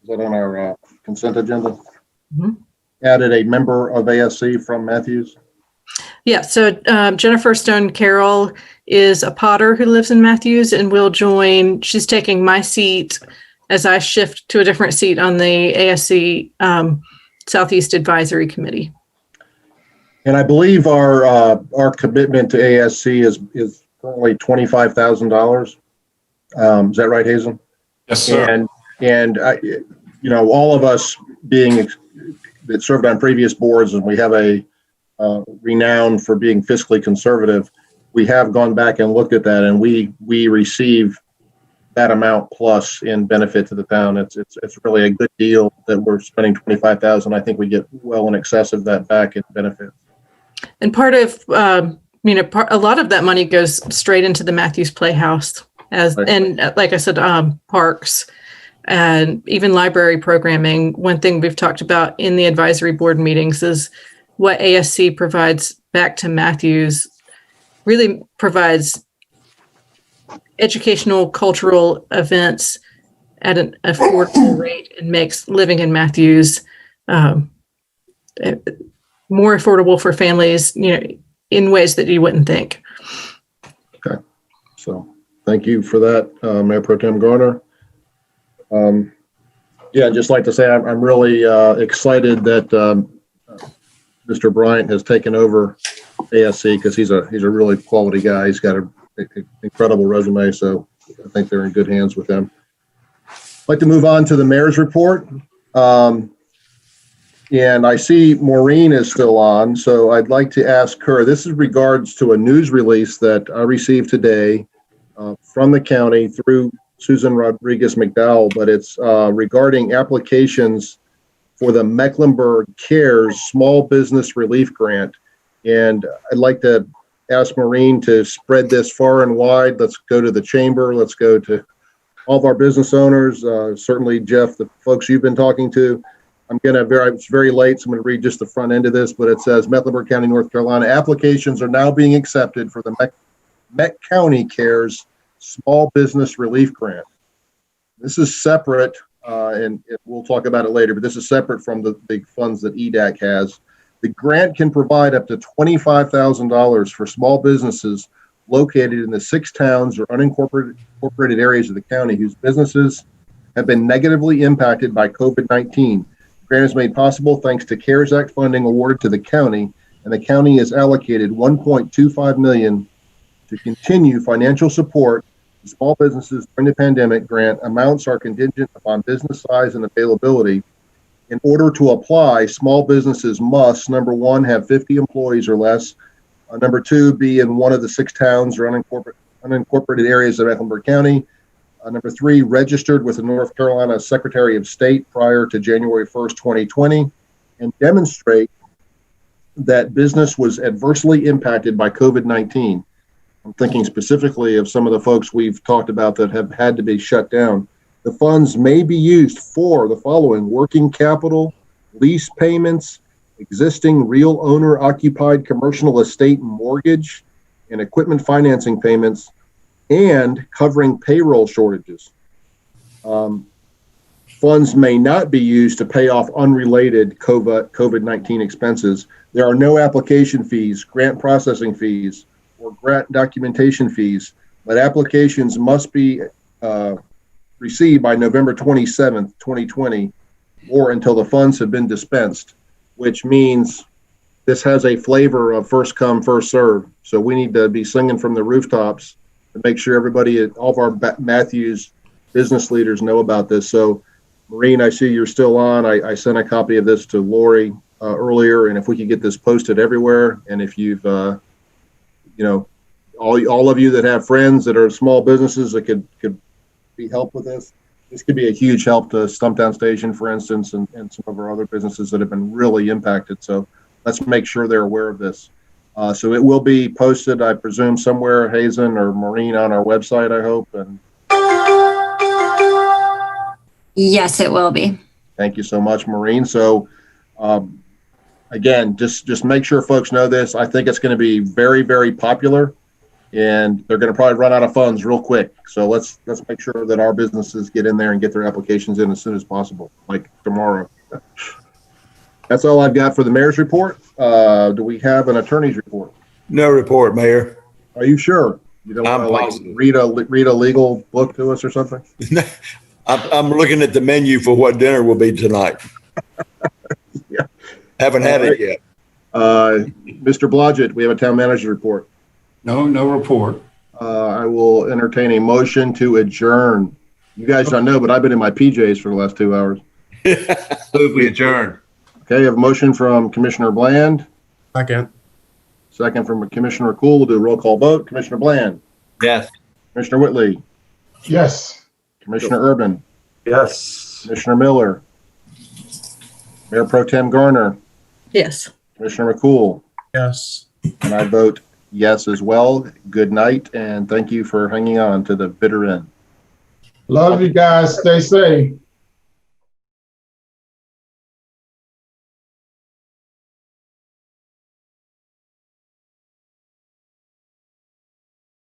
our consent agenda?
Mm-hmm.
Added a member of ASC from Matthews?
Yeah, so Jennifer Stone Carroll is a potter who lives in Matthews and will join. She's taking my seat as I shift to a different seat on the ASC Southeast Advisory Committee.
And I believe our commitment to ASC is currently $25,000. Is that right, Hazen?
Yes, sir.
And you know, all of us being that served on previous boards, and we have a renown for being fiscally conservative, we have gone back and looked at that, and we receive that amount plus in benefit to the town. It's really a good deal that we're spending $25,000. I think we get well in excess of that back in benefits.
And part of, a lot of that money goes straight into the Matthews Playhouse and like I said, parks and even library programming. One thing we've talked about in the advisory board meetings is what ASC provides back to Matthews really provides educational, cultural events at an affordable rate and makes living in Matthews more affordable for families, in ways that you wouldn't think.
Okay. So thank you for that, Mayor Pro Tem Garner. I'd just like to say I'm really excited that Mr. Bryant has taken over ASC because he's a really quality guy. He's got an incredible resume, so I think they're in good hands with him. I'd like to move on to the mayor's report. And I see Maureen is still on, so I'd like to ask her, this is regards to a news release that I received today from the county through Susan Rodriguez McDowell, but it's regarding applications for the Mecklenburg CARES Small Business Relief Grant. And I'd like to ask Maureen to spread this far and wide. Let's go to the chamber. Let's go to all of our business owners. Certainly, Jeff, the folks you've been talking to. It's very late, so I'm going to read just the front end of this, but it says Mecklenburg County, North Carolina, applications are now being accepted for the Meck County CARES Small Business Relief Grant. This is separate, and we'll talk about it later, but this is separate from the big funds that EDAC has. The grant can provide up to $25,000 for small businesses located in the 6 towns or unincorporated areas of the county whose businesses have been negatively impacted by COVID-19. The grant is made possible thanks to CARES Act funding awarded to the county, and the county has allocated $1.25 million to continue financial support to small businesses during the pandemic. Grant amounts are contingent upon business size and availability. In order to apply, small businesses must, number 1, have 50 employees or less, number 2, be in one of the 6 towns or unincorporated areas of Mecklenburg County, number 3, registered with the North Carolina Secretary of State prior to January 1st, 2020, and demonstrate that business was adversely impacted by COVID-19. I'm thinking specifically of some of the folks we've talked about that have had to be shut down. The funds may be used for the following: working capital, lease payments, existing real owner occupied commercial estate mortgage, and equipment financing payments, and covering payroll shortages. Funds may not be used to pay off unrelated COVID-19 expenses. There are no application fees, grant processing fees, or grant documentation fees, but applications must be received by November 27th, 2020, or until the funds have been dispensed, which means this has a flavor of first come, first serve. So we need to be singing from the rooftops to make sure everybody, all of our Matthews business leaders know about this. So Maureen, I see you're still on. I sent a copy of this to Lori earlier, and if we could get this posted everywhere, and if you've, all of you that have friends that are small businesses that could be help with this, this could be a huge help to Stumptown Station, for instance, and some of our other businesses that have been really impacted. So let's make sure they're aware of this. So it will be posted, I presume, somewhere, Hazen or Maureen, on our website, I hope. And
yes, it will be.
Thank you so much, Maureen. So again, just make sure folks know this. I think it's going to be very, very popular, and they're going to probably run out of funds real quick. So let's make sure that our businesses get in there and get their applications in as soon as possible, like tomorrow. That's all I've got for the mayor's report. Do we have an attorney's report?
No report, Mayor.
Are you sure? You don't want to read a legal book to us or something?
I'm looking at the menu for what dinner will be tonight.
Yeah.
Haven't had it yet.
Mr. Blodgett, we have a town manager report.
No report.
I will entertain a motion to adjourn. You guys don't know, but I've been in my PJs for the last 2 hours.
Move we adjourn.
Okay, I have a motion from Commissioner Bland. Second from Commissioner Cool. We'll do a roll call vote. Commissioner Bland.
Yes.
Commissioner Whitley.
Yes.
Commissioner Urban,
Yes.
Commissioner Miller, Mayor Pro Tem Garner,
Yes.
Commissioner McCool,
Yes.
and I vote yes as well. Good night, and thank you for hanging on to the bitter end.
Love you guys. Stay safe.